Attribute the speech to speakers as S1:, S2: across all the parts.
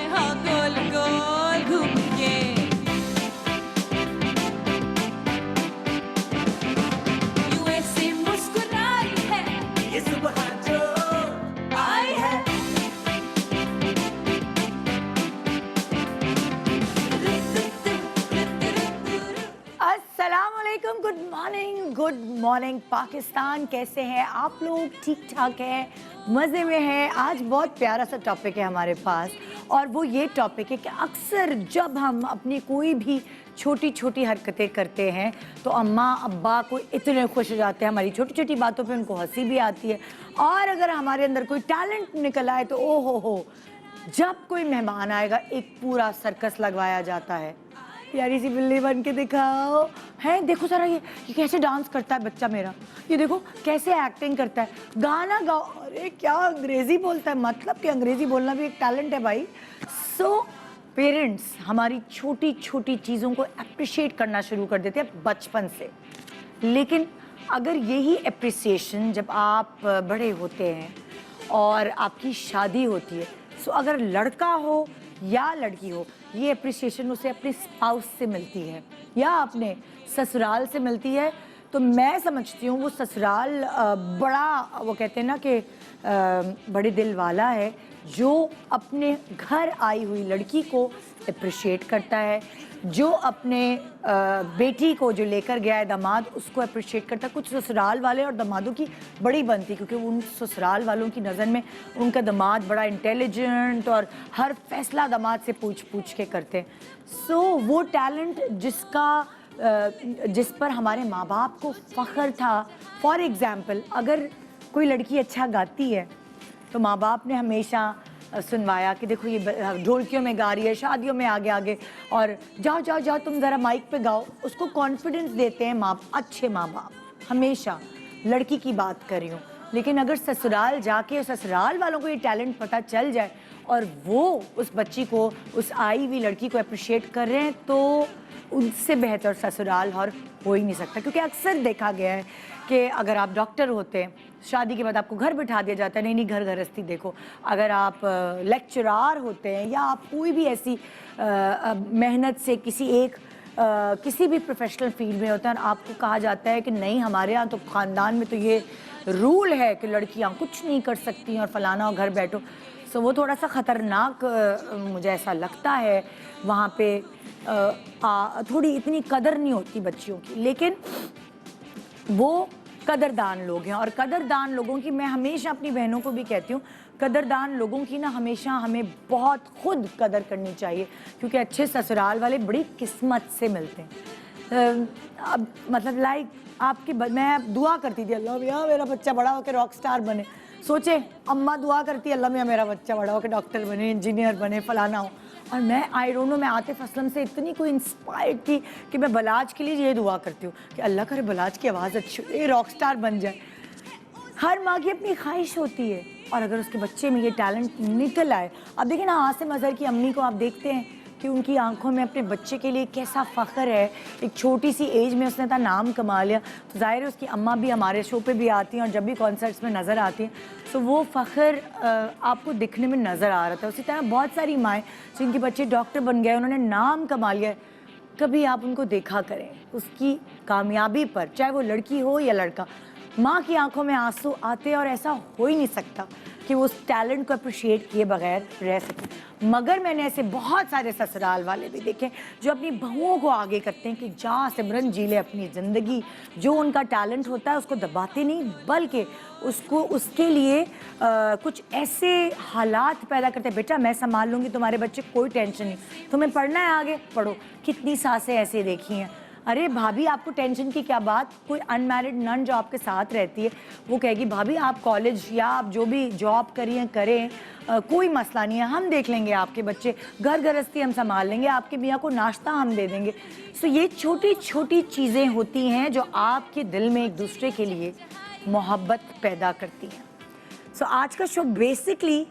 S1: हाँ गोल गोल घूम के। यूं ऐसे मुस्कुराई है ये सुबह जो आई है।
S2: अस्सलाम वालेकुम, गुड मॉर्निंग पाकिस्तान। कैसे हैं आप लोग? ठीक ठाक है, मज़े में है। आज बहुत प्यारा सा टॉपिक है हमारे पास, और वो ये टॉपिक है कि अक्सर जब हम अपनी कोई भी छोटी छोटी हरकतें करते हैं तो अम्मा अब्बा को इतने खुश हो जाते हैं, हमारी छोटी छोटी बातों पे उनको हंसी भी आती है। और अगर हमारे अंदर कोई टैलेंट निकल आए तो ओ हो, जब कोई मेहमान आएगा एक पूरा सर्कस लगवाया जाता है। प्यारी सी बिल्ली बन के दिखाओ है, देखो सारा ये कैसे डांस करता है बच्चा मेरा, ये देखो कैसे एक्टिंग करता है, गाना गाओ, अरे क्या अंग्रेजी बोलता है। मतलब कि अंग्रेजी बोलना भी एक टैलेंट है भाई। सो पेरेंट्स हमारी छोटी छोटी चीज़ों को अप्रिशिएट करना शुरू कर देते हैं बचपन से। लेकिन अगर यही अप्रिसिएशन जब आप बड़े होते हैं और आपकी शादी होती है, सो अगर लड़का हो या लड़की हो, ये अप्रिसिएशन उसे अपने स्पाउस से मिलती है या अपने ससुराल से मिलती है, तो मैं समझती हूँ वो ससुराल बड़ा, वो कहते हैं ना कि बड़े दिल वाला है, जो अपने घर आई हुई लड़की को अप्रिशिएट करता है, जो अपने बेटी को जो लेकर गया है दामाद उसको अप्रिशिएट करता है। कुछ ससुराल वाले और दामादों की बड़ी बनती, क्योंकि उन ससुराल वालों की नज़र में उनका दामाद बड़ा इंटेलिजेंट और हर फैसला दामाद से पूछ पूछ के करते हैं। सो वो टैलेंट जिस पर हमारे माँ बाप को फ़ख्र था। फॉर एग्ज़ाम्पल, अगर कोई लड़की अच्छा गाती है तो माँ बाप ने हमेशा सुनवाया कि देखो ये ढोलकियों में गा रही है, शादियों में आगे आगे, और जाओ जाओ जाओ तुम ज़रा माइक पे गाओ। उसको कॉन्फिडेंस देते हैं अच्छे माँ बाप, हमेशा लड़की की बात कर रही हूँ। लेकिन अगर ससुराल जाके ससुराल वालों को ये टैलेंट पता चल जाए और वो उस बच्ची को, उस आई हुई लड़की को अप्रिशिएट कर रहे हैं, तो उनसे बेहतर ससुराल और हो ही नहीं सकता। क्योंकि अक्सर देखा गया है कि अगर आप डॉक्टर होते हैं, शादी के बाद आपको घर बिठा दिया जाता है, नहीं नहीं घर गृहस्थी देखो। अगर आप लेक्चरार होते हैं या आप कोई भी ऐसी मेहनत से किसी भी प्रोफेशनल फील्ड में होता है, और आपको कहा जाता है कि नहीं हमारे यहाँ तो ख़ानदान में तो ये रूल है कि लड़कियाँ कुछ नहीं कर सकती और फलाना और घर बैठो। सो वो थोड़ा सा ख़तरनाक मुझे ऐसा लगता है। वहाँ पे थोड़ी इतनी कदर नहीं होती बच्चियों की, लेकिन वो कदरदान लोग हैं। और कदरदान लोगों की मैं हमेशा अपनी बहनों को भी कहती हूँ, कदरदान लोगों की ना हमेशा हमें बहुत खुद कदर करनी चाहिए, क्योंकि अच्छे ससुराल वाले बड़ी किस्मत से मिलते हैं। अब मतलब मैं दुआ करती थी, अल्लाह मियाँ मेरा बच्चा बड़ा होकर रॉक स्टार बने। सोचे अम्मा दुआ करती, अल्लाह मियाँ मेरा बच्चा बड़ा होकर डॉक्टर बने, इंजीनियर बने, फलाना हो। और मैं आई डोंट नो, मैं आतिफ असलम से इतनी कोई इंस्पायर्ड थी कि मैं बलाज के लिए ये दुआ करती हूँ कि अल्लाह करे बलाज की आवाज़ अच्छी, ये रॉक स्टार बन जाए। हर माँ की अपनी ख्वाहिश होती है, और अगर उसके बच्चे में ये टैलेंट निकल आए। अब देखिए ना, आसिम अजहर की अम्मी को आप देखते हैं कि उनकी आंखों में अपने बच्चे के लिए कैसा फ़ख्र है। एक छोटी सी एज में उसने इतना नाम कमा लिया, तो ज़ाहिर है उसकी अम्मा भी हमारे शो पे भी आती हैं और जब भी कॉन्सर्ट्स में नज़र आती हैं, तो वो फ़ख्र आपको दिखने में नज़र आ रहा था। उसी तरह बहुत सारी माएँ जिनके बच्चे डॉक्टर बन गए, उन्होंने नाम कमा लिया है, कभी आप उनको देखा करें उसकी कामयाबी पर, चाहे वो लड़की हो या लड़का, माँ की आंखों में आंसू आते हैं। और ऐसा हो ही नहीं सकता कि वो उस टैलेंट को अप्रिशिएट किए बगैर रह सकें। मगर मैंने ऐसे बहुत सारे ससुराल वाले भी देखे जो अपनी बहुओं को आगे करते हैं कि जा सिमरन जी ले अपनी ज़िंदगी। जो उनका टैलेंट होता है उसको दबाते नहीं, बल्कि उसके लिए कुछ ऐसे हालात पैदा करते हैं, बेटा मैं संभाल लूँगी तुम्हारे बच्चे, कोई टेंशन नहीं, तुम्हें पढ़ना है आगे पढ़ो। कितनी सासें ऐसे देखी हैं, अरे भाभी आपको टेंशन की क्या बात। कोई अनमैरिड नन जो आपके साथ रहती है वो कहेगी भाभी आप कॉलेज या आप जो भी जॉब करिए करें, कोई मसला नहीं है, हम देख लेंगे आपके बच्चे, घर गृहस्थी हम संभाल लेंगे, आपके मियाँ को नाश्ता हम दे देंगे। सो ये छोटी छोटी चीज़ें होती हैं जो आपके दिल में एक दूसरे के लिए मोहब्बत पैदा करती हैं। सो आज का शो बेसिकली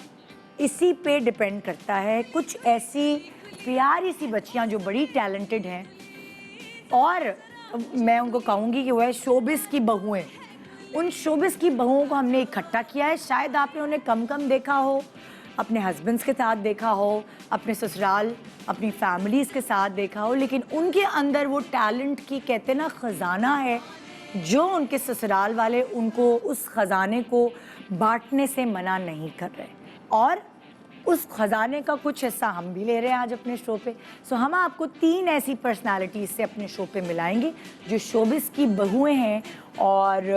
S2: इसी पे डिपेंड करता है। कुछ ऐसी प्यारी सी बच्चियाँ जो बड़ी टैलेंटेड हैं, और मैं उनको कहूँगी कि वह शोबिस की बहुएं, उन शोबिस की बहुओं को हमने इकट्ठा किया है। शायद आपने उन्हें कम देखा हो, अपने हस्बैंड्स के साथ देखा हो, अपने ससुराल, अपनी फैमिलीज़ के साथ देखा हो, लेकिन उनके अंदर वो टैलेंट की कहते ना ख़जाना है, जो उनके ससुराल वाले उनको उस ख़जाने को बांटने से मना नहीं कर रहे, और उस खजाने का कुछ हिस्सा हम भी ले रहे हैं आज अपने शो पे। सो हम आपको 3 ऐसी पर्सनालिटीज़ से अपने शो पे मिलाएंगे जो शोबिस की बहुएं हैं और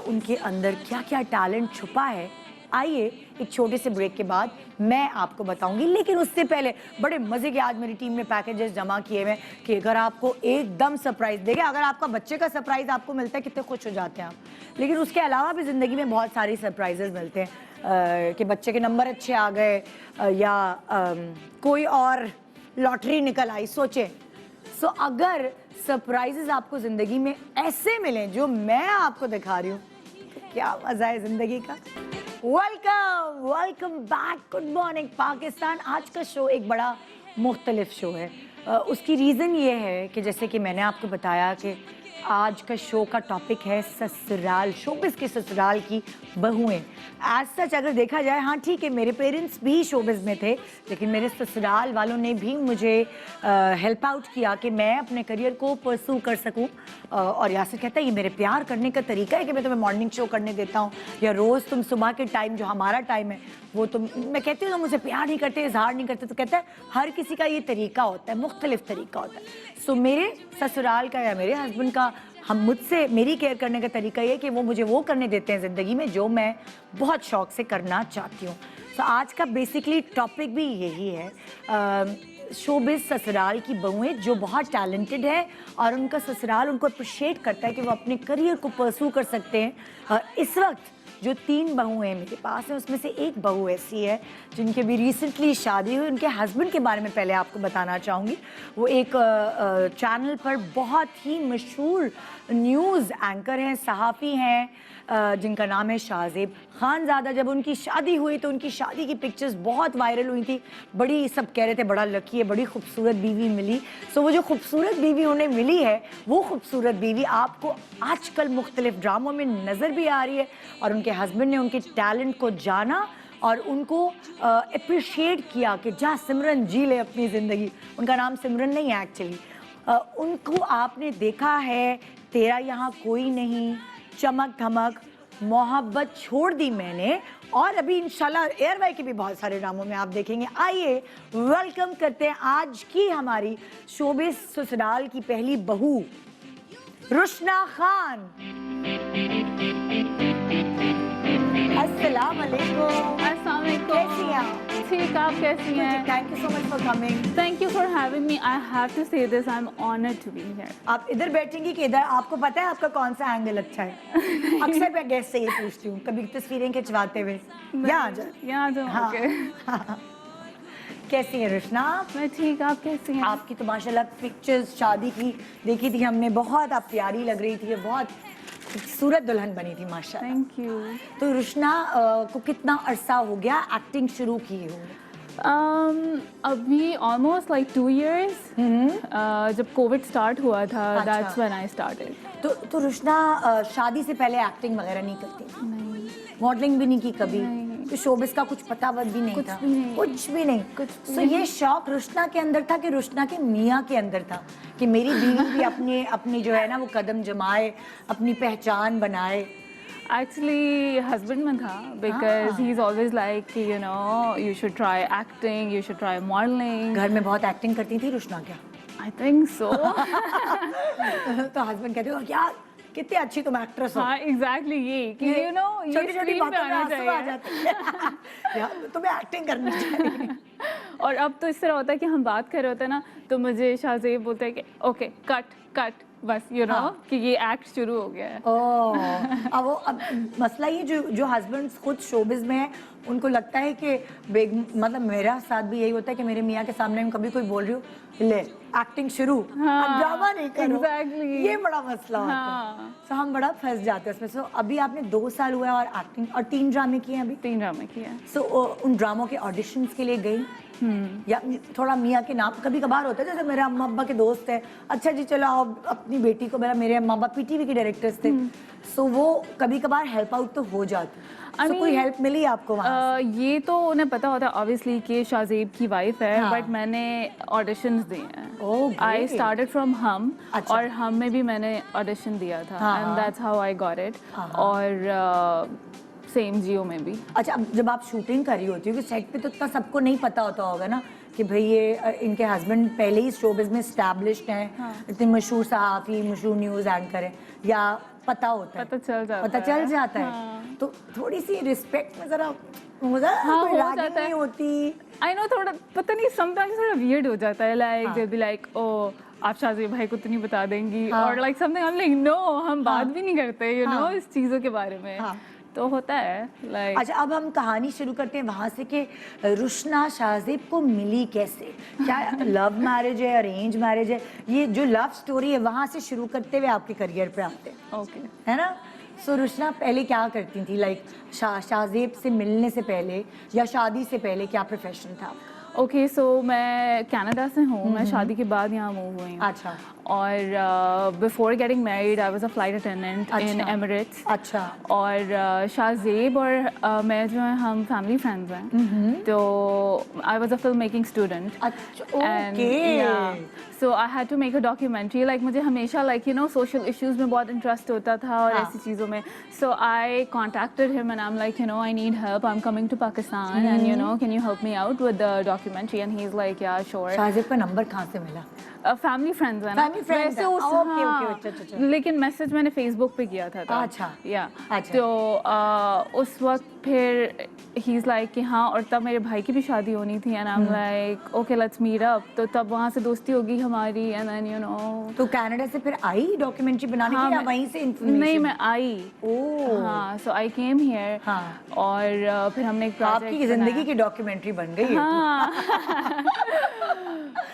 S2: उनके अंदर क्या क्या टैलेंट छुपा है। आइए एक छोटे से ब्रेक के बाद मैं आपको बताऊंगी, लेकिन उससे पहले बड़े मज़े के आज मेरी टीम ने पैकेजेस जमा किए हुए कि अगर आपको एकदम सरप्राइज़ देगा, अगर आपका बच्चे का सरप्राइज़ आपको मिलता है कितने खुश हो जाते हैं आप, लेकिन उसके अलावा भी ज़िंदगी में बहुत सारी सरप्राइजेस मिलते हैं कि बच्चे के नंबर अच्छे आ गए या कोई और लॉटरी निकल आई, सोचें। सो अगर सरप्राइजेस आपको ज़िंदगी में ऐसे मिलें जो मैं आपको दिखा रही हूँ, तो क्या मज़ा है ज़िंदगी का। Welcome back, good morning Pakistan. आज का शो एक बड़ा मुख्तलिफ शो है। उसकी रीज़न ये है कि जैसे कि मैंने आपको बताया कि आज का शो का टॉपिक है ससुराल, शोबिस के ससुराल की बहुएं। एज सच अगर देखा जाए, हाँ ठीक है, मेरे पेरेंट्स भी शोबिस में थे, लेकिन मेरे ससुराल वालों ने भी मुझे हेल्प आउट किया कि मैं अपने करियर को परसू कर सकूं। और यासिर कहता है ये मेरे प्यार करने का तरीका है कि मैं तुम्हें मॉर्निंग शो करने देता हूँ, या रोज़ तुम सुबह के टाइम जो हमारा टाइम है वो तुम, मैं कहती हूँ मुझे प्यार नहीं करते, इजहार नहीं करते, तो कहता है हर किसी का ये तरीका होता है, मुख्तलिफ तरीका होता है। सो मेरे ससुराल का या मेरे हस्बैंड का मुझसे मेरी केयर करने का तरीका ये कि वो मुझे वो करने देते हैं ज़िंदगी में जो मैं बहुत शौक से करना चाहती हूँ। सो आज का बेसिकली टॉपिक भी यही है, शोबिस ससुराल की बहुएं जो बहुत टैलेंटेड है और उनका ससुराल उनको अप्रिशिएट करता है कि वो अपने करियर को परसू कर सकते हैं। इस वक्त जो 3 बहुएं मेरे पास हैं उसमें से एक बहू ऐसी है जिनके भी रिसेंटली शादी हुई। उनके हस्बैंड के बारे में पहले आपको बताना चाहूँगी। वो एक चैनल पर बहुत ही मशहूर न्यूज़ एंकर हैं, सहाफ़ी हैं, जिनका नाम है शाहज़ेब खानज़ादा। जब उनकी शादी हुई तो उनकी शादी की पिक्चर्स बहुत वायरल हुई थी, बड़ी सब कह रहे थे बड़ा लकी है, बड़ी खूबसूरत बीवी मिली। सो वो जो खूबसूरत बीवी उन्हें मिली है, वो खूबसूरत बीवी आपको आजकल मुख्तलिफ ड्रामों में नज़र भी आ रही है। और उनके हस्बैंड ने उनके टैलेंट को जाना और उनको अप्रिशिएट किया कि जा सिमरन जी ले अपनी ज़िंदगी। उनका नाम सिमरन नहीं है एक्चुअली। उनको आपने देखा है तेरा यहाँ कोई नहीं, चमक धमक, मोहब्बत छोड़ दी मैंने, और अभी इंशाल्लाह एयरवाई के भी बहुत सारे ड्रामों में आप देखेंगे। आइए वेलकम करते हैं आज की हमारी शोबिस ससुराल की पहली बहू रुशना खान। अस्सलाम वालेकुम।
S3: अस्सलाम वालेकुम।
S2: कैसी हैं आप?
S3: ठीक, आप कैसी हैं?
S2: Thank you so much for coming.
S3: Thank you for having me. I have to say this. I'm honored to be here.
S2: आप इधर बैठेंगी कि इधर? आपको पता है आपका कौन सा एंगल अच्छा है? अक्सर मैं गेस्ट से ये पूछती हूँ, कभी तस्वीरें खिंचवाते हुए। यहाँ आ जाओ।
S3: यहाँ आ जाओ।
S2: हाँ।
S3: Okay.
S2: कैसी है रुशना आप?
S3: मैं ठीक, आप कैसी हैं?
S2: आपकी तो माशाल्लाह पिक्चर्स शादी की देखी थी हमने, बहुत आप प्यारी लग रही थी, बहुत खूबसूरत दुल्हन बनी थी माशाल्लाह।
S3: Thank you.
S2: तो रुशना को कितना अरसा हो गया एक्टिंग शुरू की हो?
S3: अभी almost like 2 years. जब कोविड स्टार्ट हुआ था,
S2: अच्छा।
S3: that's when I started.
S2: तो रुशना शादी से पहले एक्टिंग वगैरह नहीं करती थी?
S3: नहीं,
S2: मॉडलिंग भी नहीं की कभी?
S3: नहीं।
S2: तो शोबिस का कुछ पता भी नहीं
S3: कुछ
S2: था?
S3: भी नहीं।
S2: कुछ भी नहीं।
S3: कुछ भी
S2: सो ये शौक रुशना के अंदर था कि रुशना के मियाँ के अंदर था कि मेरी बीवी भी अपनी जो है ना वो कदम जमाए, अपनी पहचान बनाए?
S3: Actually, husband में था because he's always like, you know, you should try acting, you should try modeling.
S2: घर में बहुत एक्टिंग करती थी रुशना क्या?
S3: I think so.
S2: तो हस्बैंड कहते हो क्या कितनी अच्छी तुम एक्ट्रेस हो।
S3: हाँ, एग्जैक्टली ये कि यू नो ये
S2: छोटी छोटी
S3: स्क्रीन पे
S2: बातों में
S3: आना
S2: आंसू आ
S3: चाहिए।
S2: जाते हैं। यार तुम्हें एक्टिंग करनी चाहिए।
S3: और अब तो इस तरह होता है कि हम बात कर रहे होते हैं ना, तो मुझे शाहज़ेब बोलते हैं कि ओके कट कट, बस यू नो कि ये एक्ट शुरू हो गया है।
S2: ओह, अब मसला ये जो हस्बैंड्स खुद शोबिज में हैं उनको लगता है कि मतलब मेरा साथ भी यही होता है कि मेरे मियाँ के सामने मैं कभी कोई बोल रही हूँ ले एक्टिंग शुरू, अब ड्रामा नहीं करो।
S3: exactly.
S2: ये बड़ा मसला होता है। तो हम बड़ा फंस जाते हैं उसमें। सो अभी आपने 2 साल हुआ है और एक्टिंग और 3 ड्रामे किए हैं अभी?
S3: 3 ड्रामे किया।
S2: सो उन ड्रामों के ऑडिशंस के लिए गई या थोड़ा मियाँ के नाम कभी कभार होता है, जैसे मेरे अम्मा अब्बा के दोस्त है, अच्छा जी चलो आओ अपनी बेटी को, मेरे अम्मा अब्बा पीटीवी के डायरेक्टर्स थे, सो वो कभी कभार हेल्प आउट तो हो जाती।
S3: I
S2: So, कोई
S3: mean,
S2: हेल्प मिली आपको वहाँ
S3: ये तो उन्हें पता होता है ऑब्वियसली कि शाहजेब की वाइफ है,
S2: हाँ।
S3: बट मैंने ऑडिशंस दिए हैं.
S2: Oh,
S3: I
S2: great.
S3: Started from हम,
S2: अच्छा।
S3: और हम में भी मैंने ऑडिशन दिया था,
S2: हाँ,
S3: एंड
S2: हाँ।
S3: That's how I got it.
S2: हाँ, हाँ।
S3: और सेम जियो में भी.
S2: अच्छा, अब जब आप शूटिंग कर रही होती हो कि सेट पे तो इतना सबको नहीं पता होता होगा ना कि भाई ये इनके हस्बैंड पहले ही शोबिज़ में एस्टैब्लिश्ड हैं,
S3: हाँ।
S2: इतने मशहूर सहाफ़ी, मशहूर न्यूज़ एंकर हैं, या पता होता है?
S3: पता चल जाता
S2: पता चल
S3: है.
S2: जाता है.
S3: हाँ.
S2: तो थोड़ी सी रिस्पेक्ट में ज़रा
S3: हाँ,
S2: कोई
S3: हो
S2: ragging
S3: जाता है.
S2: नहीं होती.
S3: आई नो, थोड़ा पता नहीं, समटाइम्स थोड़ा वियर्ड हो जाता है, लाइक
S2: हाँ।
S3: दे बी लाइक, ओ आप शाहजेब भाई को तो नहीं बता देंगी,
S2: हाँ।
S3: और like something, I am like no, हम बात भी नहीं करते, यू नो,
S2: हाँ।
S3: इस चीज़ों के बारे में.
S2: हाँ।
S3: तो होता है लाइक.
S2: अच्छा, अब हम कहानी शुरू करते हैं वहाँ से कि रुशना शाहजेब को मिली कैसे, क्या लव मैरिज है, अरेंज मैरिज है, ये जो लव स्टोरी है वहाँ से शुरू करते हुए आपके करियर पे आते हैं,
S3: ओके.
S2: है ना? सो रुशना पहले क्या करती थी, लाइक शाहजेब से मिलने से पहले या शादी से पहले क्या प्रोफेशन था?
S3: ओके, सो मैं कनाडा से हूँ, मैं शादी के बाद यहाँ मूव हुई हूँ.
S2: अच्छा.
S3: और before getting married I was a flight attendant in
S2: अच्छा.
S3: एमिरेट्स.
S2: अच्छा.
S3: और शाहजेब और मैं जो है, हम फैमिली फ्रेंड्स हैं. तो आई was a film making student.
S2: अच्छा,
S3: And
S2: okay.
S3: yeah, so I had to make a documentary. Like मुझे हमेशा like you know social issues में बहुत interest होता था और
S2: हाँ.
S3: ऐसी चीज़ों में. So I contacted him and I'm like, you know, I need help. I'm coming to Pakistan and you know, can you help me out with the documentary? And he's like, yeah, sure.
S2: Shahzeb का number कहाँ से मिला?
S3: Family friends है ना.
S2: Family friends
S3: वैसे
S2: है.
S3: उस
S2: okay,
S3: हाँ,
S2: ओके, अच्छा, अच्छा, अच्छा.
S3: लेकिन मैसेज मैंने फेसबुक पे किया था तब.
S2: अच्छा.
S3: या
S2: अच्छा.
S3: तो उस वक्त फिर ही इज़ लाइक कि हाँ, और तब मेरे भाई की भी शादी होनी थी, and I am like okay let's meet up. तो तब वहाँ से दोस्ती होगी हमारी, एंड देन यू नो.
S2: तो कनाडा से फिर आई डॉक्यूमेंट्री बनाने
S3: हाँ,
S2: के या
S3: मैं-
S2: वहीं से information?
S3: नहीं, मैं आई.
S2: ओह.
S3: हाँ, सो आई केम हियर.
S2: हाँ.
S3: और फिर हमने एक प्रोजेक्ट
S2: आपकी जिंदगी की डॉक्यूमेंट्री बन गई है.
S3: हाँ.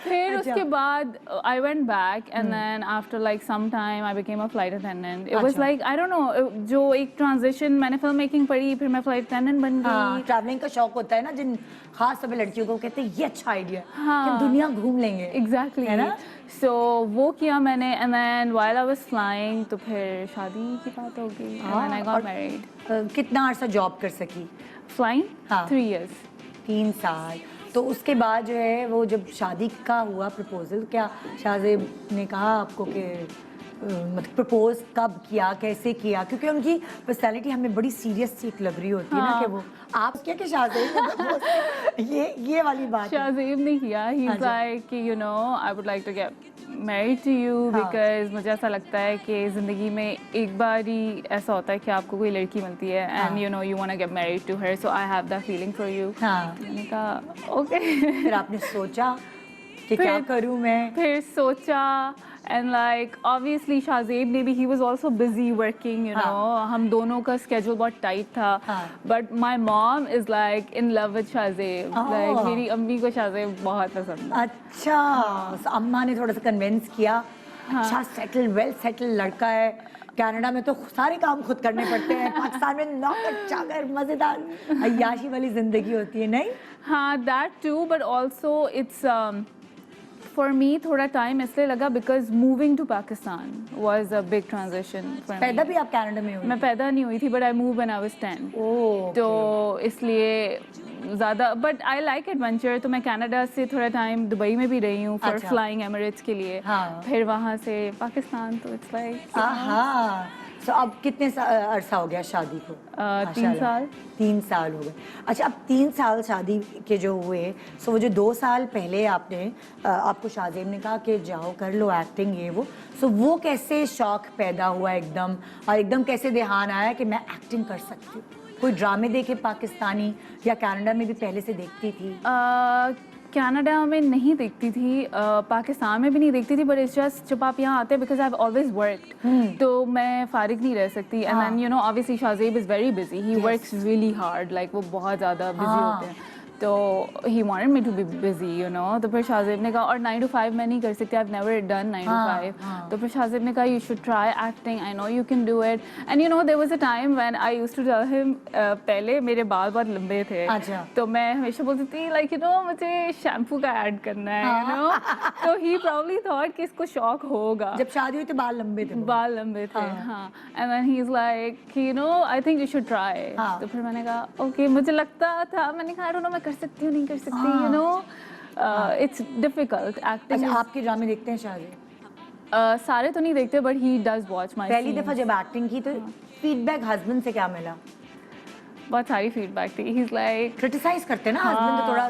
S3: फिर
S2: अच्छा.
S3: उसके बाद I went back, and then after like some time I became a flight attendant. It was
S2: अच्छा.
S3: लाइक आई डोंट नो, जो एक ट्रांजिशन, मैंने फिल्म मेकिंग पढ़ी, फिर मैं फ्लाइट अटेंडेंट बन
S2: हाँ,
S3: गई.
S2: ट्रैवलिंग का शौक होता है ना जिन खास सब लड़कियों को, कहते हैं ये अच्छा आइडिया है
S3: हाँ.
S2: कि दुनिया घूम लेंगे.
S3: एग्जैक्टली.
S2: है ना?
S3: सो वो किया मैंने, and then while I was flying तो फिर शादी की बात हो गई, एंड देन आई
S2: और-
S3: गॉट मैरिड.
S2: कितना अर्सा जॉब कर सकी?
S3: फ्लाइंग
S2: हाँ.
S3: 3 years.
S2: 3 साल. तो उसके बाद जो है वो जब शादी का हुआ प्रपोजल, क्या शाहजेब ने कहा आपको कि मतलब प्रपोज कब किया, कैसे किया? क्योंकि उनकी पर्सनालिटी हमें बड़ी सीरियस सी लग रही होती है ना
S3: हाँ.
S2: कि वो आप क्या कि शाहजेब ने propose किया? ये वाली बात है.
S3: शाहजेब ने किया. ही इज
S2: अच्छा.
S3: लाइक कि you know I would like to get married to you,
S2: हाँ.
S3: बिकॉज मुझे ऐसा लगता है कि ज़िंदगी में एक बार ही ऐसा होता है कि आपको कोई लड़की मिलती है,
S2: हाँ.
S3: And you know you want to get married to her, so I have that feeling for you.
S2: हाँ.
S3: मैंने कहा ओके.
S2: फिर आपने सोचा कि क्या
S3: फिर-
S2: करूं मैं?
S3: फिर सोचा, एंड लाइक ऑब्वियसली शाहजेब ने भी, he was also busy working, you know. हम दोनों का स्केड्यूल बहुत टाइट था.
S2: हाँ.
S3: But my mom is like in love with Shahzeb.
S2: Oh.
S3: Like मेरी अम्मी को शाहजेब बहुत पसंद है.
S2: अच्छा. तो अम्मा ने थोड़ा सा कन्विंस किया. अच्छा, सेटल, वेल सेटल लड़का है. कनाडा में तो सारे काम खुद करने पड़ते हैं. पाकिस्तान में नौकर चाकर मजेदार अय्याशी वाली जिंदगी होती है, नहीं?
S3: हाँ, that too, but also it's for me थोड़ा टाइम इसलिए लगा because moving to Pakistan was a big transition.
S2: पैदा भी आप कनाडा में हुई?
S3: मैं पैदा नहीं हुई थी, but I move when I was 10.
S2: ओह.
S3: तो इसलिए ज़्यादा, बट आई लाइक एडवेंचर. तो मैं कनाडा से थोड़ा टाइम दुबई में भी रही हूँ फॉर
S2: अच्छा.
S3: फ्लाइंग एमिरेट्स के लिए.
S2: हाँ.
S3: फिर वहाँ से पाकिस्तान. तो इट्स लाइक
S2: हाँ. तो अब कितने अरसा हो गया शादी को?
S3: 3 साल.
S2: 3 साल हो गए. अच्छा, अब 3 साल शादी के जो हुए, सो वो जो 2 साल पहले आपने आपको शाहजेब ने कहा कि जाओ कर लो एक्टिंग ये वो, सो वो कैसे शौक पैदा हुआ एकदम, और एकदम कैसे ध्यान आया कि मैं एक्टिंग कर सकती हूँ? कोई ड्रामे देखे पाकिस्तानी या कनाडा में भी पहले से देखती थी?
S3: कनाडा में नहीं देखती थी, पाकिस्तान में भी नहीं देखती थी, बट इट्स जस्ट जब आप यहाँ आते हैं, because I have always worked, तो मैं फारिग नहीं रह सकती. And then you know obviously Shahzeb is very busy, he works really hard, like वो बहुत ज़्यादा बिजी
S2: हाँ.
S3: होते हैं. तो he wanted me to be busy you know. तो फिर शाहजेब ने कहा और 9 to 5 मैं नहीं कर सकती, I have never done 9 to 5। तो फिर शाहजेब ने कहा you should try acting, I know you can do it. And you know there was a time when I used to tell him, पहले मेरे बाल बहुत लंबे थे,
S2: अच्छा।
S3: तो मैं हमेशा बोलती थी लाइक यू नो मुझे शैम्पू का ऐड करना है यू नो। तो ही प्रॉब्ली थॉट कि इसको शौक होगा।
S2: जब शादी हुई तो बाल लंबे थे,
S3: बाल लंबे थे हाँ। And then he is like you know I think you should try. तो फिर मैंने कहा ओके, मुझे लगता था, मैंने कहा आई डोंट नो मैं कर सकती हूँ नहीं कर सकती you know, it's difficult acting.
S2: अच्छा, आपके ड्रामे देखते हैं शाहजेब?
S3: सारे तो नहीं देखते but he does watch my.
S2: पहली दफा जब एक्टिंग की तो फीडबैक हस्बैंड से क्या मिला?
S3: बहुत सारी फीडबैक थी। ही इज लाइक
S2: क्रिटिसाइज करते हैं ना हस्बैंड, तो थोड़ा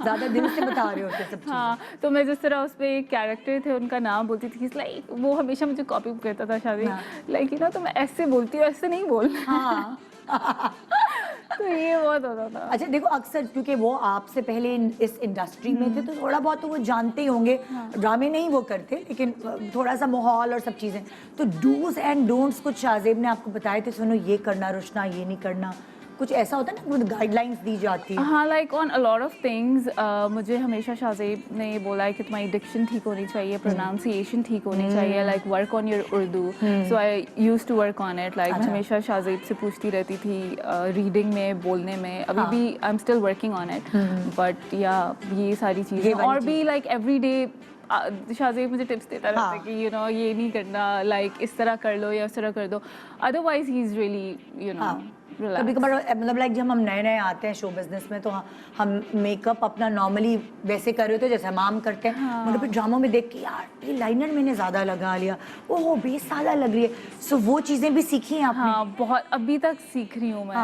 S2: ज्यादा दिल से बता रहे होते हैं सब चीजें।
S3: हाँ, तो मैं जिस तरह उस पे एक कैरेक्टर थे उनका नाम बोलती थी, लाइक वो हमेशा मुझे कॉपी करता था शादी, लाइक यू नो तो मैं ऐसे बोलती हूँ, ऐसे नहीं बोलना।
S2: हाँ।
S3: तो ये बहुत होता था।
S2: अच्छा देखो, अक्सर क्योंकि वो आपसे पहले इस इंडस्ट्री में थे तो थोड़ा बहुत तो वो जानते ही होंगे, ड्रामे नहीं वो करते लेकिन थोड़ा सा माहौल और सब चीज़ें, तो डूज एंड डोंट्स कुछ शाहजेब ने आपको बताए थे, सुनो ये करना रुशना, ये नहीं करना, कुछ ऐसा होता है ना, गाइडलाइंस दी जाती है?
S3: हाँ, like on a lot of things मुझे हमेशा शाहजेब ने बोला है कि तुम्हारी डिक्शन ठीक होनी चाहिए, प्रोनाउंसिएशन ठीक होनी चाहिए, like work on your Urdu. So I used to work on it, like मैं हमेशा शाहजेब से पूछती रहती थी रीडिंग में, बोलने में, अभी भी I am still working on it, but या ये सारी चीज़ें और भी लाइक एवरी डे शाहजेब मुझे टिप्स देता रहता है कि यू नो ये नहीं करना, लाइक इस तरह कर लो या उस तरह कर दो, otherwise he is really you know.
S2: कभी कभार मतलब लाइक जब हम नए नए आते हैं शो बिजनेस में तो हम मेकअप अपना नॉर्मली वैसे कर रहे होते हैं जैसे हम करते हैं, मगर फिर ड्रामों में देख के यार ये लाइनर मैंने ज़्यादा लगा लिया, ओह बेस ज़्यादा लग रही है, सो वो चीज़ें भी सीखी हैं आपने?
S3: हाँ, बहुत अभी तक सीख रही हूँ मैं।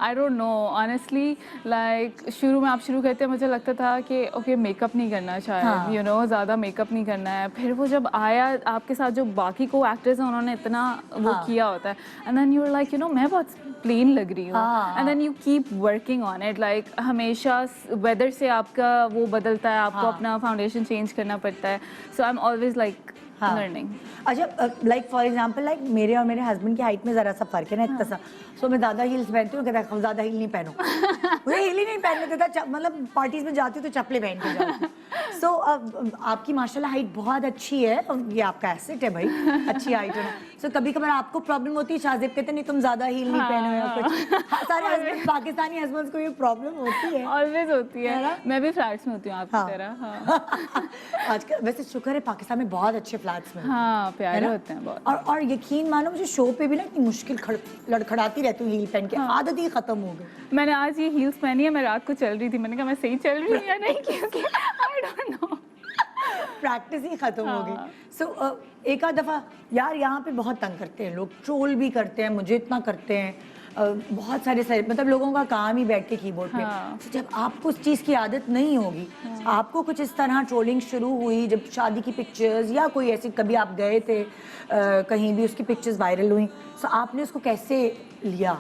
S3: आई डोंट नो ऑनेस्टली, लाइक शुरू में आप शुरू करते हैं मुझे लगता था कि ओके मेकअप नहीं करना शायद, यू नो ज़्यादा मेकअप नहीं करना है, फिर वो जब आया आपके साथ जो बाकी को एक्टर्स हैं उन्होंने इतना वो किया होता है, and then you are like you know मैं बहुत प्लेन लग रही हूँ, and then you keep working on it, like हमेशा वेदर से आपका वो बदलता है, आपको अपना फाउंडेशन चेंज करना पड़ता है, so I am always like learning.
S2: अच्छा लाइक फॉर एग्जांपल लाइक मेरे और मेरे हस्बैंड की हाइट में ज़रा सा फर्क है ना इतना सा, सो मैं ज़्यादा हील्स पहनती हूँ, कहता है ज़्यादा हील नहीं पहनो, मुझे हील ही नहीं पहनने देता, मतलब पार्टीज में जाती हूँ तो चप्पलें पहन के जाती हूँ। सो आपकी माशाल्लाह हाइट बहुत अच्छी है, ये आपका एसेट है भाई, अच्छी हाइट है ना। सो कभी कभार आपको प्रॉब्लम होती है, शाहजेब कहते नहीं तुम ज़्यादा हील नहीं पहनो या कुछ, सारे हस्बैंड पाकिस्तानी हस्बैंड्स को ये प्रॉब्लम होती है,
S3: ऑलवेज होती है, मैं भी फ्लैट्स में होती हूँ आपकी तरह।
S2: आजकल वैसे शुक्र है पाकिस्तान में बहुत अच्छे फ्लैट्स में,
S3: हाँ प्यारे होते हैं बहुत,
S2: और यकीन मानो मुझे शो पे भी ना इतनी मुश्किल लड़खड़ाती रहती हूँ हील पहन के, आदत ही खत्म हो गई।
S3: मैंने आज ये हील्स पहनी है, मैं रात को चल रही थी, मैंने कहा मैं सही चल रही हूँ या नहीं, क्योंकि आई डोंट नो, प्रैक्टिस
S2: ही खत्म हो गई। सो एक आध दफ़ा यार यहाँ पे बहुत तंग करते हैं लोग, ट्रोल भी करते हैं, मुझे इतना करते हैं, बहुत सारे मतलब लोगों का काम ही बैठ के कीबोर्ड पे। तो जब आपको उस चीज़ की आदत नहीं होगी, आपको कुछ इस तरह ट्रोलिंग शुरू हुई जब शादी की पिक्चर्स या कोई ऐसी, कभी आप गए थे कहीं भी उसकी पिक्चर्स वायरल हुई, तो आपने उसको कैसे लिया?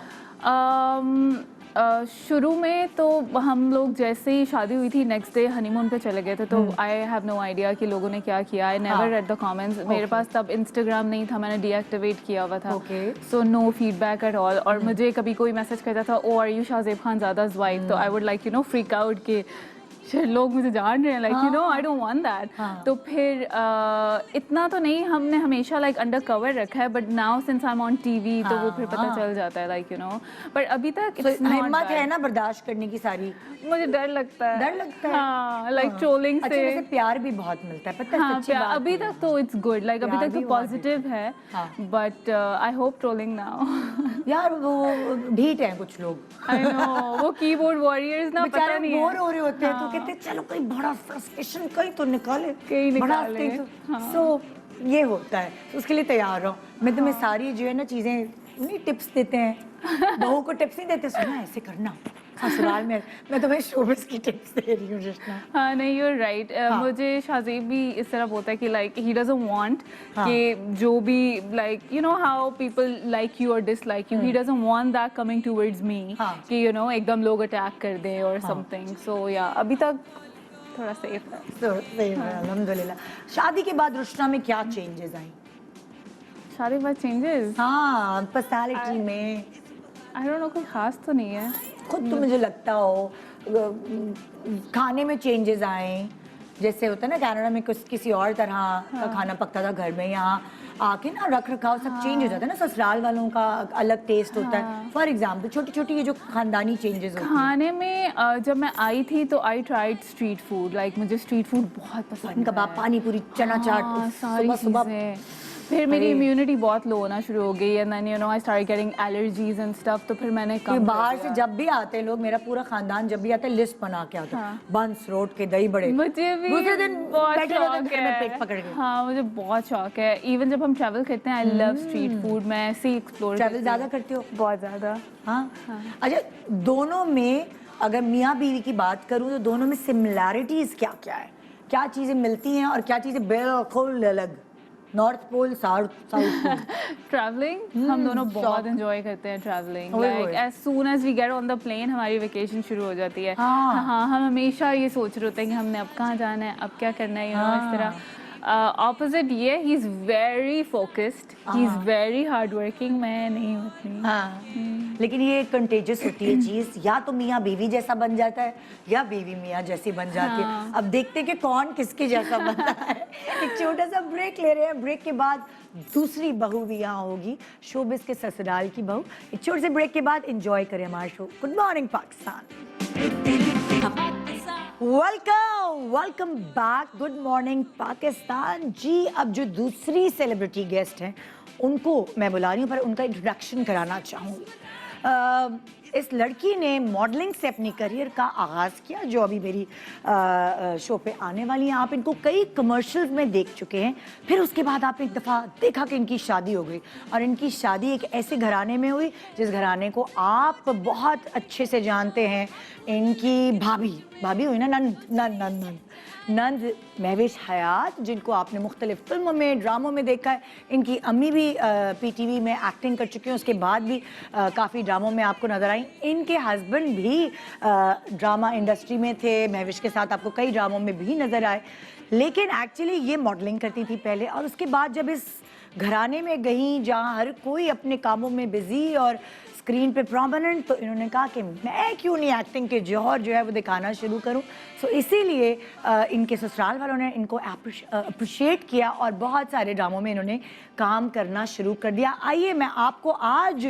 S3: शुरू में तो हम लोग जैसे ही शादी हुई थी नेक्स्ट डे हनीमून पे चले गए थे, तो आई हैव नो आइडिया कि लोगों ने क्या किया, I never read the comments, मेरे पास तब इंस्टाग्राम नहीं था, मैंने डीएक्टिवेट किया हुआ था, so no feedback at all, और मुझे कभी कोई मैसेज करता था oh are you Shahzeb Khan Zada's wife, तो I would like you know freak out कि लोग मुझे जान रहे हैं, like you know I don't want that. तो फिर इतना तो नहीं, हमने हमेशा लाइक अंडर कवर रखा है, but now since I am on TV तो वो फिर पता चल जाता है, लाइक यू नो, पर अभी तक
S2: हिम्मत है ना बर्दाश्त करने की सारी?
S3: मुझे डर लगता है,
S2: हाँ,
S3: लाइक ट्रोलिंग से।
S2: वैसे प्यार भी बहुत मिलता है, पता है?
S3: हाँ, प्यार अभी तक तो इट्स गुड, लाइक अभी तक तो पॉजिटिव है, but I hope trolling now.
S2: यार वो ढीठ हैं कुछ लोग,
S3: आई नो, वो कीबोर्ड वॉरियर्स ना, पता नहीं
S2: बोर हो रहे होते हैं तो कहते चलो कोई बड़ा फ्रस्ट्रेशन कहीं तो निकाले,
S3: कहीं निकाले,
S2: सो ये होता है, उसके लिए तैयार रहो। मैं तुम्हें सारी जो है ना चीज़ें नहीं टिप्स देते हैं, बहू को टिप्स नहीं देते, सुना ऐसे करना, ससुराल में मैं तुम्हें शोबिस की टिप्स दे रही हूँ जिसना।
S3: हाँ नहीं, यू आर राइट, मुझे शाहजेब भी इस तरह बोलता है कि लाइक ही डजंट वांट कि जो भी like you know how people like you और dislike you, he doesn't want that coming towards me कि यू नो एकदम लोग अटैक कर दें और समथिंग, सो या अभी तक थोड़ा सेफ है।
S2: सेफ है अल्हम्दुलिल्लाह। शादी के बाद रुशना में क्या चेंजेस आई?
S3: शादी के बाद चेंजेस,
S2: हाँ पर्सनालिटी में
S3: आई डोंट नो, कोई खास तो नहीं है।
S2: खुद तो मुझे लगता हो खाने में चेंजेस आए, जैसे होता है ना कनाडा में कुछ किसी और तरह का खाना पकता था घर में, यहाँ आके ना रख रखाव सब चेंज हो जाता है ना, ससुराल वालों का अलग टेस्ट होता है। फॉर एग्जाम्पल छोटी छोटी ये जो खानदानी चेंजेस होते हैं।
S3: खाने में जब मैं आई थी तो I tried street food, like मुझे स्ट्रीट फूड बहुत पसंद
S2: कबाब, पानी पूरी, चना चाट,
S3: सारी चीजें। फिर मेरी इम्यूनिटी बहुत लो होना शुरू हो गई, and then you know I start getting allergies and stuff, तो फिर मैंने कम
S2: बाहर से जब भी आते हैं लोग, मेरा पूरा खानदान जब भी आता है लिस्ट बना के आता है, बंस रोड के दही बड़े,
S3: मुझे भी
S2: दूसरे दिन
S3: बहुत
S2: बैठे रहते हैं
S3: शौक
S2: घर में
S3: है।
S2: पेट पकड़ के।
S3: हाँ मुझे बहुत शौक है, इवन जब हम ट्रैवल करते हैं आई लव स्ट्रीट फूड, मैं ऐसे ही एक्सप्लोर
S2: ट्रैवल ज्यादा करते हो?
S3: बहुत ज्यादा।
S2: हाँ। अच्छा, दोनों में अगर मियाँ बीवी की बात करूँ तो दोनों में सिमिलैरिटीज क्या क्या है, क्या चीजें मिलती हैं और क्या चीजें बिल्कुल अलग? North pole, south pole.
S3: Travelling हम दोनों बहुत एंजॉय करते हैं travelling, like as soon as we get on the plane हमारी वेकेशन शुरू हो जाती है। हाँ हम हमेशा ये सोच रहे होते हैं कि हमने अब कहाँ जाना है, अब क्या करना है, यू नो इस तरह। ऑपोजिट ये, he is very focused, he is very hard working, मैं नहीं होती।
S2: हाँ, लेकिन ये कंटेजियस होती है चीज, या तो मियाँ बीवी जैसा बन जाता है या बीवी मियाँ जैसी बन जाती है। अब देखते हैं कि कौन किसके जैसा बनता है। एक छोटा सा ब्रेक ले रहे हैं, ब्रेक के बाद दूसरी बहू भी यहाँ होगी, शोबिस के ससुराल की बहू। एक छोटे से ब्रेक के बाद एंजॉय करें हमारा show good morning Pakistan. Welcome back, good morning Pakistan ji. अब जो दूसरी सेलिब्रिटी गेस्ट हैं उनको मैं बुला रही हूँ, पर उनका इंट्रोडक्शन कराना चाहूँगी। इस लड़की ने मॉडलिंग से अपनी करियर का आगाज़ किया, जो अभी मेरी शो पे आने वाली हैं। आप इनको कई कमर्शियल्स में देख चुके हैं, फिर उसके बाद आपने एक दफ़ा देखा कि इनकी शादी हो गई, और इनकी शादी एक ऐसे घराने में हुई जिस घराने को आप बहुत अच्छे से जानते हैं। इनकी भाभी हुई ना, नंद महविश हयात, जिनको आपने मुख्तलिफ फिल्मों में, ड्रामों में देखा है। इनकी अम्मी भी PTV में एक्टिंग कर चुकी हैं, उसके बाद भी काफ़ी ड्रामों में आपको नजर आई। इनके हस्बैंड भी ड्रामा इंडस्ट्री में थे, महविश के साथ आपको कई ड्रामों में भी नजर आए। लेकिन एक्चुअली ये मॉडलिंग करती थी पहले, और उसके बाद जब इस घराने में गई जहाँ हर कोई अपने कामों में बिजी और स्क्रीन पे प्रोमिनेंट, तो इन्होंने कहा कि मैं क्यों नहीं एक्टिंग के जौहर जो है वो दिखाना शुरू करूं। सो इसीलिए इनके ससुराल वालों ने इनको अप्रिशिएट किया और बहुत सारे ड्रामों में इन्होंने काम करना शुरू कर दिया। आइए मैं आपको आज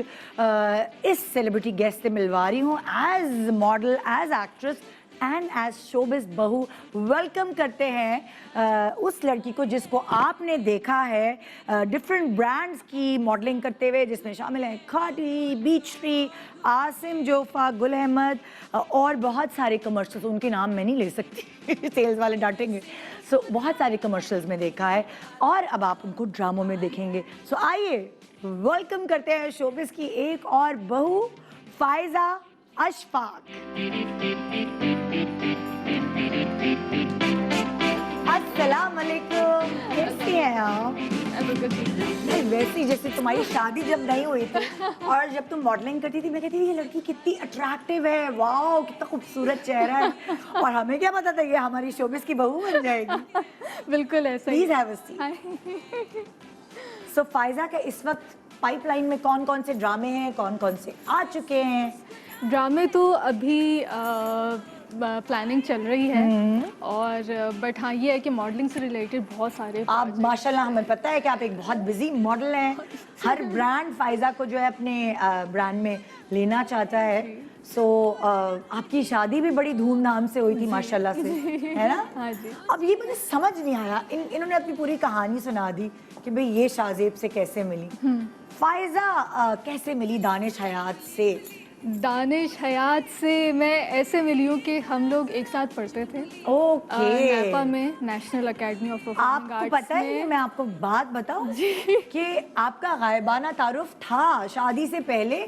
S2: इस सेलिब्रिटी गेस्ट से मिलवा रही हूँ, as model, as actress and as showbiz बहू। वेलकम करते हैं उस लड़की को जिसको आपने देखा है डिफरेंट ब्रांड्स की मॉडलिंग करते हुए, जिसमें शामिल हैं खादी, बीच ट्री, आसिम जोफा, गुल अहमद और बहुत सारे कमर्शियल्स। उनके नाम मैं नहीं ले सकती सेल्स वाले डांटेंगे। सो बहुत सारे कमर्शियल्स में देखा है, और अब आप उनको ड्रामों में देखेंगे। सो आइए वेलकम करते हैं शोबिस की एक और बहू, फायजा अशफाक। अस्सलाम वालेकुम, कैसी हैं आप? नहीं, वैसी जैसे तुम्हारी शादी जब नहीं हुई थी और जब तुम मॉडलिंग करती थी, मैं कहती थी ये लड़की कितनी अट्रैक्टिव है, वाओ कितना खूबसूरत चेहरा है, और हमें क्या पता था ये हमारी शोबिस की बहू बन जाएगी।
S3: बिल्कुल ऐसा ही।
S2: Please have a seat. So Faiza का इस वक्त पाइपलाइन में कौन कौन से ड्रामे हैं, कौन कौन से आ चुके हैं?
S4: ड्रामे तो अभी प्लानिंग चल रही है, और बट हाँ ये है कि मॉडलिंग से रिलेटेड बहुत सारे
S2: आप माशाल्लाह, हमें पता है कि आप एक बहुत बिजी मॉडल हैं। हर ब्रांड फायजा को जो है अपने ब्रांड में लेना चाहता है। सो आपकी शादी भी बड़ी धूमधाम से हुई थी माशाल्लाह से, है ना?
S4: हाँ जी।
S2: अब ये मुझे समझ नहीं आया, इन्होंने अपनी पूरी कहानी सुना दी कि भाई ये शाहजेब से कैसे मिली। फायजा कैसे मिली दानिश हयात से?
S4: दानिश हयात से मैं ऐसे मिली हूँ कि हम लोग एक साथ पढ़ते थे
S2: ओके।
S4: नापा में, नेशनल एकेडमी ऑफ परफॉर्मिंग
S2: आपको
S4: आर्ट्स
S2: पता है कि मैं आपको बात बताऊं कि आपका गायबाना तारुफ था शादी से पहले,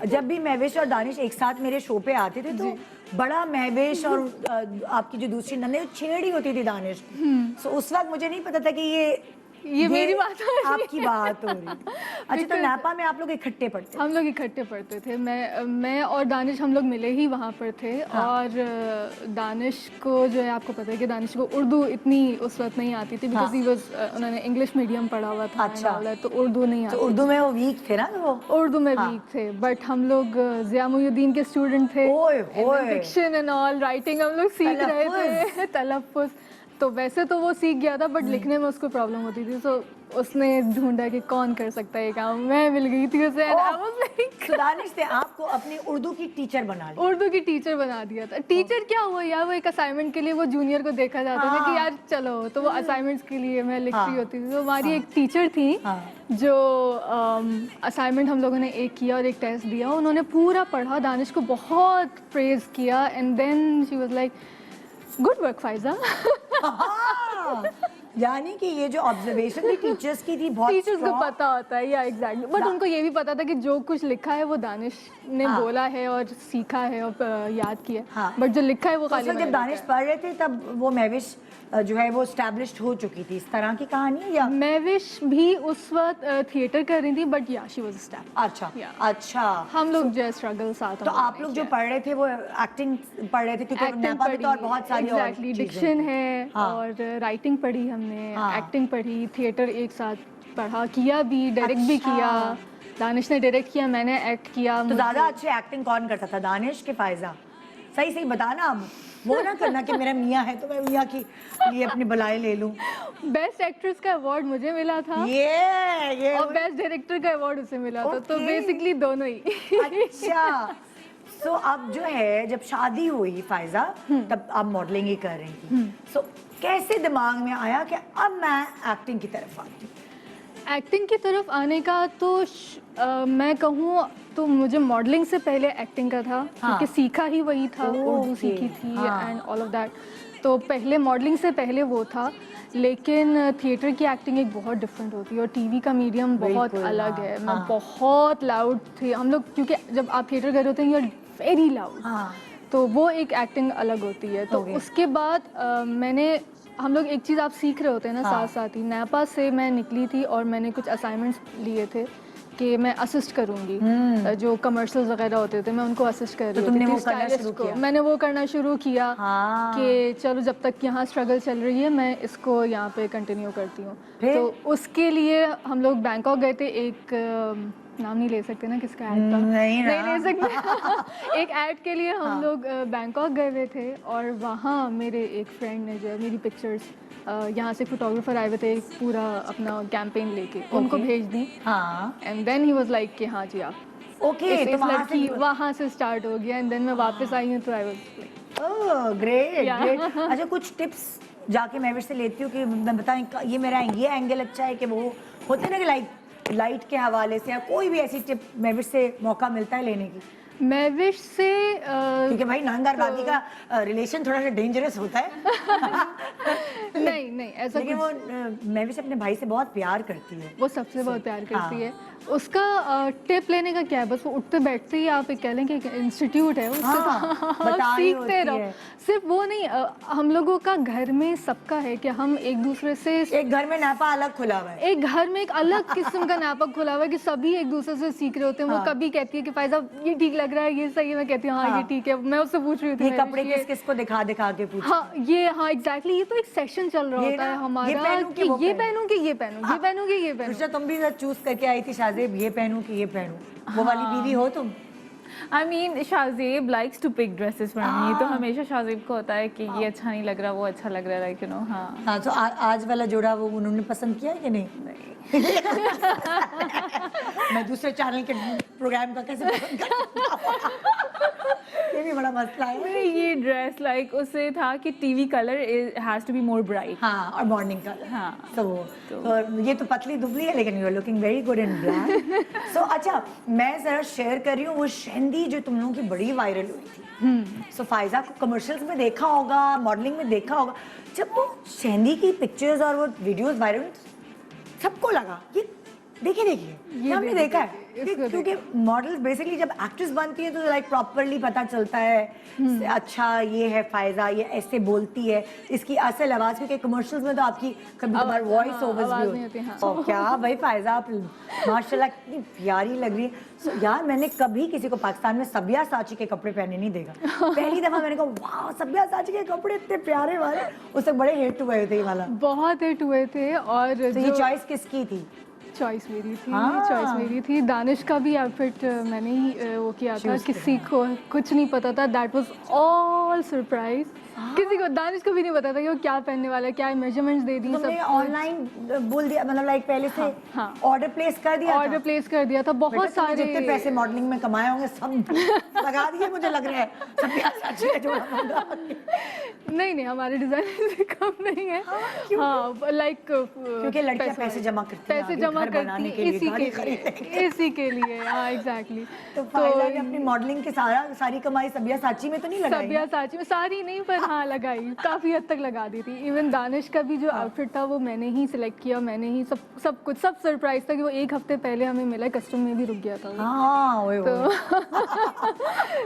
S2: जब भी महविश और दानिश एक साथ मेरे शो पे आते थे तो बड़ा महविश और आपकी जो दूसरी नंदे छेड़ी होती थी दानिश। सो उस वक्त मुझे नहीं पता था कि ये
S4: ये मेरी बात हो रही है।
S2: आपकी बात हो रही। अच्छा, तो नापा में आप लोग इकट्ठे पढ़ते?
S4: हम लोग इकट्ठे पढ़ते थे। मैं और दानिश हम लोग मिले ही वहाँ पर थे।
S2: हाँ।
S4: और दानिश को जो है, आपको पता है कि दानिश को उर्दू इतनी उस वक्त नहीं आती थी, बिकॉज
S2: हाँ।
S4: उन्होंने इंग्लिश मीडियम पढ़ा हुआ था।
S2: अच्छा।
S4: and all that, तो उर्दू नहीं
S2: तो
S4: आती।
S2: उर्दू में वो वीक थे ना वो?
S4: उर्दू में
S2: हाँ।
S4: वीक थे, बट हम लोग ज़िया मुहिउद्दीन के स्टूडेंट थे।
S2: ओए होए।
S4: डिक्शन एंड ऑल, राइटिंग हम लोग सीख रहे
S2: तलफ़्फ़ुज़।
S4: थे। तलफ़्फ़ुज़ तो वैसे तो वो सीख गया था, बट लिखने में उसको प्रॉब्लम होती थी। तो उसने ढूंढा कि कौन कर सकता है ये काम। मैं मिल गई थी उसे। and I was like,
S2: तो दानिश ने आपको अपनी उर्दू की टीचर बना लिया।
S4: उर्दू की टीचर बना दिया था। टीचर क्या हुआ यार, वो एक असाइनमेंट के लिए वो जूनियर को देखा जाता था
S2: हाँ।
S4: कि यार चलो, तो वो असाइनमेंट्स के लिए मैं लिख रही
S2: हाँ।
S4: होती थी। तो हमारी एक टीचर थी
S2: हाँ।
S4: जो असाइनमेंट हम लोगों ने एक किया और एक टेस्ट दिया। उन्होंने पूरा पढ़ा, दानिश को बहुत प्रेज किया, and then she was like, good work Faiza.
S2: हाँ, यानी कि ये जो ऑब्जर्वेशन थी टीचर्स की थी बहुत
S4: टीचर्स को
S2: strong।
S4: पता होता है, या एग्जैक्टली। बट उनको ये भी पता था कि जो कुछ लिखा है वो दानिश ने
S2: हाँ।
S4: बोला है और सीखा है और याद किया है।
S2: हाँ।
S4: बट जो लिखा है वो
S2: तो
S4: खाली
S2: जब
S4: मैंने
S2: दानिश
S4: लिखा है।
S2: पढ़ रहे थे तब वो महविश जो है वो स्टैब्लिश्ड हो चुकी थी, इस तरह की कहानी है या?
S4: महविश भी उस वक्त थिएटर कर रही थी, बट या शी वाज स्टैप।
S2: अच्छा।
S4: Yeah.
S2: अच्छा,
S4: हम लोग जो स्ट्रगल साथ
S2: तो आप लोग जो पढ़ रहे थे वो एक्टिंग पढ़ रहे थे, क्योंकि नेपा में तो और बहुत सारी और
S4: एग्जैक्टली
S2: चीज़ें
S4: डिक्शन
S2: थी।
S4: है
S2: हाँ।
S4: और राइटिंग पढ़ी हमने,
S2: हाँ।
S4: एक्टिंग पढ़ी, थिएटर एक साथ पढ़ा, किया भी, डायरेक्ट भी
S2: अच्छा।
S4: किया। दानिश ने डायरेक्ट किया, मैंने एक्ट किया।
S2: तो ज्यादा अच्छी एक्टिंग कौन करता था, दानिश के फायजा? सही सही बताना, अब वो ना करना कि मेरा मियाँ है तो मैं मियाँ की लिए अपनी बलाई ले लूं।
S4: बेस्ट एक्ट्रेस का अवार्ड मुझे मिला था
S2: ये
S4: और बेस्ट डायरेक्टर का अवार्ड उसे मिला था। तो
S2: Okay.
S4: बेसिकली दोनों ही।
S2: अच्छा। सो अब जो है, जब शादी हुई फायजा तब आप मॉडलिंग ही कर रही थी। सो कैसे दिमाग में आया कि अब मैं एक्टिंग की तरफ आती हूँ?
S4: एक्टिंग की तरफ आने का तो मैं कहूँ तो मुझे मॉडलिंग से पहले एक्टिंग का था, क्योंकि सीखा ही वही था, उर्दू
S2: Okay.
S4: सीखी थी
S2: हाँ।
S4: And all of that. तो पहले मॉडलिंग से पहले वो था, लेकिन थिएटर की एक्टिंग एक बहुत डिफरेंट होती है और टीवी का मीडियम बहुत
S2: बिल्कुल,
S4: अलग
S2: हाँ,
S4: है। मैं
S2: हाँ।
S4: बहुत लाउड थी, हम लोग, क्योंकि जब आप थिएटर कर रहे होते हैं यू आर वेरी लाउड।
S2: हाँ।
S4: तो वो एक एक्टिंग अलग होती है। तो
S2: Okay.
S4: उसके बाद हम लोग एक चीज़ आप सीख रहे होते हैं ना,
S2: हाँ।
S4: साथ साथ ही नेपा से मैं निकली थी और मैंने कुछ असाइनमेंट्स लिए थे कि मैं असिस्ट करूंगी। जो कमर्शियल्स वगैरह होते थे मैं उनको असिस्ट कर
S2: तो
S4: रही
S2: तुमने
S4: होती
S2: वो
S4: थी,
S2: करना
S4: स्टाइलिस्ट
S2: शुरू
S4: को।
S2: किया?
S4: मैंने वो करना शुरू किया
S2: हाँ।
S4: कि चलो जब तक यहाँ स्ट्रगल चल रही है मैं इसको यहाँ पे कंटिन्यू करती हूँ।
S2: फिर?
S4: तो उसके लिए हम लोग बैंकॉक गए थे। एक नाम नहीं ले सकते ना किसका ऐड का,
S2: नहीं ना।
S4: नहीं ले सकते। एक ऐड के लिए हम लोग बैंकॉक गए हुए थे और वहाँ मेरे एक फ्रेंड ने जो है मेरी पिक्चर्स, यहाँ से फोटोग्राफर आए हुए थे पूरा अपना कैंपेन लेके, उनको भेज दी।
S2: हाँ।
S4: And then he was like कि हाँ जी आप
S2: ओके, तो
S4: लड़की वहाँ से स्टार्ट हो गया। एंड देन मैं वापस आई हूँ तो I was like,
S2: oh great
S4: Yeah.
S2: Great. अच्छा, कुछ टिप्स जाके महविश से लेती हूँ कि मैं बताएं ये मेरा ये एंगल अच्छा है, कि वो होते ना कि लाइट के हवाले से या कोई भी ऐसी टिप महविश से मौका मिलता है लेने की?
S4: महविश से
S2: क्योंकि भाई नंदर बाकी का रिलेशन थोड़ा सा डेंजरस होता है।
S4: नहीं ऐसा
S2: लेकिन
S4: कुछ,
S2: वो महविश अपने भाई से बहुत प्यार करती है।
S4: वो सबसे बहुत प्यार करती
S2: हाँ।
S4: है। उसका टिप लेने का क्या है, बस वो उठते बैठते ही आप एक कह लें कि इंस्टीट्यूट है, उससे
S2: हाँ,
S4: तो
S2: बता
S4: आप
S2: रही
S4: सीखते
S2: होती
S4: रहो।
S2: है।
S4: सिर्फ वो नहीं, हम लोगों का घर में सबका है कि हम एक दूसरे से,
S2: एक घर में नापा अलग खुला हुआ है।
S4: एक घर में एक अलग किस्म का नापक खुला हुआ है कि सभी एक दूसरे से सीख रहे होते हैं। वो
S2: हाँ।
S4: कभी कहती है कि फायजा ये ठीक लग रहा है, ये सही है, मैं कहती हूँ हाँ
S2: हाँ।
S4: ये ठीक है। मैं उससे पूछ रही थी
S2: ये
S4: मैं
S2: कपड़े किस किस को दिखा दिखा के पूछ।
S4: हाँ ये, हाँ एग्जैक्टली, ये तो एक सेशन चल रहा
S2: ये
S4: होता है
S2: ना, ये
S4: हमारा
S2: पहनूं कि
S4: कि
S2: वो
S4: ये
S2: पहनूं।
S4: पहनूं कि ये पहनूं, ये पहनूं कि ये पहनूं।
S2: रुचा, तुम भी चूज करके आई थी शाहजेब, ये पहनूं कि ये पहनूं, वो वाली बीवी हो तुम?
S3: I mean, Shahzeb likes to pick dresses for me. तो हमेशा शाहजेब को होता है कि ये अच्छा नहीं लग रहा, वो अच्छा लग रहा है, like you know, हाँ।
S2: हाँ, तो आज वाला जोड़ा वो उन्होंने पसंद किया है कि नहीं? मैं दूसरे चैनल के प्रोग्राम का कैसे पसंद कर सकता हूँ? ये भी बड़ा मसला है।
S3: नहीं, ये ड्रेस लाइक उसे था कि TV colour has to be more bright.
S2: हाँ, और मॉर्निंग का।
S3: हाँ।
S2: तो ये तो पतली दुबली है लेकिन you are looking very good in black. So अच्छा, मैं जरा शेयर कर रही हूँ वो शहंदी जो तुम लोगों की बड़ी वायरल हुई थी। सो फायजा को कमर्शियल्स में देखा होगा, मॉडलिंग में देखा होगा। जब वो शहंदी की पिक्चर्स और वो वीडियोस वायरल, सबको लगा ये देखिए
S4: ये
S2: हमने
S4: देखिए,
S2: देखा है
S4: इसको
S2: क्योंकि मॉडल्स बेसिकली जब एक्ट्रेस बनती है तो लाइक प्रॉपरली पता चलता है अच्छा ये है फायजा, ये ऐसे बोलती है, इसकी असल आवाज, क्योंकि कमर्शियल्स में तो आपकी कभी कभार वॉइस ओवर्स
S4: आवाज
S2: भी
S4: नहीं
S2: होती
S4: होती,
S2: है।
S4: हाँ।
S2: और क्या भाई फायजा, आप माशाल्लाह कितनी प्यारी लग रही है। So, यार मैंने कभी किसी को पाकिस्तान में सब्यासाची के कपड़े पहने नहीं देखा। पहली दफा मैंने कहा वाह सब्यासाची के कपड़े इतने प्यारे वाले, उस तक बड़े हिट हुए थे ये वाला।
S4: बहुत हिट हुए थे। और
S2: तो ये चॉइस किसकी थी?
S4: चॉइस मेरी थी,
S2: हाँ।
S4: चॉइस मेरी थी। दानिश का भी आउटफिट मैंने ही वो किया था,
S2: Choose
S4: किसी को कुछ नहीं पता था, दैट वाज ऑल सरप्राइज। किसी को, दानिश को भी नहीं पता था कि वो क्या पहनने वाला है, क्या मेजरमेंट्स दे दी,
S2: तुमने
S4: सब
S2: ऑनलाइन बोल दिया, मतलब लाइक पहले से
S4: हाँ।
S2: ऑर्डर प्लेस कर दिया
S4: ऑर्डर
S2: था?
S4: प्लेस कर दिया था।
S2: बेटा,
S4: बहुत
S2: तुमने
S4: सारे
S2: जितने पैसे मॉडलिंग में कमाए होंगे सब लगा दिए मुझे लग रहा है सब्यासाची का जोड़ा मंगा के।
S4: नहीं हमारे डिजाइन से कम नहीं है। हाँ लाइक
S2: क्योंकि लड़कियां पैसे जमा करती हैं,
S4: पैसे
S2: आगे
S4: जमा
S2: घर बनाने
S4: करती
S2: के लिए,
S4: इसी
S2: गाड़ी
S4: के
S2: खरीदने
S4: लिए, इसी के लिए। हाँ एग्जैक्टली।
S2: तो फायदा ने अपनी मॉडलिंग के सारी कमाई सब्यासाची में तो नहीं लगाई?
S4: सब्यासाची में सारी नहीं, पर हाँ लगाई, काफी हद तक लगा दी थी। इवन दानिश का भी जो आउटफिट था वो मैंने ही सिलेक्ट किया, मैंने ही सब कुछ, सब सरप्राइज था कि वो एक हफ्ते पहले हमें मिला, कस्टम में भी रुक गया था वो।
S2: हाँ ओए ओए।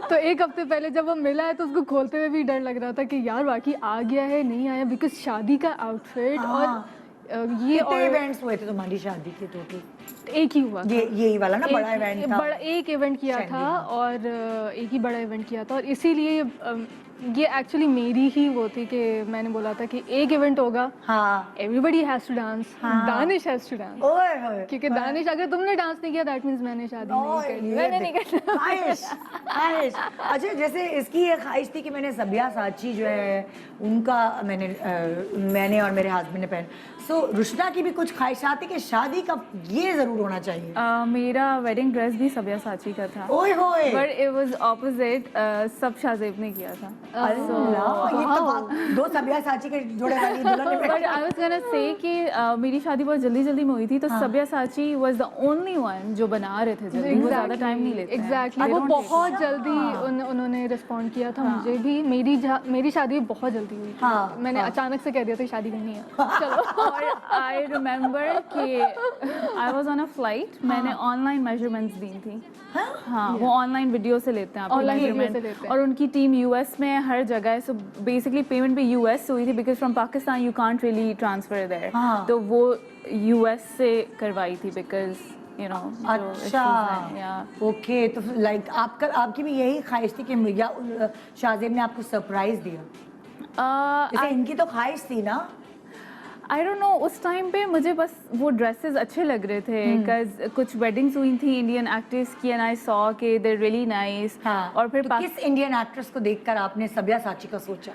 S4: तो एक हफ्ते पहले जब वो मिला है तो उसको खोलते हुए भी डर लग रहा था कि यार बाकी आ गया है नहीं आया, बिकॉज शादी का आउटफिट। और ये
S2: कितने
S4: और
S2: इवेंट्स हुए थे तुम्हारी शादी के टोटल?
S4: एक ही हुआ था।
S2: यही वाला ना बड़ा इवेंट था?
S4: बड़ा एक इवेंट किया था और एक ही बड़ा इवेंट किया था, और इसीलिए ये एक्चुअली मेरी ही वो थी कि मैंने बोला था कि एक इवेंट होगा,
S2: हाँ
S4: everybody has to dance, Danish has to dance.
S2: ओए होए।
S4: क्योंकि दानिश, अगर तुमने डांस नहीं किया दैट मींस मैंने शादी नहीं करनी, मैंने नहीं करना।
S2: ख्वाहिश। अच्छा जैसे इसकी ये ख्वाहिश थी कि मैंने सब्यासाची जो है उनका मैंने और मेरे हस्बैंड ने पहन। सो रुशना की भी कुछ ख्वाहिशात थी कि शादी का ये जरूर होना चाहिए?
S3: मेरा वेडिंग ड्रेस भी सब्यासाची का था,
S2: ओए होए।
S3: बट इट वाज ऑपोजिट, सब शाहजेब ने किया था।
S2: अल्लाह, ये तो दो सब्यासाची के जोड़े वाली दुल्हन ने
S3: but I was gonna say कि मेरी शादी बहुत जल्दी में हुई थी, तो Sabyasachi was the only one जो बना रहे थे जल्दी, वो ज़्यादा टाइम नहीं लेते हैं।
S4: एग्जैक्टली, वो बहुत जल्दी उन्होंने रिस्पॉन्ड किया था मुझे भी। मेरी शादी बहुत जल्दी हुई थी, मैंने अचानक से कह दिया था शादी करनी है चलो।
S3: और आई रिमेंबर कि I was on a flight, मैंने ऑनलाइन मेजरमेंट्स दी थी। हाँ वो ऑनलाइन वीडियो से लेते हैं आपकी
S4: Online video से
S3: मेजरमेंट,
S4: लेते हैं।
S3: और उनकी टीम यूएस में है, हर जगह है। सो बेसिकली पेमेंट भी यूएस से हुई थी, because from Pakistan you can't really transfer there, तो वो यूएस से करवाई थी बिकॉज यू नो।
S2: अच्छा ओके। तो लाइक आपकी भी यही ख्वाहिश थी कि या शाहजेब ने आपको सरप्राइज दिया? जैसे इनकी तो ख्वाहिश थी ना।
S3: आई डोंट नो, उस टाइम पे मुझे बस वो ड्रेसेस अच्छे लग रहे थे, बिकॉज कुछ वेडिंग्स हुई थी इंडियन एक्ट्रेस की, एंड आई सॉ के दे रियली नाइस। और फिर
S2: तो किस इंडियन एक्ट्रेस को देखकर आपने सब्यासाची का सोचा?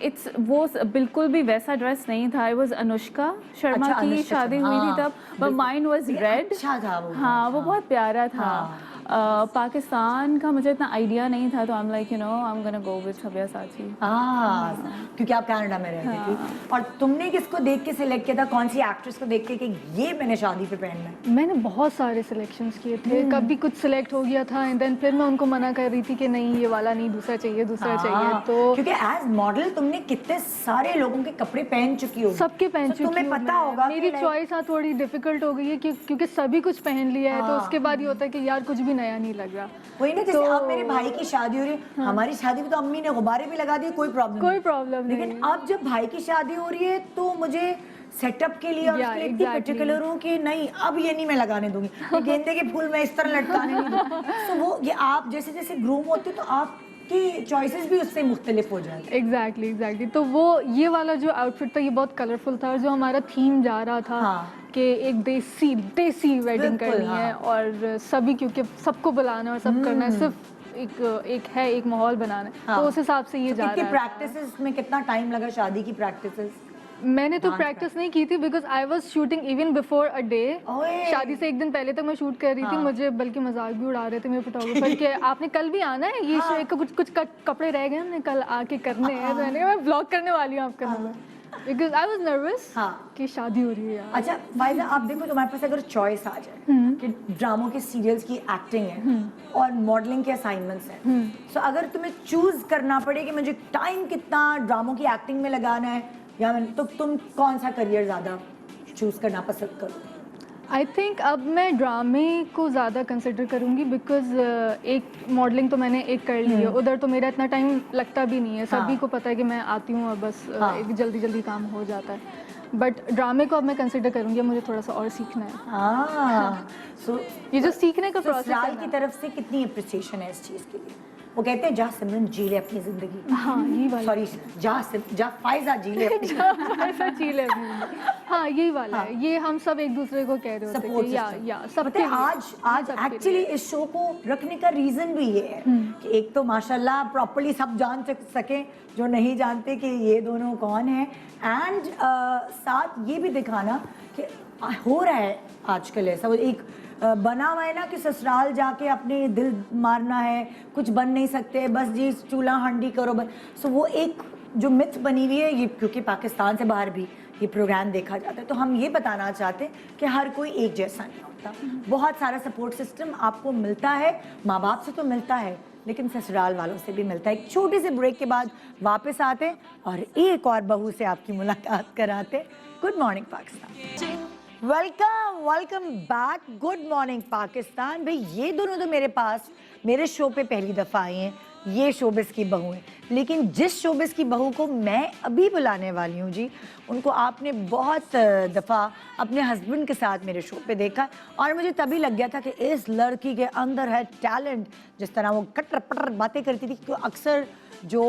S3: इट्स वो बिल्कुल भी वैसा ड्रेस नहीं था। इट वाज अनुष्का शर्मा
S2: अच्छा,
S3: की
S2: अनुष्का
S3: शादी
S2: शर्मा,
S3: हुई थी
S2: हाँ,
S3: तब, बट माइन वाज रेड।
S2: अच्छा था वो।
S3: हाँ वो बहुत प्यारा था। पाकिस्तान का मुझे इतना आइडिया नहीं था, तो आई am like you know I am gonna go with Sabyasachi.
S2: क्योंकि आप कनाडा में रहती थी। और तुमने किसको देख के सिलेक्ट किया था, कौन सी एक्ट्रेस को देख के कि ये मैंने शादी पे पहनना है?
S4: मैंने बहुत सारे सिलेक्शंस किए थे, कभी कुछ सिलेक्ट हो गया था एंड देन फिर मैं उनको मना कर रही थी कि नहीं ये वाला नहीं, दूसरा चाहिए, दूसरा चाहिए। तो
S2: क्योंकि एज मॉडल तुमने कितने सारे लोगों के कपड़े पहन चुकी हो,
S4: सबके पहन चुकी
S2: तुम्हें
S4: हूँ
S2: पता
S4: मैं।
S2: होगा
S4: मेरी
S2: कि
S4: चॉइस हाँ थोड़ी डिफिकल्ट हो गई है क्योंकि सभी कुछ पहन लिया है, तो उसके बाद ये होता है कि यार कुछ भी नया नहीं लग रहा।
S2: वही ना, जैसे अब मेरे भाई की शादी हो रही है, हमारी शादी में तो अम्मी ने गुब्बारे भी लगा दिए, कोई प्रॉब्लम नहीं। लेकिन अब जब भाई की शादी हो रही है तो मुझे सेटअप के लिए और उसके लिए इतनी पर्टिकुलर हूँ कि नहीं अब ये नहीं मैं लगाने दूंगी, ये गेंदे के फूल मैं इस तरह लटकाने नहीं दूंगी। तो वो ये आप जैसे जैसे ग्रूम होते तो आपकी चॉइसेस भी उससे मुख्तलिफ हो जाती।
S4: एग्जैक्टली। तो वो ये वाला जो आउटफिट था ये बहुत कलरफुल था, और जो हमारा थीम जा रहा था कि एक देसी वेडिंग करनी है और सभी, क्योंकि सबको बुलाना और सब करना है, सिर्फ एक माहौल बनाना है, तो उस हिसाब से ये जा रहा है।
S2: प्रैक्टिसेस में कितना टाइम लगा शादी की प्रैक्टिसेस?
S4: मैंने तो प्रैक्टिस नहीं की थी because I was shooting even before a day. शादी से एक दिन पहले तक मैं शूट कर रही थी। मुझे बल्कि मजाक भी उड़ा रहे थे मेरे फोटोग्राफर के, आपने कल भी आना है, ये कुछ कपड़े रह गए हमने कल आके करने हैं। तो मैंने कहा मैं ब्लॉग करने वाली हूँ आपका number, because I was nervous कि शादी हो रही है यार।
S2: अच्छा फायजा, आप देखो तुम्हारे पास अगर चॉइस आ जाए कि ड्रामों के सीरियल्स की एक्टिंग है और मॉडलिंग के असाइनमेंट्स हैं, तो अगर तुम्हें चूज करना पड़े कि मुझे टाइम कितना ड्रामों की एक्टिंग में लगाना है या तो तुम कौन सा करियर ज़्यादा चूज करना पसंद करो?
S4: आई थिंक अब मैं ड्रामे को ज़्यादा कंसिडर करूँगी बिकॉज एक मॉडलिंग तो मैंने एक कर ली है, उधर तो मेरा इतना टाइम लगता भी नहीं है, सभी को पता है कि मैं आती हूँ और बस एक जल्दी जल्दी काम हो जाता है। बट ड्रामे को अब मैं कंसिडर करूँगी, मुझे थोड़ा सा और सीखना है।
S2: सो
S4: ये जो सीखने का प्रोसेस
S2: ससुराल की तरफ से कितनी अप्रिसिएशन है इस चीज़ के लिए? वो कहते हैं जा सिमरन जी ले अपनी जिंदगी।
S4: हाँ यही वाला,
S2: सॉरी जा फायजा जी ले अपनी
S4: ऐसा चील है अपनी। हाँ यही वाला है, ये हम सब एक दूसरे को कह रहे होते हैं कि या सब
S2: पता है आज एक्चुअली इस शो को रखने का रीजन भी ये है कि एक तो माशाल्लाह प्रॉपर्ली सब जान सके जो नहीं जानते कि ये दोनों कौन है, एंड साथ ये भी दिखाना कि हो रहा है आजकल ऐसा एक बना हुआ है ना कि ससुराल जाके अपने दिल मारना है, कुछ बन नहीं सकते, बस जी चूल्हा हंडी करो बस। सो वो एक जो मिथ बनी हुई है ये, क्योंकि पाकिस्तान से बाहर भी ये प्रोग्राम देखा जाता है, तो हम ये बताना चाहते हैं कि हर कोई एक जैसा नहीं होता। बहुत सारा सपोर्ट सिस्टम आपको मिलता है, माँ बाप से तो मिलता है लेकिन ससुराल वालों से भी मिलता है। एक छोटे से ब्रेक के बाद वापस आते हैं और एक और बहू से आपकी मुलाकात कराते हैं। Good morning Pakistan, welcome back. Good morning Pakistan. भाई ये दोनों तो मेरे पास मेरे शो पे पहली दफ़ा आई हैं, ये शोबिस की बहू हैं, लेकिन जिस शोबिस की बहू को मैं अभी बुलाने वाली हूँ जी, उनको आपने बहुत दफ़ा अपने हस्बैंड के साथ मेरे शो पे देखा और मुझे तभी लग गया था कि इस लड़की के अंदर है टैलेंट। जिस तरह वो कटर पटर बातें करती थी, क्योंकि अक्सर जो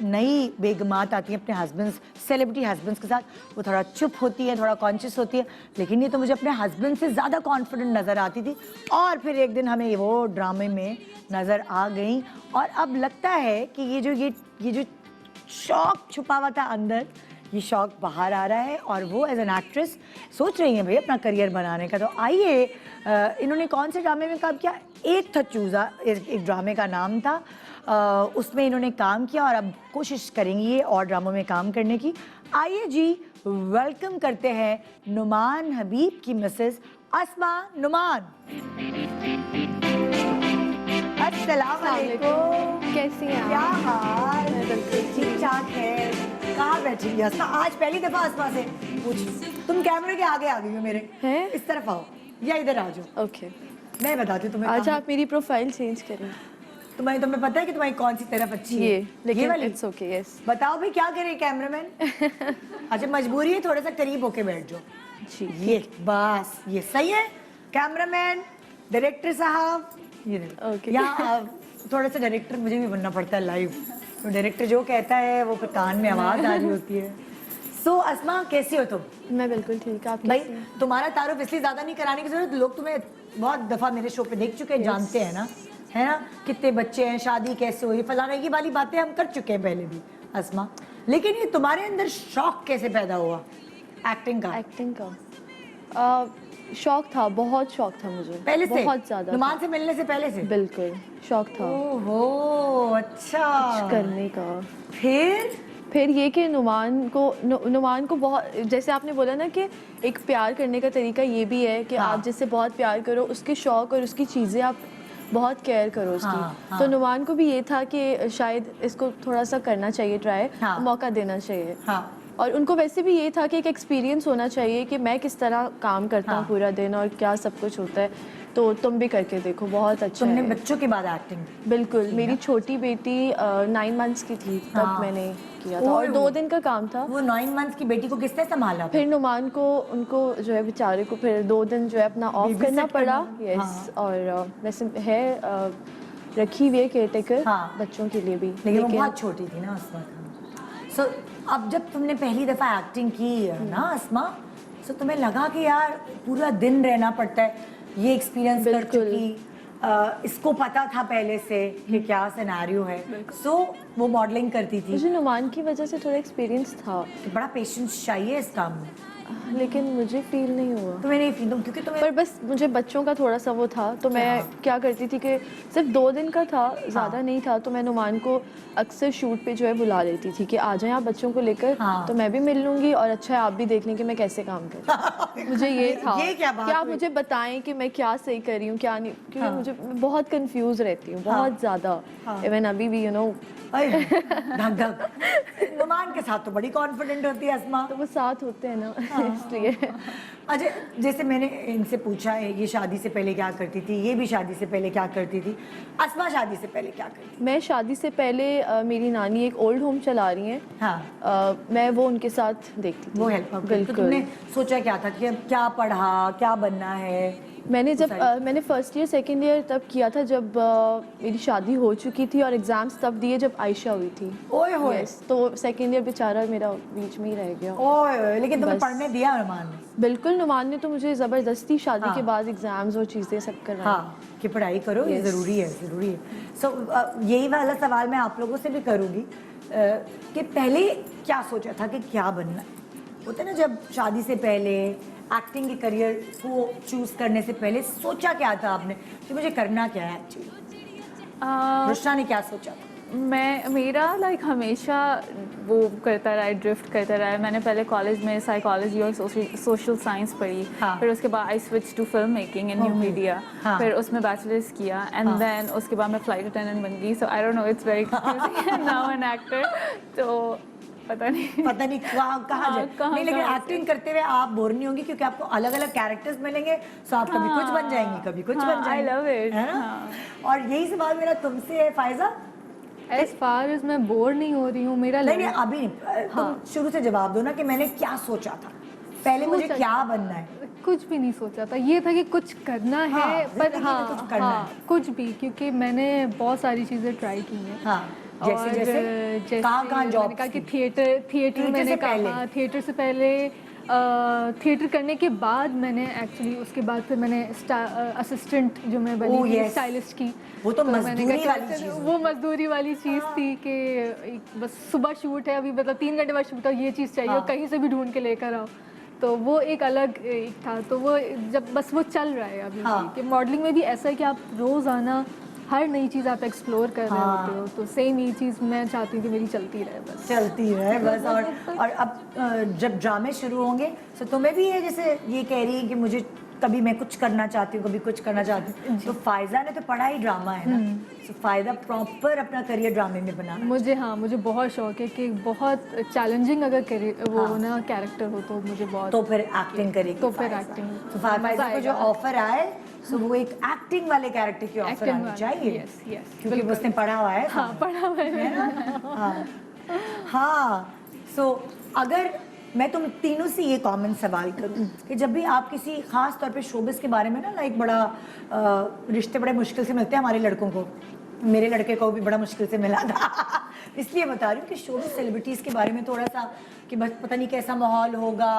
S2: नई बेगमात आती हैं अपने हस्बैंड्स, सेलिब्रिटी हस्बैंड्स के साथ, वो थोड़ा चुप होती है, थोड़ा कॉन्शियस होती है, लेकिन ये तो मुझे अपने हस्बैंड से ज़्यादा कॉन्फिडेंट नज़र आती थी। और फिर एक दिन हमें वो ड्रामे में नज़र आ गई और अब लगता है कि ये जो शौक छुपा हुआ था अंदर, ये शौक बाहर आ रहा है और वो एज एन एक्ट्रेस सोच रही हैं भाई अपना करियर बनाने का। तो आइए, इन्होंने कौन से ड्रामे में काम किया? एक था चूज़ा, एक ड्रामे का नाम था, उसमें इन्होंने काम किया और अब कोशिश करेंगी ये और ड्रामों में काम करने की। आइए जी, वेलकम करते हैं नुमान हबीब की मिसेस अस्मा नुमान। अस्सलाम वालेकुम,
S5: कैसी हैं आप?
S2: क्या हाल? ठीक ठाक है। कहाँ बैठी है अस्मा? आज पहली दफा अस्मा से पूछ, तुम कैमरे के आगे आ गई हो मेरे,
S5: हैं?
S2: इस तरफ आओ या इधर आ जाओ।
S5: ओके,
S2: मैं बताती हूँ तुम्हें।
S5: आज
S2: कहाँ-
S5: आप मेरी प्रोफाइल चेंज करें।
S2: तुम्हें पता है कि तुम्हारी कौन सी तरफ अच्छी है?
S5: ये लेकिन
S2: वाली?
S5: It's okay, yes.
S2: बताओ भाई क्या करे कैमरामैन? अच्छा मजबूरी है, थोड़ा सा करीब होके बैठ जाओ
S5: जी,
S2: ये बस, ये सही है। कैमरामैन, डायरेक्टर साहब, ये देखो।
S5: ओके।
S2: यहाँ थोड़ा सा डायरेक्टर मुझे भी बनना पड़ता है लाइव, तो डायरेक्टर जो कहता है वो फिर कान में आवाज़ आ रही होती है। सो अस्मा कैसी हो तुम?
S5: मैं बिल्कुल ठीक। आप
S2: भाई
S5: कैसी हैं?
S2: तुम्हारा तारुफ इसलिए ज़्यादा नहीं कराने की जरूरत, लोग तुम्हें बहुत दफ़ा मेरे शो पे देख चुके हैं, जानते हैं ना, है ना, कितने बच्चे हैं, शादी कैसे हुई, फलाना, ये वाली बातें हम कर चुके हैं पहले भी अस्मा। लेकिन ये तुम्हारे अंदर शौक कैसे पैदा हुआ एक्टिंग का?
S5: एक्टिंग का शौक था, बहुत शौक था मुझे
S2: पहले से?
S5: बहुत ज़्यादा।
S2: नुमान से मिलने से पहले से?
S5: बिल्कुल शौक था
S2: ओहो, अच्छा।
S5: करने का।
S2: फिर
S5: ये कि नुमान को बहुत, जैसे आपने बोला ना कि एक प्यार करने का तरीका ये भी है कि
S2: हाँ।
S5: आप जिससे बहुत प्यार करो, उसके शौक और उसकी चीज़ें आप बहुत केयर करो उसकी।
S2: हाँ।
S5: तो नुमान को भी ये था कि शायद इसको थोड़ा सा करना चाहिए ट्राई,
S2: हाँ।
S5: मौका देना चाहिए।
S2: हाँ।
S5: और उनको वैसे भी ये था कि एक एक्सपीरियंस होना चाहिए कि मैं किस तरह काम करता हूँ
S2: हाँ।
S5: पूरा दिन और क्या सब कुछ होता है, तो तुम भी करके देखो, बहुत अच्छा
S2: तुमने
S5: है।
S2: बच्चों के बाद एक्टिंग?
S5: बिल्कुल, मेरी छोटी बेटी 9 मंथ्स की थी तब
S2: हाँ।
S5: मैंने किया था और 2 दिन का काम था।
S2: वो 9 मंथ्स की बेटी को किसने संभाला?
S5: फिर नुमान को, उनको जो है बेचारे को फिर 2 दिन जो है अपना ऑफ
S2: Babysit
S5: करना पड़ा।
S2: करना।
S5: यस।
S2: हाँ।
S5: और वैसे है रखी हुई है केयरटेकर
S2: हाँ।
S5: बच्चों के लिए भी,
S2: लेकिन वो बहुत छोटी थी ना अस्मा। सो अब जब तुमने पहली दफ़ा एक्टिंग की ना अस्मा, सो तुम्हें लगा कि यार पूरा दिन रहना पड़ता है, ये एक्सपीरियंस कर
S5: बिल्कुल।
S2: चुकी, इसको पता था पहले से कि क्या सिनेरियो है, सो वो मॉडलिंग करती थी।
S5: मुझे नुमान की वजह से थोड़ा एक्सपीरियंस था,
S2: कि बड़ा पेशेंस चाहिए इस काम में।
S5: लेकिन मुझे फील नहीं हुआ।
S2: तुम्हें नहीं फील, क्योंकि तुम्हें
S5: पर बस मुझे बच्चों का थोड़ा सा वो था, तो मैं क्या करती थी कि सिर्फ 2 दिन का था, ज़्यादा नहीं था, तो मैं नुमान को अक्सर शूट पे जो है बुला लेती थी कि आ जाएं आप बच्चों को लेकर।
S2: हाँ।
S5: तो मैं भी मिल लूँगी और अच्छा है आप भी देख लें कि मैं कैसे काम कर रही हूँ। मुझे ये था
S2: ये क्या बात
S5: कि आप
S2: हुई?
S5: मुझे बताएं कि मैं क्या सही कर रही हूँ क्या नहीं, क्योंकि मुझे मैं बहुत कंफ्यूज रहती हूँ बहुत ज़्यादा। इवन अभी भी
S2: धक धक। नुमान के साथ तो बड़ी कॉन्फिडेंट होती है अस्मा।
S5: तो वो साथ होते हैं ना। इसलिए।
S2: अच्छा, जैसे मैंने इनसे पूछा है ये शादी से पहले क्या करती थी, ये भी शादी से पहले क्या करती थी, अस्मा शादी से पहले क्या करती थी?
S5: मैं शादी से पहले मेरी नानी एक ओल्ड होम चला रही हैं।
S2: हाँ,
S5: मैं वो उनके साथ देखती थी।
S2: वो हेल्प तो
S5: बिल्कुल।
S2: तुमने सोचा क्या था कि अब क्या पढ़ा, क्या बनना है?
S5: मैंने मैंने फर्स्ट ईयर सेकंड ईयर तब किया था जब मेरी शादी हो चुकी थी, और एग्जाम्स तब दिए जब आयशा हुई थी।
S2: ओए होए,
S5: Yes, तो सेकंड ईयर बेचारा मेरा बीच में ही रह गया।
S2: ओए होए, लेकिन तुम्हें
S5: बस।
S2: पढ़ने दिया नुमान ने?
S5: बिल्कुल, नुमान ने तो मुझे ज़बरदस्ती शादी
S2: हाँ।
S5: के बाद एग्जाम्स और चीज़ें सब करवाई।
S2: हाँ, कि पढ़ाई करो, ये
S5: Yes.
S2: ज़रूरी है, ज़रूरी है। सो यही वाला सवाल मैं आप लोगों से भी करूँगी कि पहले क्या सोचा था कि क्या बनना है? होता है ना, जब शादी से पहले एक्टिंग के करियर को चूज करने से पहले सोचा क्या था आपने कि मुझे करना क्या है एक्चुअली? रुशना ने क्या सोचा था?
S3: मेरा लाइक हमेशा वो करता रहा है, ड्रिफ्ट करता रहा है। मैंने पहले कॉलेज में साइकोलॉजी और सोशल साइंस पढ़ी।
S2: हाँ.
S3: फिर उसके बाद I switch to film making and new
S2: Okay.
S3: Media.
S2: हाँ.
S3: फिर उसमें बैचलर्स किया एंड
S2: हाँ.
S3: देन उसके बाद मैं फ्लाइट अटेंडेंट बन गई। So I don't know, it's very confusing now an actor. तो पता नहीं
S2: कहाँ
S3: हाँ,
S2: जाए।
S3: कहाँ-
S2: नहीं, लेकिन
S3: कहाँ
S2: एक्टिंग करते हुए आप बोर नहीं होंगी क्योंकि आपको अलग अलग कैरेक्टर्स मिलेंगे, सो आप कभी कुछ बन जाएंगी, कभी कुछ
S3: हाँ,
S2: बन जाएंगी।
S3: I love it,
S2: है ना?
S3: हाँ।
S2: और यही सवाल मेरा तुमसे है फायजा।
S4: एज फार एज मैं बोर नहीं हो रही हूँ, मेरा
S2: नहीं, अभी नहीं, तुम शुरू से जवाब दो ना कि मैंने क्या सोचा था, पहले मुझे
S4: सोचा
S2: क्या बनना है।
S4: कुछ भी नहीं सोचा था, ये था कि कुछ करना है।
S2: हाँ,
S4: पर
S2: जिंदगी में
S4: हाँ,
S2: कुछ करना
S4: हाँ,
S2: है।
S4: कुछ भी, क्योंकि मैंने बहुत सारी चीज़ें ट्राई की हैं।
S2: हाँ,
S4: और
S2: जैसे कहाँ
S4: मैंने
S2: जॉब
S4: कहा कि थिएटर
S2: थिएटर
S4: मैंने
S2: से
S4: कहा
S2: पहले?
S4: हाँ, थिएटर से पहले थिएटर करने के बाद मैंने एक्चुअली उसके बाद फिर मैंने असिस्टेंट जो मैं बनी
S2: Oh,
S4: थी
S2: yes.
S4: स्टाइलिस्ट की,
S2: वो तो
S4: मैंने
S2: मजदूरी
S4: कहा,
S2: वाली चीज़ है।
S4: वो मजदूरी वाली चीज़ थी कि बस सुबह शूट है, अभी मतलब 3 घंटे बाद शूट है, ये चीज़ चाहिए,
S2: हाँ।
S4: और कहीं से भी ढूंढ के लेकर आओ। तो वो एक अलग एक था। तो वो जब बस वो चल रहा है अभी
S2: हाँ।
S4: भी, कि मॉडलिंग में भी ऐसा है कि आप रोज़ाना हर नई चीज़ आप एक्सप्लोर कर रहे
S2: हाँ।
S4: होते हो। तो सेम ये चीज़ मैं चाहती हूँ कि मेरी चलती रहे बस।
S2: चलती है बस। और अब जब ड्रामे शुरू होंगे तो तुम्हें भी है, जैसे ये कह रही है कि मुझे कभी मैं कुछ करना चाहती हूँ, कभी कुछ करना चाहती हूँ, तो फायजा ने तो पढ़ा ही ड्रामा है ना, तो फायदा प्रॉपर अपना करियर ड्रामे में बनाना।
S4: मुझे बहुत शौक है कि बहुत चैलेंजिंग अगर करियर वो
S2: हाँ।
S4: ना कैरेक्टर हो तो मुझे बहुत,
S2: तो फिर एक्टिंग करेगी
S4: तो फिर
S2: फायजा।
S4: एक्टिंग
S2: तो फायजा को जो ऑफर आए तो वो एक एक्टिंग वाले कैरेक्टर की ऑफर
S4: Acting
S2: आनी
S4: वाला,
S2: चाहिए,
S4: yes, yes,
S2: क्योंकि
S4: बिल्कुल।
S2: उसने पढ़ा हुआ है।
S4: हाँ, पढ़ा हुआ है।
S2: हाँ, हाँ। सो अगर मैं तुम तीनों से ये कॉमन सवाल करूं कि जब भी आप किसी खास तौर पे शोबिस के बारे में ना, लाइक बड़ा रिश्ते बड़े मुश्किल से मिलते हैं हमारे लड़कों को, मेरे लड़के को भी बड़ा मुश्किल से मिला था इसलिए बता रही हूँ कि शोबिस सेलिब्रिटीज़ के बारे में थोड़ा सा कि बस पता नहीं कैसा माहौल होगा,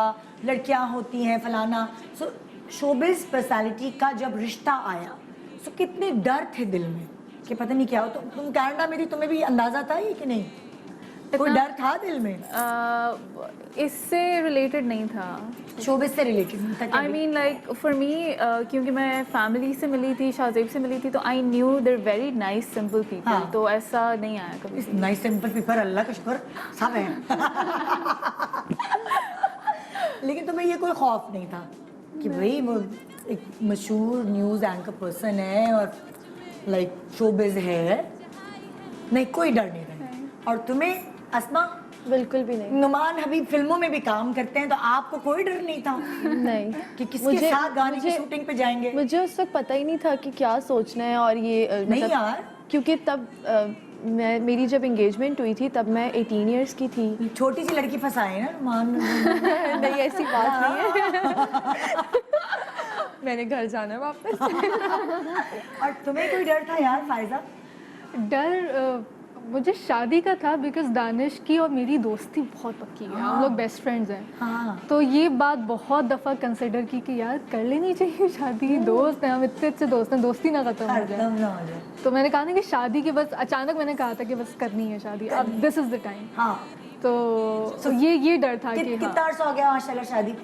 S2: लड़कियाँ होती हैं फलाना। सो शोबिस पर्सनालिटी का जब रिश्ता आया सो कितने डर थे दिल में कि पता नहीं क्या हो। तो तुम कनाडा में थी, तुम्हें भी अंदाज़ा था ये कि नहीं, कोई डर था दिल में?
S3: इससे रिलेटेड नहीं था।
S2: शोबिस से रिलेटेड नहीं था?
S3: I mean like for me, क्योंकि मैं फैमिली से मिली थी, शाहजेब से मिली थी, तो I knew there very nice simple people.
S2: हाँ।
S3: तो ऐसा नहीं आया कभी भी।
S2: नाइस सिंपल पीपल, अल्लाह का शुक्र सब है लेकिन तुम्हें ये कोई खौफ नहीं था कि भाई वो एक मशहूर न्यूज़ एंकर पर्सन है और लाइक शोबिस है? नहीं, कोई डर नहीं था। और तुम्हें अस्मा?
S5: बिल्कुल भी नहीं।
S2: नुमान हबीब फिल्मों में भी काम करते हैं, तो आपको कोई डर नहीं था
S5: नहीं
S2: कि किसके साथ गाने की शूटिंग पे जाएंगे?
S5: मुझे उस वक्त पता ही नहीं था कि क्या सोचना है। और ये
S2: नहीं यार,
S5: क्योंकि तब मेरी जब एंगेजमेंट हुई थी तब मैं 18 इयर्स की थी।
S2: छोटी सी लड़की फंसाए ना नुमान
S5: नहीं, ऐसी बात नहीं है मैंने घर जाना है वापस
S2: और तुम्हें कोई डर था यार फायजा?
S4: डर मुझे शादी का था, बिकॉज दानिश की और मेरी दोस्ती बहुत पक्की है। हम लोग बेस्ट फ्रेंड्स हैं।
S2: हाँ।
S4: तो ये बात बहुत दफ़ा कंसिडर की कि यार कर लेनी चाहिए शादी, दोस्त हैं हम, इतने अच्छे दोस्त हैं, दोस्ती ना ख़त्म हो जाए।
S2: खत्म ना हो जाए।
S4: तो मैंने कहा ना कि शादी के बस अचानक मैंने कहा था कि बस करनी है शादी, अब दिस इज़ द टाइम।
S2: हाँ।
S4: तो ये डर था कि
S2: कितना अर्सा हो गया माशाल्लाह शादी?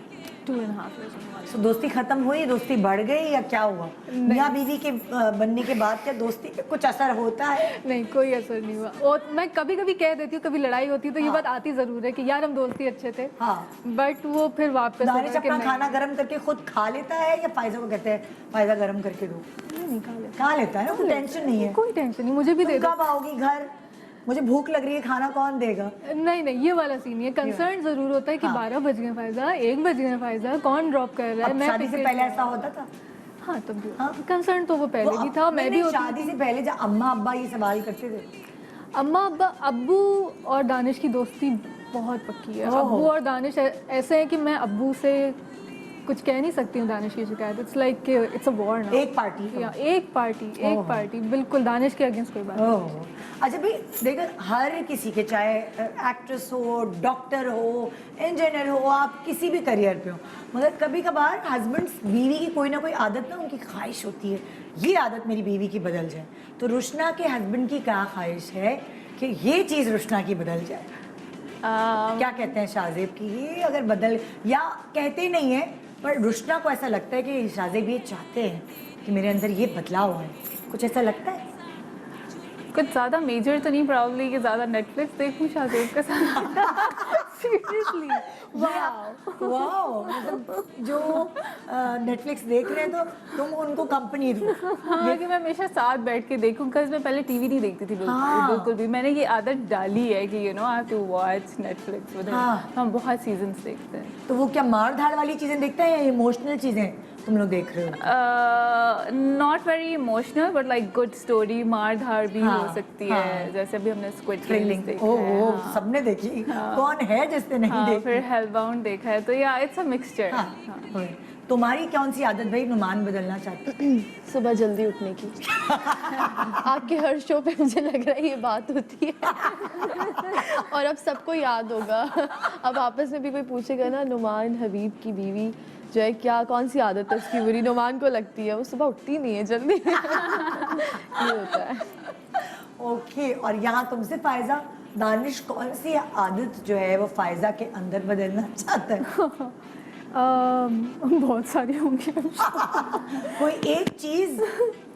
S4: 2.5 years होने वाले।
S2: तो दोस्ती खत्म हुई, दोस्ती बढ़ गई या क्या हुआ? मियाँ बीवी के बनने के बाद क्या दोस्ती पे कुछ असर होता है?
S4: नहीं, कोई असर नहीं हुआ। और मैं कभी कभी कह देती हूँ, कभी लड़ाई होती है तो ये बात आती ज़रूर है कि यार हम दोस्ती अच्छे थे।
S2: हाँ।
S4: बट वो फिर वापस
S2: दानिश
S4: होता है कि
S2: अपना
S4: नहीं,
S2: खाना गरम करके खुद खा लेता है या फायजा को कहते हैं फायजा गरम करके दो?
S4: नहीं खा लेते।
S2: खा लेता है ना, कोई टेंशन नहीं है।
S4: कोई टेंशन नहीं, मुझे भी दे
S2: तुम
S4: दो।
S2: कब आओगी घर? मुझे भूख लग रही है, खाना कौन देगा?
S4: नहीं नहीं, ये वाला सीन नहीं है। कंसर्न जरूर होता है कि 12 बज गए फायजा, 1 बज गए फायजा, कौन ड्रॉप कर रहा है।
S2: अब
S4: मैं
S2: शादी से
S4: pick
S2: पहले
S4: कर-
S2: ऐसा होता था?
S4: हाँ तब भी
S2: हाँ।
S4: कंसर्न तो वो पहले भी था, मैं भी होती
S2: शादी से पहले जब अम्मा अब्बा ये सवाल करते थे।
S4: अम्मा अब्बा, अब्बू और दानिश की दोस्ती बहुत पक्की है।
S2: ओहो।
S4: अब्बू और दानिश ऐसे हैं कि मैं अब्बू से कुछ कह नहीं सकती हूँ दानिश की शिकायत। It's like it's a war ना।
S2: एक पार्टी
S4: या एक पार्टी बिल्कुल बिल्कुल दानिश के अगेंस्ट कोई बात नहीं।
S2: ओह, अच्छा भाई देखो, हर किसी के, चाहे एक्ट्रेस हो, डॉक्टर हो, इंजीनियर हो, आप किसी भी करियर पे हो, मगर कभी कभार हस्बैंड्स बीवी की कोई ना कोई आदत ना, उनकी ख्वाहिश होती है ये आदत मेरी बीवी की बदल जाए। तो रुशना के हस्बैंड की क्या ख्वाहिश है कि ये चीज़ रुशना की बदल जाए? क्या कहते हैं शाहजेब की ये अगर बदल, या कहते नहीं है पर रुशना को ऐसा लगता है कि शाहजेब ये चाहते हैं कि मेरे अंदर ये बदलाव है, कुछ ऐसा लगता है?
S3: कुछ ज़्यादा मेजर तो नहीं, प्रॉब्ली कि ज़्यादा नेटफ्लिक्स देखूँ शाहजेब के साथ। सीरियसली
S2: वाह, मतलब जो नेटफ्लिक्स देख रहे हैं तो तुम उनको कंपनी दो।
S3: हाँ कि मैं हमेशा साथ बैठ के देखूँ, बिकॉज मैं पहले टीवी नहीं देखती थी
S2: हाँ।
S3: बिल्कुल भी। मैंने ये आदत डाली है कि you know I have to watch Netflix with him.
S2: हाँ।
S3: हम बहुत सीजन्स देखते हैं।
S2: तो वो क्या मार धाड़ वाली चीजें देखते हैं या इमोशनल चीजें तुम लोग देख रहे हो?
S3: Not very emotional but like good story, मार धाड़ भी
S2: हाँ,
S3: हो सकती
S2: हाँ।
S3: है। जैसे अभी हमने स्क्विड गेम्स
S2: थ्रिलिंग,
S3: देखा
S2: ओ
S3: है। हाँ।
S2: सबने देखी, कौन है जिसने नहीं
S3: हाँ,
S2: देखी?
S3: फिर हेलबाउंड देखा है, तो या इट्स अ मिक्सचर।
S2: हाँ। तुम्हारी कौन सी आदत भाई नुमान बदलना चाहती है?
S5: सुबह जल्दी उठने की। आपके हर शो पे मुझे लग रहा है ये बात होती है। और अब सबको याद होगा, अब आपस में भी कोई पूछेगा ना, नुमान हबीब की बीवी जो है क्या, कौन सी आदत है उसकी बुरी? नुमान को लगती है वो सुबह उठती नहीं है जल्दी। ये होता है।
S2: ओके, और यहाँ तुमसे फायजा, दानिश कौन सी आदत जो है वो फायजा के अंदर बदलना चाहता है?
S4: बहुत सारी होंगी।
S2: कोई एक चीज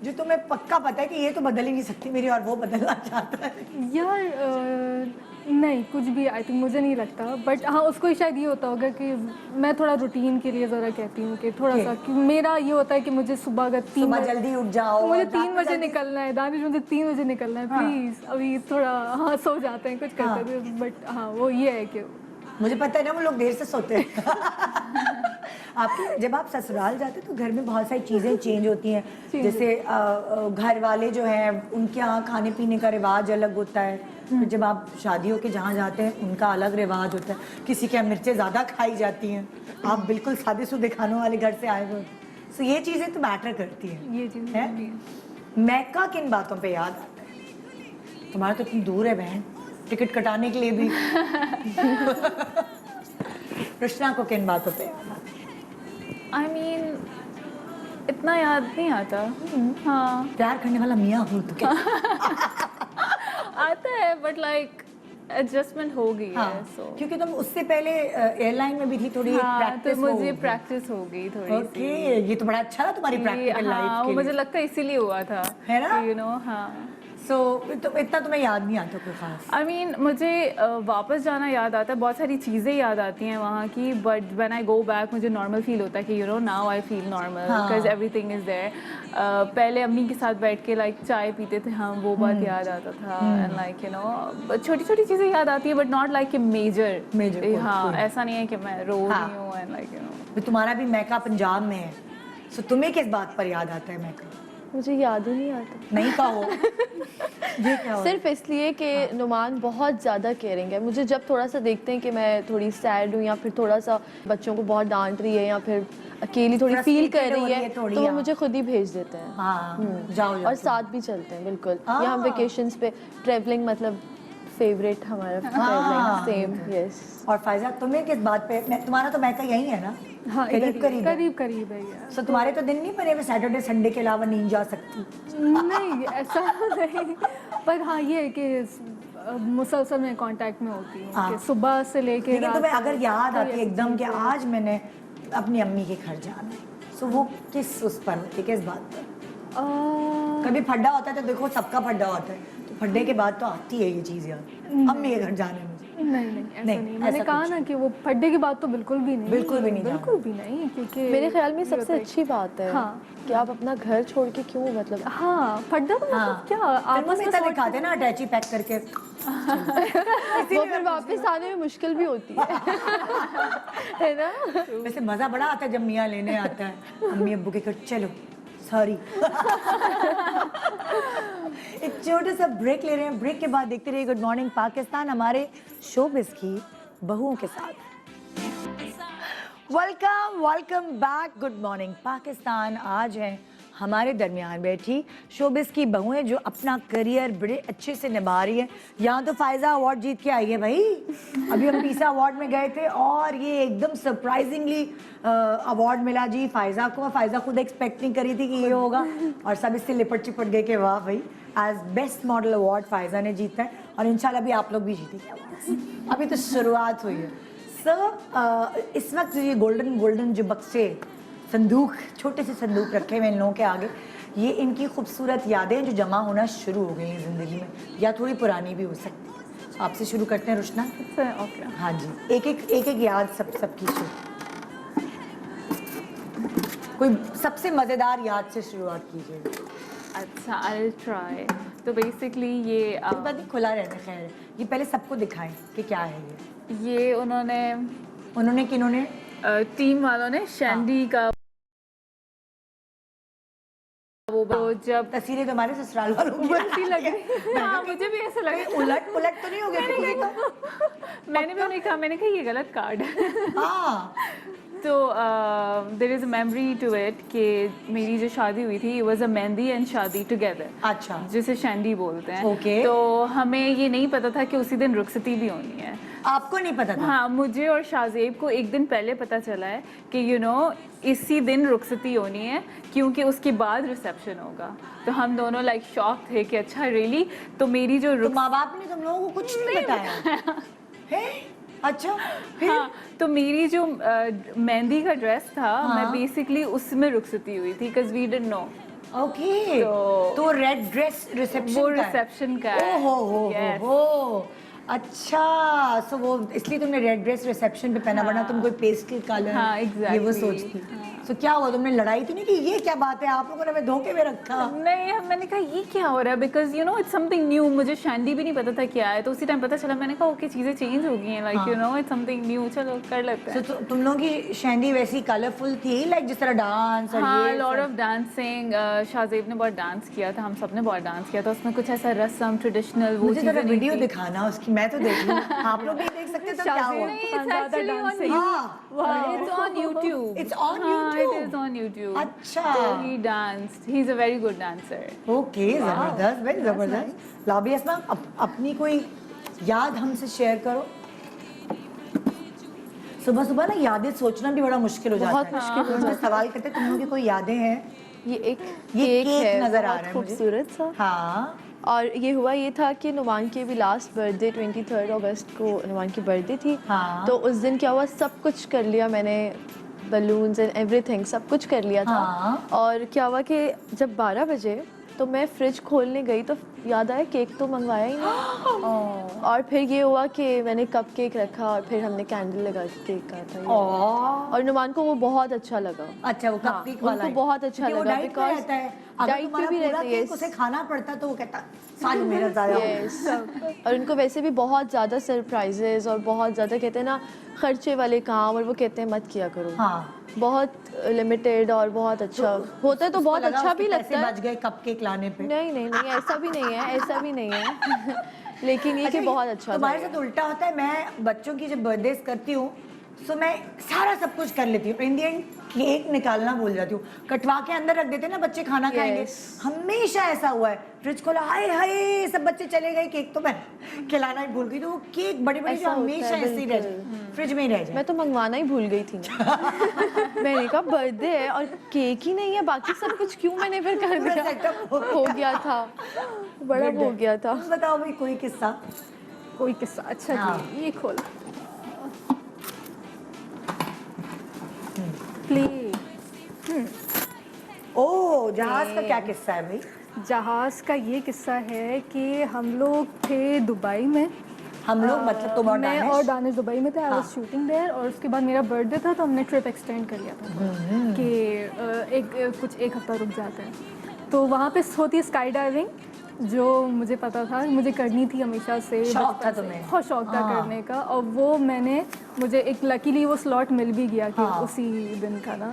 S2: जो तुम्हें पक्का पता है कि ये तो बदल ही नहीं सकती मेरी, और वो बदलना चाहता है?
S4: यार नहीं, कुछ भी आई थिंक मुझे नहीं लगता। बट हाँ, उसको ही शायद ये होता होगा कि मैं थोड़ा रूटीन के लिए ज़रा कहती हूँ कि थोड़ा सा कि मेरा ये होता है कि मुझे सुबह अगर 3
S2: सुबह
S4: बजे
S2: जल्दी उठ जाओ,
S4: मुझे
S2: रात
S4: 3
S2: में
S4: बजे
S2: जल्दी-
S4: निकलना है दानिश, मुझे 3 बजे निकलना है प्लीज़। अभी थोड़ा हाँ सो जाते हैं, कुछ करते हैं, बट हाँ वो ये है कि
S2: मुझे पता है ना वो लोग देर से सोते हैं। आपके जब आप ससुराल जाते हैं तो घर में बहुत सारी चीज़ें चेंज होती हैं, जैसे घर वाले जो हैं उनके यहाँ खाने पीने का रिवाज अलग होता है, फिर जब आप शादियों के जहाँ जाते हैं उनका अलग रिवाज होता है, किसी के यहाँ मिर्चें ज़्यादा खाई जाती हैं, आप बिल्कुल सादे सूदे खानों वाले घर से आए हुए, सो ये चीज़ें तो मैटर करती हैं।
S4: ये चीज़
S2: है?
S4: होती है।
S2: मैका किन बातों पे याद आता है? तुम्हारा तो इतनी दूर है बहन, टिकट कटाने के लिए भी। कृष्णा को किन बातों पे याद आता है?
S3: आई मीन इतना याद नहीं आता। हाँ
S2: प्यार करने वाला मियाँ हूँ तो क्या?
S3: आता है बट लाइक एडजस्टमेंट हो गई
S2: हाँ,
S3: है। सो
S2: क्योंकि तुम उससे पहले एयरलाइन में भी थी, थोड़ी
S3: हाँ, तो
S2: प्रैक्टिस
S3: मुझे प्रैक्टिस हो गई थोड़ी सी।
S2: ओके, ये तो बड़ा अच्छा था तुम्हारी प्रैक्टिकल
S3: हाँ,
S2: लाइफ
S3: वो
S2: के
S3: मुझे
S2: लिए।
S3: लगता है इसीलिए हुआ था,
S2: है ना?
S3: You know. हाँ
S2: सो तो इतना तुम्हें याद नहीं आता कोई खास?
S3: आई मीन मुझे वापस जाना याद आता है, बहुत सारी चीज़ें याद आती हैं वहाँ की, but when I go back मुझे नॉर्मल फील होता है कि you know now I feel normal
S2: हाँ।
S3: Because everything is there. पहले अम्मी के साथ बैठ के लाइक चाय पीते थे हम, वो बात याद आता था, एंड लाइक यू नो छोटी छोटी चीज़ें याद आती है बट नॉट लाइक कि मेजर। हाँ, ऐसा नहीं है कि मैं रो रही हूँ एंड लाइक यू नो।
S2: तुम्हारा भी मैका पंजाब में है, सो तुम्हें किस बात पर याद आता है मैका?
S5: मुझे याद ही नहीं आता।
S2: नहीं कहो। ये क्या हुआ?
S5: सिर्फ इसलिए कि नुमान बहुत ज़्यादा केयरिंग है। मुझे जब थोड़ा सा देखते हैं कि मैं थोड़ी सैड हूँ या फिर थोड़ा सा बच्चों को बहुत डांट रही है या फिर अकेली थोड़ी फील कर
S2: Frustrated हो
S5: रही
S2: रही है
S5: है
S2: थोड़ी,
S5: तो वो
S2: हाँ।
S5: मुझे खुद ही भेज देते हैं।
S2: हाँ, जाओ
S5: और साथ भी चलते हैं बिल्कुल।
S2: हाँ।
S5: यहाँ वेकेशंस पे ट्रैवलिंग मतलब फेवरेट हमारा
S2: हाँ।
S5: Travelling same. यस।
S2: और फायजा तुम्हें किस बात पे? तुम्हारा तो मैका यही है ना?
S4: हाँ
S2: करीब करीब है।
S4: करीब करीब है यार।
S2: सो तुम्हारे तो दिन नहीं बने हुए सैटरडे संडे के अलावा नहीं जा सकती?
S4: नहीं ऐसा नहीं, पर हाँ ये है कि मुसलसल में कांटेक्ट में होती हूँ
S2: हाँ।
S4: कि सुबह से लेके
S2: लेकिन
S4: रात
S2: तुम्हें
S4: तक
S2: अगर याद
S4: कोई
S2: आती है
S4: ऐसी
S2: एकदम कि
S4: चीज़ है।
S2: आज मैंने अपनी अम्मी के घर जाना है, सो वो किस उस पर होती है, किस बात पर? कभी फड्डा होता है तो देखो सबका फड्डा होता है, तो फड्डे के बाद तो आती है ये चीज़ याद, अम्मी के घर जाने में।
S4: नहीं ऐसा
S2: नहीं,
S4: नहीं मैंने
S2: ऐसा
S4: कहा
S2: कुछ
S4: ना कि वो बर्थडे की बात तो बिल्कुल भी नहीं
S2: बिल्कुल भी नहीं
S4: बिल्कुल भी नहीं क्योंकि
S5: मेरे ख्याल में
S4: ये
S5: सबसे
S4: होता है
S5: अच्छी बात है
S4: हाँ।
S5: कि आप अपना घर छोड़ के क्यों मतलब
S4: हाँ फड्डा तो मतलब क्या
S2: आपस
S4: आपस
S2: में
S4: में
S2: इतना
S4: sort
S2: दिखाते हैं ना अटैची पैक करके
S5: वो फिर वापस आने में मुश्किल भी होती है ना।
S2: वैसे मजा बड़ा आता है जब मियाँ लेने आता है अम्मी अब्बू के घर चलो सॉरी एक छोटा सा ब्रेक ले रहे हैं ब्रेक के बाद देखते रहिए गुड मॉर्निंग पाकिस्तान हमारे शोबिज़ की बहुओं के साथ welcome back good morning Pakistan आज है हमारे दरमियान बैठी शोबिज़ की बहुएं जो अपना करियर बड़े अच्छे से निभा रही है यहाँ तो फ़ायज़ा अवार्ड जीत के आई है भाई अभी हम पीसा अवार्ड में गए थे और ये एकदम सरप्राइजिंगली अवार्ड मिला जी फ़ायज़ा को फ़ायज़ा खुद एक्सपेक्ट नहीं करी थी कि ये होगा और सब इससे लिपट चिपट गए कि वाह भाई as best model award Faiza ने जीता है और इंशाल्लाह भी आप लोग भी जीतेंगे अवार्ड अभी तो शुरुआत हुई है सर इस वक्त ये गोल्डन जो बक्से संदूक छोटे से संदूक रखे हुए इन लोगों के आगे ये इनकी खूबसूरत यादें जो जमा होना शुरू हो गई हैं ज़िंदगी में या थोड़ी पुरानी भी हो सकती है आपसे शुरू करते हैं रुशना
S3: ओके
S2: हाँ जी एक याद सबकी शुरू कोई सबसे मज़ेदार याद से शुरुआत कीजिए
S3: अच्छा आई ट्राई तो बेसिकली ये
S2: कोई बात नहीं खुला रहना खैर ये पहले सबको दिखाएं कि क्या है
S3: ये उन्होंने
S2: किन्होंने
S3: टीम वालों ने शैंडी का वो जब
S2: तस्वीरें तुम्हारे ससुराल वालों की
S3: वैसी लग रही हाँ मुझे भी ऐसा लगा
S2: उलट तो नहीं हो गया किसी का
S3: मैंने भी उन्हें कहा मैंने कहा ये गलत कार्ड है
S2: हाँ
S3: तो there is a memory to it कि मेरी जो शादी हुई थी it was a mehndi and shaadi together
S2: अच्छा
S3: जिसे शैंडी बोलते हैं
S2: Okay.
S3: तो हमें ये नहीं पता था कि उसी दिन रुखसती भी होनी है
S2: आपको नहीं पता था
S3: हाँ मुझे और शाहजेब को एक दिन पहले पता चला है कि इसी दिन रुखसती होनी है क्योंकि उसके बाद रिसेप्शन होगा तो हम दोनों लाइक शॉक थे कि अच्छा रियली तो मेरी जो
S2: तो माँ बाप ने तुम लोगों को कुछ नहीं बताया है अच्छा फिर
S3: हाँ तो मेरी जो मेहंदी का ड्रेस था मैं बेसिकली उसमें रुखसती हुई थी because we didn't know
S2: okay तो रेड ड्रेस रिसेप्शन
S3: वो रिसेप्शन का है Yes.
S2: हो अच्छा सो वो इसलिए तुमने रेड ड्रेस रिसेप्शन पे पहना वरना तुम कोई पेस्टल कलर
S3: हाँ,
S2: ये वो
S3: exactly.
S2: सोचती सो क्या हुआ तुमने लड़ाई थी नहीं कि ये क्या बात है आप लोगों ने हमें धोखे में रखा
S3: नहीं मैंने कहा ये क्या हो रहा है बिकॉज इट्स समथिंग न्यू मुझे शैंडी भी नहीं पता था क्या है तो उसी टाइम पता चला मैंने कहा ओके चीज़ें चेंज हो गई हैं लाइक इट्स समथिंग न्यू चलो कर लेते हैं
S2: तो तुम लोगों की शैंडी वैसी कलरफुल थी लाइक जिस तरह डांस और
S3: हाँ
S2: ये
S3: लॉट ऑफ डांसिंग शाहजेब ने बहुत डांस किया था हम सब ने बहुत डांस किया था उसमें कुछ ऐसा रस्म ट्रेडिशनल वो
S2: मुझे जरा
S3: चीज़ें
S2: वीडियो दिखाना उसकी मैं तो देख लूं आप लोग भी देख सकते हैं तो क्या हुआ
S3: It's on YouTube.
S2: It's on
S3: हाँ,
S2: YouTube?
S3: it is on YouTube.
S2: अच्छा।
S3: So he danced. He's a very good dancer.
S2: Okay जबरदस्त वेरी जबरदस्त लाबी अस्मा अपनी कोई याद हमसे शेयर करो सुबह सुबह ना यादें सोचना भी बड़ा मुश्किल हो जाता
S5: बहुत
S2: है
S5: मुश्किल हो
S2: मुझे सवाल करते तुम लोगों की कोई यादें हैं
S5: ये
S2: ये
S5: केक
S2: केक
S5: है
S2: नजर आ
S5: बहुत
S2: रहा है मुझे।
S5: खूबसूरत सा
S2: हाँ
S5: और ये हुआ ये था कि नुमान की भी लास्ट बर्थडे 23 अगस्त को नुमान की बर्थडे थी
S2: हाँ।
S5: तो उस दिन क्या हुआ सब कुछ कर लिया मैंने बलून्स एंड एवरीथिंग सब कुछ कर लिया था
S2: हाँ।
S5: और क्या हुआ कि जब 12 बजे तो मैं फ्रिज खोलने गई तो याद आया केक तो मंगवाया ही नहीं और फिर ये हुआ कि मैंने कप केक रखा और फिर हमने कैंडल लगा के केक काटा ये। और नुमान को वो बहुत अच्छा लगा
S2: अच्छा वो
S5: हाँ,
S2: कपकेक वाला
S5: उनको बहुत अच्छा
S2: क्योंकि वो
S5: लगा
S2: डाइट पे रहता है अगर
S5: डाइट पे
S2: तुम्हारा
S5: भी
S2: पूरा
S5: रहता है
S2: केक उसे खाना पड़ता तो वो कहता सारी मेरा जाया हो गया।
S5: Yes. और उनको वैसे भी बहुत ज़्यादा सरप्राइजेज और बहुत ज़्यादा कहते हैं ना खर्चे वाले काम और वो कहते हैं मत किया करो
S2: हाँ
S5: बहुत लिमिटेड और बहुत अच्छा होता है तो बहुत
S2: उसको लगा
S5: अच्छा
S2: उसके
S5: भी
S2: पैसे
S5: लगता है
S2: बच गए कपकेक लाने पे
S5: नहीं ऐसा भी नहीं है ऐसा भी नहीं है लेकिन ये कि बहुत अच्छा
S2: तुम्हारे
S5: था
S2: साथ उल्टा होता है मैं बच्चों की जब बर्थडे करती हूँ सो मैं सारा सब कुछ कर लेती हूँ इन दी एंड केक निकालना भूल जाती हूँ कटवा के अंदर रख देते हैं ना बच्चे खाना खाएंगे हमेशा ऐसा हुआ है फ्रिज खोला हाय हाय सब बच्चे चले गए केक तो मैं खिलाना ही भूल गई तो वो केक बड़े बड़े जो
S5: ऐसा होता है,
S2: हमेशा ऐसे ही रह जाए फ्रिज में ही रह जाए
S5: मैं तो मंगवाना ही भूल गई थी मैंने कहा बर्थडे है और केक ही नहीं है बाकी सब कुछ क्यों मैंने फिर कर
S2: पूरा
S5: दिया
S2: setup
S5: हो गया था बड़ा हो गया था
S2: तुम बताओ भाई कोई किस्सा
S4: कोई किस्सा अच्छा
S2: हाँ।
S4: जी ये खोल प्ले
S2: ओ जहाज का क्या किस्सा है भाई
S4: जहाज़ का ये किस्सा है कि हम लोग थे दुबई में
S2: हम लोग मतलब तुम और
S4: मैं
S2: दानिश?
S4: और दानिश दुबई में थे, आई वाज शूटिंग देयर, और उसके बाद मेरा बर्थडे था तो हमने ट्रिप एक्सटेंड कर लिया था कि एक हफ्ता रुक जाते हैं। तो वहाँ पे होती है स्काई डाइविंग, जो मुझे पता था, मुझे करनी थी हमेशा से,
S2: शौक था
S4: बचपन से।
S2: तुम्हें?
S4: बहुत शौक था
S2: हाँ।
S4: करने का, और वो मुझे एक लकीली वो स्लॉट मिल भी गया कि उसी दिन का ना,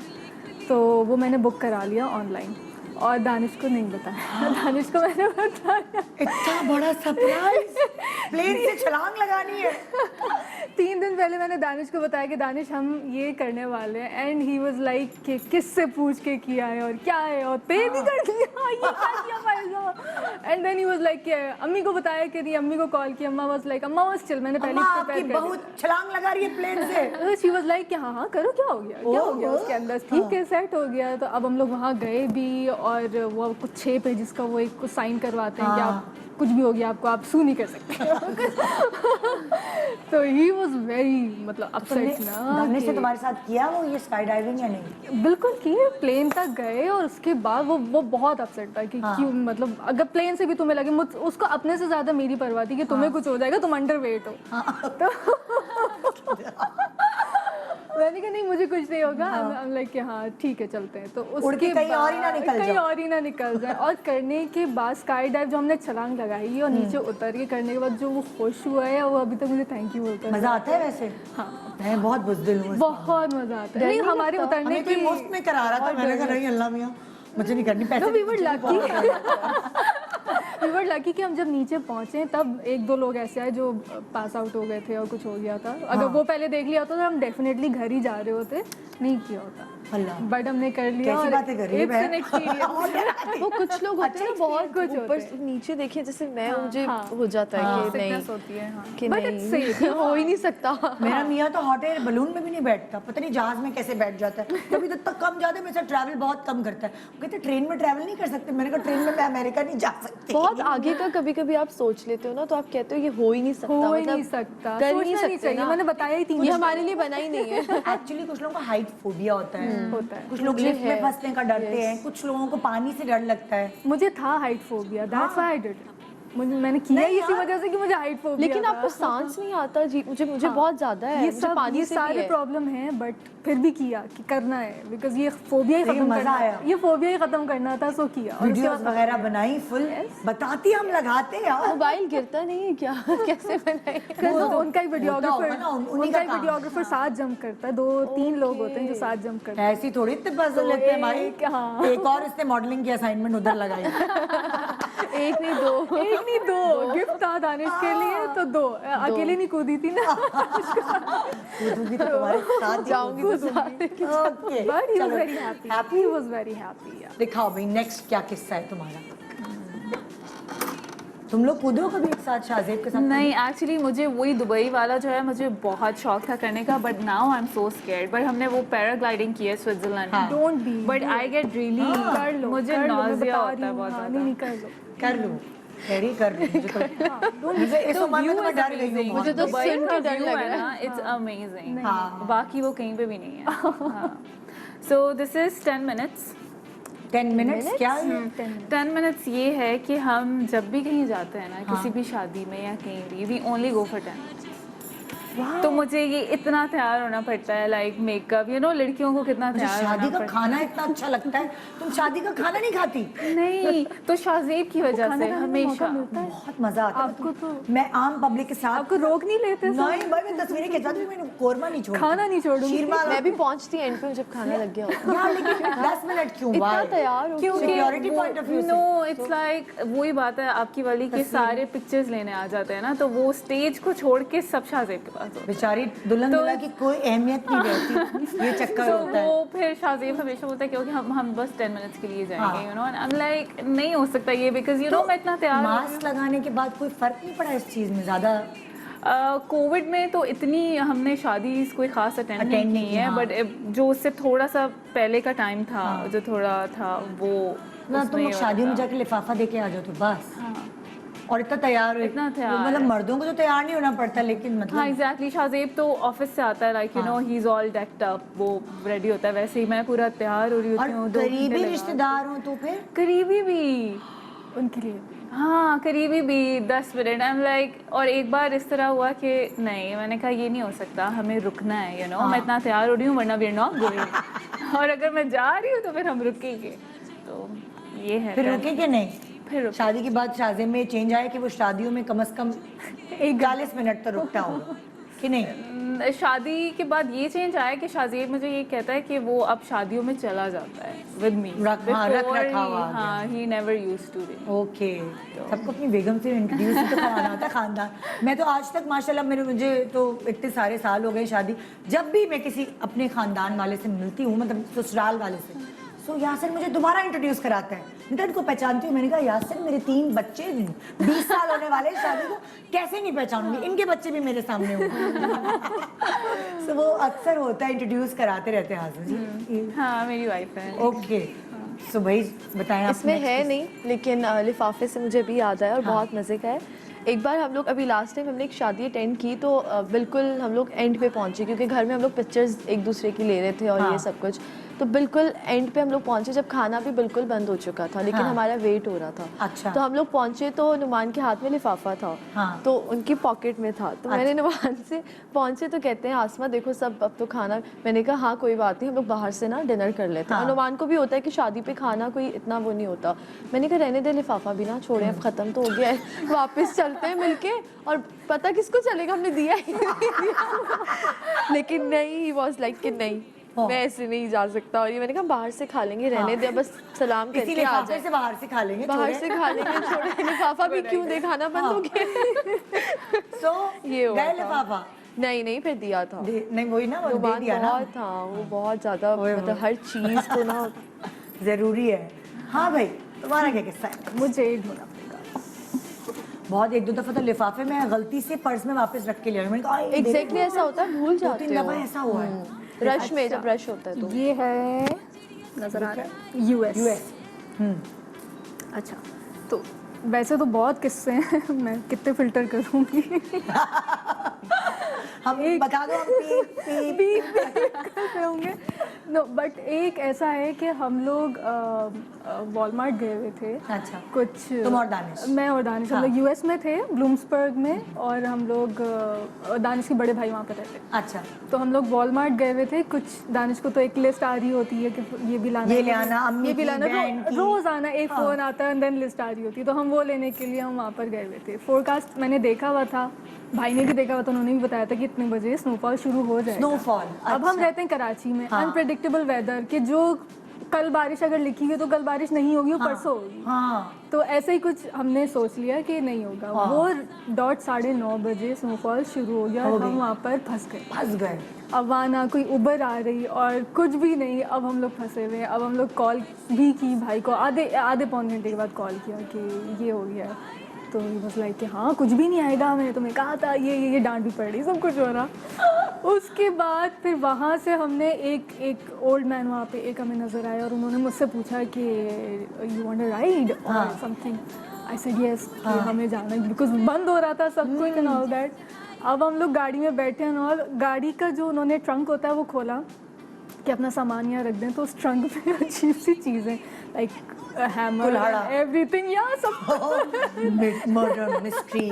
S4: तो वो मैंने बुक करा लिया ऑनलाइन, और दानिश को नहीं बताया। दानिश को मैंने बताया।
S2: इतना बड़ा सरप्राइज, प्लेन से छलांग लगानी है।
S4: 3 दिन पहले मैंने दानिश को बताया कि दानिश हम ये करने वाले हैं, एंड ही वाज लाइक कि किससे पूछ के किया है और क्या है, और पे भी कर दिया, ये क्या किया पाएगा। And then he was like कि अम्मी को बताया कि नहीं, अम्मी को कॉल किया, अम्मा वाज लाइक, अम्मा वाज चिल, मैंने पहले
S2: अम्मा आपकी
S4: प्रिपेयर कर
S2: बहुत छलांग लगा रही है प्लेन से।
S4: दिया। शी वाज लाइक कि हाँ करो, क्या हो गया उसके अंदर, ठीक है सेट हो गया। तो अब हम लोग वहाँ गए भी, और वो कुछ 6 पेजेस का वो एक कुछ साइन करवाते हैं कि आप कुछ भी हो गया आपको, आप सू नहीं कर सकते। तो ही वाज वेरी मतलब अपसेट ना।
S2: दानिश ने
S4: कि-
S2: तुम्हारे साथ किया वो ये स्काई डाइविंग या नहीं?
S4: बिल्कुल किए, प्लेन तक गए, और उसके बाद वो बहुत अपसेट था कि क्यों, मतलब अगर प्लेन से भी तुम्हें लगे, उसको अपने से ज़्यादा मेरी परवाह थी कि तुम्हें कुछ हो जाएगा, तुम अंडर वेट हो। तो मैंने कहा नहीं मुझे कुछ नहीं होगा, I'm like कि हाँ ठीक है चलते हैं। तो
S2: उड़ के
S4: उसके
S2: कहीं और ही ना निकल
S4: कहीं
S2: जाओ।
S4: और ही ना निकल जाए। और करने के बाद स्काई डाइव जो हमने छलांग लगाई और नीचे उतर के करने के बाद जो वो खुश हुआ है, वो अभी तक मुझे थैंक यू बोलता है।
S2: मजा आता है वैसे?
S4: हाँ
S2: मैं बहुत बुज़दिल हूँ।
S4: बहुत मजा आता है। नहीं हमारे उतरने
S2: हमें कोई
S4: की
S2: मुफ्त में करा रहा था, मैंने कहा नहीं अल्लाह मियाँ मुझे नहीं करनी, पैसे
S4: we were lucky we were lucky कि हम जब नीचे पहुंचे तब 1-2 लोग ऐसे आए जो पास आउट हो गए थे और कुछ हो गया था। अगर वो पहले देख लिया होता तो हम डेफिनेटली घर ही जा रहे होते, नहीं किया होता।
S2: अल्लाह
S4: बट हमने कर लिया।
S2: कैसी बातें कर रही है बहन?
S4: एक्सपीरियंस।
S5: वो कुछ लोग होते हैं ना बहुत
S4: कुछ
S5: ऊपर
S4: होते
S5: से नीचे देखिए, जैसे मैं मुझे
S4: हाँ।
S5: हो जाता है कि नहीं
S3: होती है। हाँ।
S5: कि
S4: But
S5: नहीं
S4: it's safe.
S5: हो ही नहीं सकता।
S2: मेरा मियाँ तो हॉट एयर बलून में भी नहीं बैठता, पता नहीं जहाज में कैसे बैठ जाता है, कभी तक कम जाता है, मेरे साथ ट्रैवल बहुत कम करता है। वो कहते ट्रेन में ट्रैवल नहीं कर सकते, मैंने कहा ट्रेन में मैं अमेरिका नहीं जा सकती।
S5: बहुत आगे का कभी कभी आप सोच लेते हो ना, तो आप कहते हो ये हो ही नहीं सकता,
S4: हो ही
S5: मतलब
S4: नहीं सकता,
S5: कर
S4: सोचना
S5: नहीं
S4: नहीं
S5: सकते
S4: चाहिए।
S5: ना।
S4: मैंने बताया ही 3
S5: ये हमारे लिए बना ही नहीं है।
S2: एक्चुअली कुछ लोगों को हाइट फोबिया होता है,
S4: होता है।
S2: कुछ लोग
S5: मुझे
S2: लिफ्ट में
S5: है।
S2: फंसने का डरते हैं, कुछ लोगों को पानी से डर लगता है।
S4: मुझे था height phobia, that's why I did. मैंने किया
S2: नहीं
S4: ही इसी
S2: यार।
S4: वजह से कि मुझे हाइट फोबिया
S5: लेकिन
S4: था।
S5: आपको सांस नहीं आता जी, मुझे बहुत ज्यादा है,
S4: ये
S5: मुझे
S4: सब
S5: पानी
S4: ये
S5: से भी
S4: सारे
S5: है।
S4: प्रॉब्लम है, बट फिर भी किया कि करना है, बिकॉज ये फोबिया ही
S2: लेकिन
S4: खत्म
S2: मजा
S4: करना
S2: आया।
S4: ये फोबिया ही खत्म करना था, सो किया। और उसके
S2: वीडियोस
S4: बाद
S2: वगैरह बनाई फुल, बताती हम लगाते यार।
S5: मोबाइल गिरता नहीं है क्या? कैसे बनाए?
S4: तो उनका ही
S2: होगा ना,
S4: वीडियोग्राफर
S2: उन्हीं का काम।
S4: वीडियोग्राफर साथ जंप करता है, 2-3 लोग होते हैं जो साथ जंप करते हैं।
S2: ऐसी थोड़ी इतने पजल लेते हैं भाई।
S4: हाँ।
S2: एक और इसने मॉडलिंग की असाइनमेंट उधर लगाई।
S5: एक नहीं दो।
S4: एक नहीं 2 गिफ्ट था दानिश के लिए, तो 2 अकेले नहीं कूदी थी ना।
S2: कूदूंगी तो तुम्हारे साथ ही
S5: जाऊंगी तो
S2: कूदूंगी। ओके
S4: बट ही वाज
S2: चलो,
S4: very happy,
S2: happy?
S4: He was very happy.
S2: दिखाओ भाई नेक्स्ट क्या किस्सा है तुम्हारा। तुम लोग कूदो कभी एक साथ शाहजेब के साथ?
S3: नहीं एक्चुअली मुझे वही दुबई वाला जो है मुझे बहुत शौक था करने का, but now I am so scared. But हमने वो पैराग्लाइडिंग की है स्विट्जरलैंड में।
S4: Don't be,
S3: but I get really
S4: कर लो,
S3: मुझे
S4: कर लो, मैं
S3: नॉजिया
S4: बता
S3: होता
S4: रही
S3: है
S4: हूँ।
S3: बहुत
S4: हाँ,
S3: ज़्यादा।
S4: नहीं कर लो।
S2: कर लो, खैरी कर लो। मुझे इस उम्र में तो मैं डर गई हूँ
S5: मुझे तो
S3: दुबई
S5: सुन
S3: का
S5: के डर
S3: व्यू
S5: लग
S3: है
S5: रहा
S3: ना, इट्स अमेजिंग।
S2: हाँ।
S3: बाकी वो कहीं पे भी नहीं है। So this is 10 minutes.
S2: 10 minutes क्या है?
S3: 10 मिनट्स ये है कि हम जब भी कहीं जाते हैं ना, किसी भी शादी में या कहीं भी, we only go for 10 minutes. तो मुझे ये इतना तैयार होना पड़ता है, लाइक मेकअप, यू नो लड़कियों को कितना
S2: मुझे
S3: तैयार
S2: शादी
S3: होना
S2: का
S3: पड़ता
S2: खाना इतना अच्छा लगता है, तुम शादी का खाना नहीं खाती?
S3: है। नहीं तो शाहजेब की वजह से हमेशा
S2: बहुत मजा आता है।
S4: आपको तो
S2: मैं आम पब्लिक के साथ
S4: आपको रोक नहीं लेते सब?
S2: नहीं भाई, मैं तस्वीरें खिंचवा दूं, मैंने कोरमा नहीं छोड़ा,
S4: खाना नहीं छोड़ूंगी।
S2: शीरमा
S5: मैं भी पहुंचती एंड पे जब खाना लग गया होता।
S2: यार लेकिन 10 मिनट क्यों?
S5: इतना
S2: Why?
S5: तैयार हो
S3: क्योंकि
S2: Security point of view से।
S3: नो इट्स लाइक वही बात है आपकी वाली कि सारे पिक्चर्स लेने आ जाते हैं ना, तो वो स्टेज को छोड़ के सब शाहजेब के पास होते हैं।
S2: बेचारी दुल्हन
S3: तो-
S2: दुल्हा की कोई अहमियत नहीं रहती, ये चक्कर
S3: तो
S2: होता है।
S3: वो फिर शाहजेब हमेशा बोलता है क्योंकि हम बस 10 मिनट्स के लिए जाएंगे,
S2: हाँ।
S3: You know. I am like नहीं हो सकता ये, बिकॉज यू नो मैं इतना तैयार हूँ।
S2: मास्क लगाने के बाद कोई फर्क नहीं पड़ा इस चीज में ज्यादा?
S3: कोविड में तो इतनी हमने शादी कोई खास अटेंड
S2: Attend
S3: नहीं
S2: नहीं
S3: की
S2: की,
S3: है,
S2: हाँ।
S3: बट जो उससे थोड़ा सा पहले का टाइम था, जो थोड़ा था वो
S2: ना
S3: उसमें
S2: तुम
S3: ये
S2: लोग
S3: होता
S2: शादियों में
S3: था।
S2: जाके लिफाफा दे के आ जाओ तो बस।
S3: हाँ।
S2: और इतना तैयार हो,
S3: इतना तैयार
S2: मतलब
S3: है।
S2: मर्दों को तो तैयार नहीं होना पड़ता, लेकिन मतलब
S3: हाँ एग्जैक्टली, शाहजेब तो ऑफिस से आता है, like you no he is all decked up, वो रेडी होता है। वैसे ही मैं पूरा तैयार हो रही
S2: और
S3: होती हूँ 2 घंटे
S2: करीबी
S3: लगा।
S2: रिश्तेदार हो तो फिर
S3: करीबी भी
S4: उनके लिए भी।
S3: हाँ करीबी भी 10 मिनट आई एम लाइक, और एक बार इस तरह हुआ कि नहीं, मैंने कहा ये नहीं हो सकता, हमें रुकना है, यू नो मैं इतना तैयार हो रही हूँ वरना वी आर नॉट गोइंग, और अगर मैं जा रही हूँ तो फिर हम रुकेंगे, तो ये है।
S2: फिर रुके कि नहीं?
S3: फिर
S2: शादी के बाद शादी में चेंज आया कि वो शादियों में कम से कम 41 मिनट तो रुकता होगा कि नहीं?
S3: शादी के बाद ये चेंज आया कि शाज़िब मुझे ये कहता है कि वो अब शादियों में चला जाता है विद मी,
S2: रख रखाव आ गया।
S3: हाँ he never used to be.
S2: Okay, सबको अपनी बेगम से इंट्रोड्यूस तो करवाना होता है खानदान। मैं तो आज तक माशाल्लाह मुझे तो इतने सारे साल हो गए शादी, जब भी मैं किसी अपने खानदान वाले से मिलती हूँ, मतलब ससुराल वाले से, तो यासिर मुझे दोबारा इंट्रोड्यूस कराता है। मैं इनको पहचानती हूँ, मैंने कहा यासिर मेरे 3 बच्चे 20 साल होने वाले हैं शादी को, कैसे नहीं पहचानूंगी, इनके बच्चे भी मेरे सामने होंगे। तो वो अक्सर होता है, इंट्रोड्यूस कराते रहते हैं हाजिर जी।
S3: हाँ मेरी वाइफ है।
S2: ओके, सो भाई बताएं आप।
S5: इसमें है नहीं, लेकिन लिफाफे से मुझे भी याद आया और बहुत मज़े का है। एक बार हम लोग अभी लास्ट टाइम हमने एक शादी अटेंड की, तो बिल्कुल हम लोग एंड पे पहुंचे, क्योंकि घर में हम लोग पिक्चर्स एक दूसरे की ले रहे थे और ये सब कुछ, तो बिल्कुल एंड पे हम लोग पहुंचे जब खाना भी बिल्कुल बंद हो चुका था, लेकिन हमारा वेट हो रहा था।
S2: अच्छा।
S5: तो हम लोग पहुंचे तो नुमान के हाथ में लिफाफा था, तो उनकी पॉकेट में था, तो मैंने नुमान से पहुंचे तो कहते हैं आसमा देखो सब अब तो खाना, मैंने कहा हाँ कोई बात नहीं, हम लोग बाहर से ना डिनर कर लेते हैं। और नुमान को भी होता है कि शादी पे खाना कोई इतना वो नहीं होता। मैंने कहा रहने दे, लिफाफा भी ना छोड़े, अब खत्म तो हो गया है, वापस चलते हैं मिलके, और पता किसको चलेगा, हमने दिया ही नहीं दिया। लेकिन नहीं, ही वॉज लाइक कि नहीं मैं ऐसे नहीं जा सकता, और ये मैंने कहा बाहर से खा लेंगे, रहने दे बस सलाम करके आ जाए,
S2: से बाहर से खा लेंगे,
S5: बाहर से खा लेंगे, छोड़े लिफाफा भी क्यों दे, खाना बंद हो गया।
S2: सो
S5: ये हुआ
S2: गए
S5: था।
S2: लिफाफा
S5: नहीं फिर दिया था,
S2: नहीं, वही ना, वो दे
S5: नुमान
S2: दिया ना,
S5: बहुत था, वो बहुत ज्यादा, मतलब हर चीज को ना
S2: जरूरी है। हाँ भाई, तुम्हारा क्या किस्सा है?
S4: मुझे ढूंढना पड़ेगा।
S2: बहुत 1-2 दफा तो लिफाफे में गलती से पर्स में वापस रख के लिया, मैंने कहा
S5: एग्जैक्टली ऐसा होता है, भूल जाते
S2: 2-3
S5: हो।
S2: दफा ऐसा हुआ है
S5: रश में, जब रश होता है तो।
S4: ये है, नज़र आ रहा है, यूएस। अच्छा, तो वैसे तो बहुत किस्से हैं, मैं कितने फिल्टर करूँगी।
S2: हम बता दो, हम
S4: करते होंगे। नो, बट एक ऐसा है कि हम लोग वॉलमार्ट गए हुए थे।
S2: अच्छा,
S4: कुछ
S2: तुम और दानिश?
S4: मैं और दानिश, हम लोग यूएस में थे, ब्लूम्सबर्ग में, और हम लोग दानिश के बड़े भाई वहाँ पे रहते।
S2: अच्छा,
S4: तो हम लोग वॉलमार्ट गए हुए थे, कुछ दानिश को तो एक लिस्ट आ रही होती है कि ये भी लाना,
S2: ये ले आना, अम्मी
S4: ये भी
S2: की,
S4: लाना,
S2: बहन की।
S4: रोज आना, एक फ़ोन आता है एंड देन लिस्ट आ रही होती है, तो हम वो लेने के लिए हम वहाँ पर गए हुए थे। फोरकास्ट मैंने देखा हुआ था, भाई ने भी देखा हुआ था, उन्होंने भी बताया था कि इतने बजे स्नोफॉल शुरू हो जाएगा।
S2: स्नोफॉल,
S4: अब हम रहते हैं कराची में, अनप्रेडिक्टेबल वेदर, कि जो कल बारिश अगर लिखी है तो कल बारिश नहीं होगी, वो परसों होगी। तो ऐसे ही कुछ हमने सोच लिया कि नहीं होगा। वो डॉट 9:30 बजे स्नोफॉल शुरू हो गया और हम वहाँ पर फंस गए। अब वहाँ ना कोई उबर आ रही और कुछ भी नहीं, अब हम लोग फंसे हुए हैं। अब हम लोग कॉल भी की भाई को, आधे पौन घंटे के बाद कॉल किया कि ये हो गया, तो बस लाइक कि हाँ कुछ भी नहीं आएगा, मैंने तुम्हें कहा था, ये डांट भी पड़ रही, सब कुछ हो रहा। उसके बाद फिर वहाँ से हमने एक ओल्ड मैन वहाँ पे एक हमें नज़र आया और उन्होंने मुझसे पूछा कि यू वांट अ राइड और समथिंग। आई सेड यस, कि हमें जाना है, बिकॉज बंद हो रहा था सब कुछ एंड ऑल दैट। अब हम लोग गाड़ी में बैठे हैं और गाड़ी का जो उन्होंने ट्रंक होता है वो खोला कि अपना सामान यहाँ रख दें, तो उस ट्रंक में अजीब सी चीज़ें लाइक हैमर, एवरीथिंग, या सब
S2: murder mystery,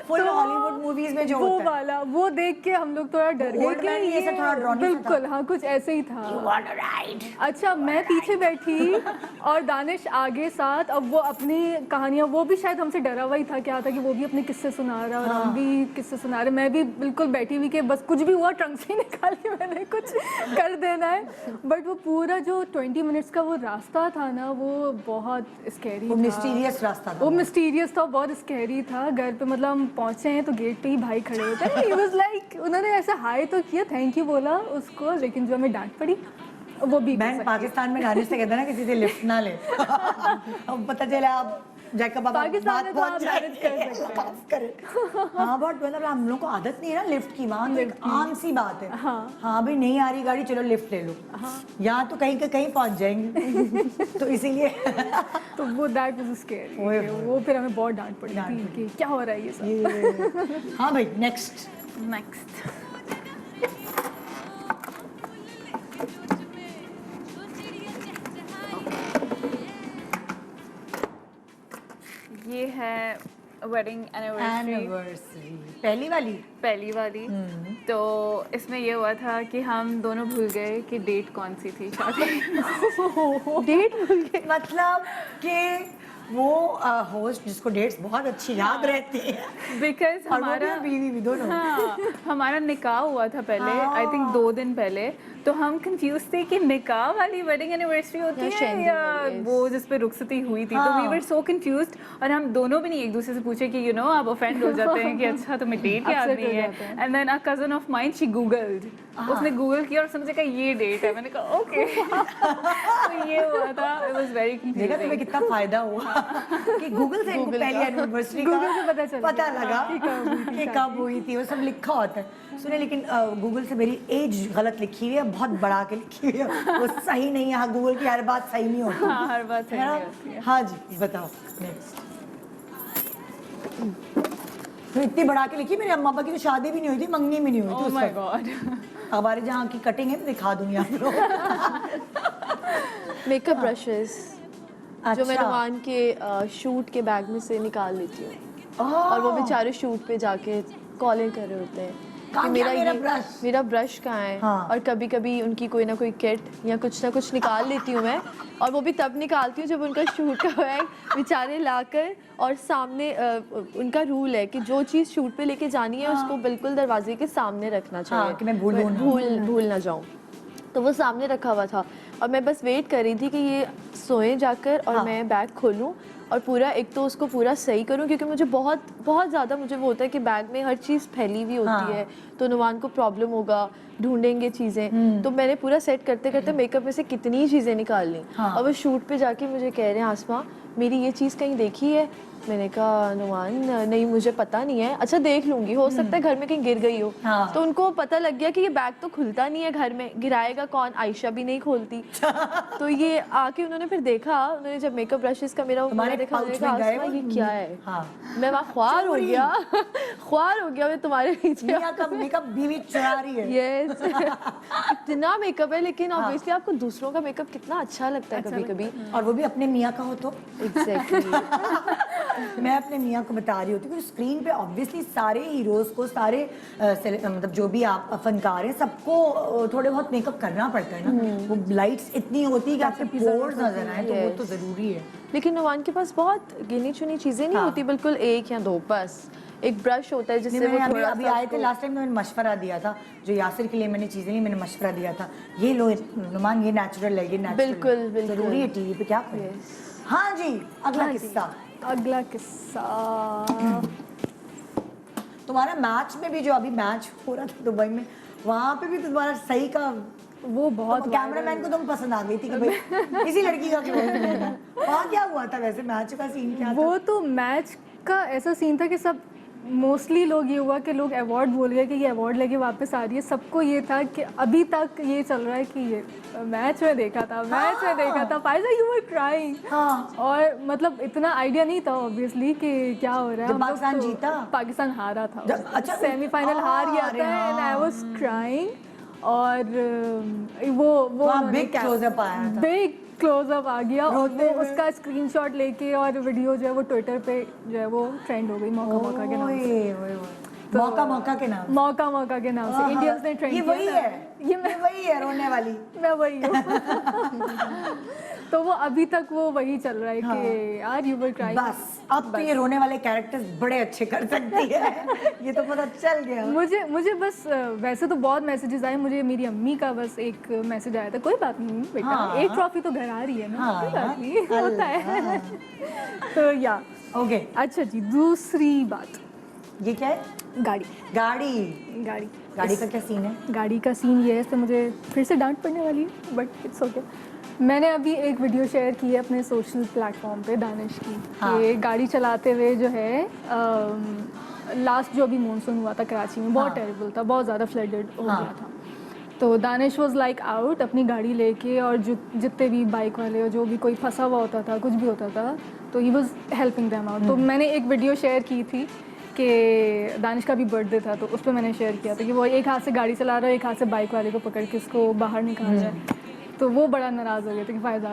S2: full Hollywood movies में जो
S4: वो
S2: होता है
S4: वाला, वो देख के हम लोग थोड़ा डर गए कि
S2: ये सब थोड़ा ड्रॉनी
S4: बिल्कुल हाँ कुछ ऐसे ही था। अच्छा, मैं पीछे बैठी और दानिश आगे साथ। अब वो अपनी कहानियाँ, वो भी शायद हमसे डरा हुआ ही था, क्या था कि वो भी अपने किस्से सुना रहा और हम भी किस्से सुना रहे। मैं भी बिल्कुल बैठी हुई कि बस कुछ भी हुआ ट्रंक से निकाली मैंने, कुछ कर देना है। बट वो पूरा जो 20 मिनट्स का वो रास्ता था ना, वो बहुत स्कैरी था,
S2: मिस्टीरियस रास्ता था,
S4: वो मिस्टीरियस था, बहुत स्कैरी था। घर पे मतलब हम पहुंचे हैं तो गेट पे ही भाई खड़े होते हैं। He was like, उन्होंने ऐसा हाय तो किया, थैंक यू बोला उसको, लेकिन जो हमें डांट पड़ी वो भी
S2: मैं पाकिस्तान में गाने से कहता ना किसी से लिफ्ट ना ले। अब पता चला आप जैकब बाबा
S4: पाकिस्तान में तो आप मैनेज कर सकते हैं।
S2: हाँ, बट मतलब हम लोग को आदत नहीं है ना लिफ्ट की, वहाँ तो एक आम सी बात है। हाँ भाई, नहीं आ रही गाड़ी, चलो लिफ्ट ले लो, यहाँ तो कहीं के कहीं पहुँच जाएंगे। तो इसीलिए
S4: तो वो दैट वाज स्कैरी, वो फिर हमें बहुत डांट पड़ी थी कि क्या हो रहा है ये सब।
S2: हाँ भाई, नेक्स्ट
S3: है वेडिंग एनिवर्सरी,
S2: एनिवर्सरी पहली वाली।
S3: पहली वाली। तो इसमें ये हुआ था कि हम दोनों भूल गए कि डेट कौन सी थी शादी।
S5: डेट भूल गए।
S2: मतलब कि वो होस्ट जिसको डेट्स बहुत अच्छी याद रहती है,
S3: बिकॉज
S2: और वो भी
S3: हमारा
S2: और बीवी भी दोनों।
S3: हाँ, हमारा निकाह हुआ था पहले, आई थिंक
S2: हाँ।
S3: 2 दिन पहले। तो हम कंफ्यूज थे कि निकाह वाली वेडिंग एनिवर्सरी होती
S5: या
S3: है
S5: शेंदी
S3: या
S5: वाली, yes.
S3: वो जिस पे रुखसती हुई थी। तो
S2: हाँ।
S3: वी वर सो कंफ्यूज्ड, और हम दोनों भी नहीं एक दूसरे से पूछे कि यू नो आप ऑफेंड हो जाते हैं कि अच्छा तुम्हें डेट याद
S4: Upset
S3: नहीं
S4: हो
S3: है।
S4: जाते हैं।
S3: And then a cousin of mine she googled, उसने गूगल किया और समझे का ये डेट है। मैंने कहा ओके। तो ये हुआ था, इट वाज वेरी
S2: देखा
S3: कंफ्यूजिंग।
S2: तुम्हें कितना फायदा हुआ कि गूगल से इनको पहली एनिवर्सरी
S4: Google से पता चल
S2: पता
S4: गया
S2: लगा
S4: कि कब हुई थी
S2: कि कब हुई थी, वो सब लिखा होता है। सुने लेकिन गूगल से मेरी एज गलत लिखी हुई है, बहुत बढ़ा के लिखी हुई है, वो सही नहीं है। हाँ, गूगल की हर बात सही नहीं होती।
S3: हाँ, हर बात सही
S2: है ना?
S3: नहीं होती है।
S2: हाँ जी, बताओ नेक्स्ट। तो इतनी बढ़ा के लिखी, मेरे अम्मा पापा की तो शादी भी नहीं हुई थी, मंगनी भी नहीं हुई थी
S3: ओह
S2: उस
S3: माय
S2: वक्त।
S3: गॉड।
S2: हमारे जहाँ की कटिंग है तो दिखा दूंगी आप लोग।
S5: मेकअप ब्रशेस जो मैं
S2: अच्छा।
S5: नुमान के शूट के बैग में से निकाल लेती हूँ,
S2: ओह,
S5: और वो बेचारे शूट पे जाके कॉलिंग कर रहे होते हैं
S2: कहाँ
S5: कि
S2: गया मेरा ब्रश?
S5: मेरा ब्रश कहाँ है।
S2: हाँ।
S5: और कभी कभी उनकी कोई ना कोई किट या कुछ ना कुछ निकाल लेती हूँ मैं, और वो भी तब निकालती हूँ जब उनका शूट का बैग बेचारे लाकर, और सामने उनका रूल है कि जो चीज़ शूट पे लेके जानी है उसको बिल्कुल दरवाजे के सामने रखना चाहिए,
S2: कि मैं भूलूं ना।
S5: भूल ना जाऊँ। तो वो सामने रखा हुआ था और मैं बस वेट कर रही थी कि ये सोए जाकर और
S2: हाँ।
S5: मैं बैग खोलूं और पूरा एक तो उसको पूरा सही करूं, क्योंकि मुझे बहुत बहुत ज़्यादा मुझे वो होता है कि बैग में हर चीज़ फैली हुई होती
S2: हाँ।
S5: है, तो नुमान को प्रॉब्लम होगा, ढूंढेंगे चीज़ें। तो मैंने पूरा सेट करते करते मेकअप में से कितनी चीज़ें निकाल ली।
S2: हाँ।
S5: और वो शूट पे जाके मुझे कह रहे हैं आसमा मेरी ये चीज़ कहीं देखी है। मैंने कहा नुमान नहीं मुझे पता नहीं है। अच्छा देख लूंगी, हो सकता है घर में कहीं गिर गई हो।
S2: हाँ।
S5: तो उनको पता लग गया कि ये बैग तो खुलता नहीं है घर में, गिराएगा कौन, आयशा भी नहीं खोलती। तो ये आके उन्होंने फिर देखा, उन्होंने जब मेकअप ब्रशेस का मेरा वो
S2: तुम्हारे
S5: देखा,
S2: पाउच
S5: उन्होंने कहा
S2: में गए
S5: आसमा
S2: वो?
S5: ये क्या है।
S2: हाँ।
S5: मैं वहाँ ख्वार हो
S2: चोरी।
S5: गया ख्वार हो गया मैं तुम्हारे पीछे।
S2: मियाँ का मेकअप बीवी चुरा रही है।
S5: यस इतना मेकअप है, लेकिन ऑब्वियसली आपको दूसरों का मेकअप कितना अच्छा लगता है कभी कभी।
S2: और वो भी अपने मियाँ का हो तो।
S5: एग्जैक्टली
S2: मैं अपने मियाँ को बता रही होती हूँ कि स्क्रीन पे ऑब्वियसली सारे हीरोज को, सारे मतलब जो भी आप फनकार हैं सबको थोड़े बहुत मेकअप करना पड़ता है ना। वो लाइट्स इतनी होती है कि आपके पोर्स नजर आए, तो वो तो जरूरी है।
S5: लेकिन नुमान के पास बहुत गिनी चुनी चीजें नहीं
S2: हाँ।
S5: होती, बिल्कुल 1 या 2 बस। एक ब्रश होता है जिससे
S2: नहीं,
S5: वो
S2: मैंने
S5: थोड़ा
S2: अभी
S5: सा
S2: आए थे लास्ट टाइम, मैंने मशवरा दिया था जो यासिर के लिए मैंने चीजें ली, मैंने मशवरा दिया था ये लो नुमान ये नेचुरल है, ये नेचुरल
S5: बिल्कुल, बिल्कुल।
S2: जरूरी है टीवी पे, क्या करें। हाँ जी, अगला किस्सा।
S4: अगला किस्सा
S2: तुम्हारा मैच में भी, जो अभी मैच हो रहा था दुबई में, वहाँ पे भी तुम्हारा सही का
S4: वो बहुत
S2: कैमरामैन को तुम पसंद आ गई थी कि भाई इसी लड़की का क्लोज लेना है। वहाँ क्या हुआ था वैसे, मैच का सीन क्या था?
S4: वो तो मैच का ऐसा सीन था कि सब मोस्टली लोग ये हुआ कि लोग अवार्ड बोल गए कि ये अवार्ड लेके वापस आ रही है। सबको ये था कि अभी तक ये चल रहा है कि ये मैच में देखा था, मैच में देखा था, फायजा यू वर क्राइंग।
S2: हाँ।
S4: और मतलब इतना आइडिया नहीं था ऑब्वियसली कि क्या हो रहा है।
S2: जब
S4: हम लोग
S2: पाकिस्तान
S4: तो-
S2: जीता?
S4: पाकिस्तान हारा था,
S2: अच्छा,
S4: सेमीफाइनल हार गया
S2: अरे
S4: था एंड आई
S2: हाँ।
S4: Was crying. और वो
S2: वहाँ
S4: उन्होंने
S2: big
S4: क्या-
S2: close-up आया था।
S4: बिग क्लोजअप आ गया और
S2: रोते
S4: वो
S2: हुए।
S4: उसका स्क्रीनशॉट लेके और वीडियो जो है वो ट्विटर पे जो है वो ट्रेंड हो गई मौका मौका के नाम से।
S2: ओए, ओए, ओए। मौका मौका के नाम।
S4: मौका मौका के नाम से इंडियंस ने ट्रेंड
S2: ये
S4: किया
S2: वही
S4: ना।
S2: है, ये वही है रोने वाली।
S4: मैं वही हूँ। तो वो अभी तक वो वही चल रहा है कि यार यू वर क्राइंग।
S2: बस अब तो ये रोने वाले कैरेक्टर्स बड़े अच्छे कर सकती है। ये तो पता चल गया।
S4: मुझे बस वैसे तो बहुत मैसेजेस आए, मुझे मेरी अम्मी का बस एक मैसेज आया था, कोई बात नहीं बेटा,
S2: हाँ।
S4: एक ट्रॉफी तो घर आ रही है ना,
S2: हाँ,
S4: कोई बात नहीं होता है।
S2: हाँ।
S4: तो या
S2: ओके,
S4: अच्छा जी, दूसरी बात,
S2: ये क्या है?
S4: गाड़ी
S2: गाड़ी।
S4: गाड़ी
S2: गाड़ी का क्या सीन है?
S4: गाड़ी का सीन ये है, इससे मुझे फिर से डांट पड़ने वाली है बट इट्स ओके। मैंने अभी एक वीडियो शेयर की है अपने सोशल प्लेटफॉर्म पे दानिश की, कि गाड़ी चलाते हुए जो है लास्ट जो अभी मानसून हुआ था कराची में, बहुत टेरिबल था, बहुत ज़्यादा फ्लडेड हो गया था। तो दानिश वाज लाइक आउट अपनी गाड़ी लेके, और जितने भी बाइक वाले और जो भी कोई फंसा हुआ होता था, कुछ भी होता था, तो he was helping them out. तो मैंने एक वीडियो शेयर की थी कि दानिश का भी बर्थडे था, तो उस पर मैंने शेयर किया था कि वो एक हाथ से गाड़ी चला रहा है, एक हाथ से बाइक वाले को पकड़ के इसको बाहर निकाल रहा है। तो वो बड़ा नाराज़ हो गए थे कि फ़ायदा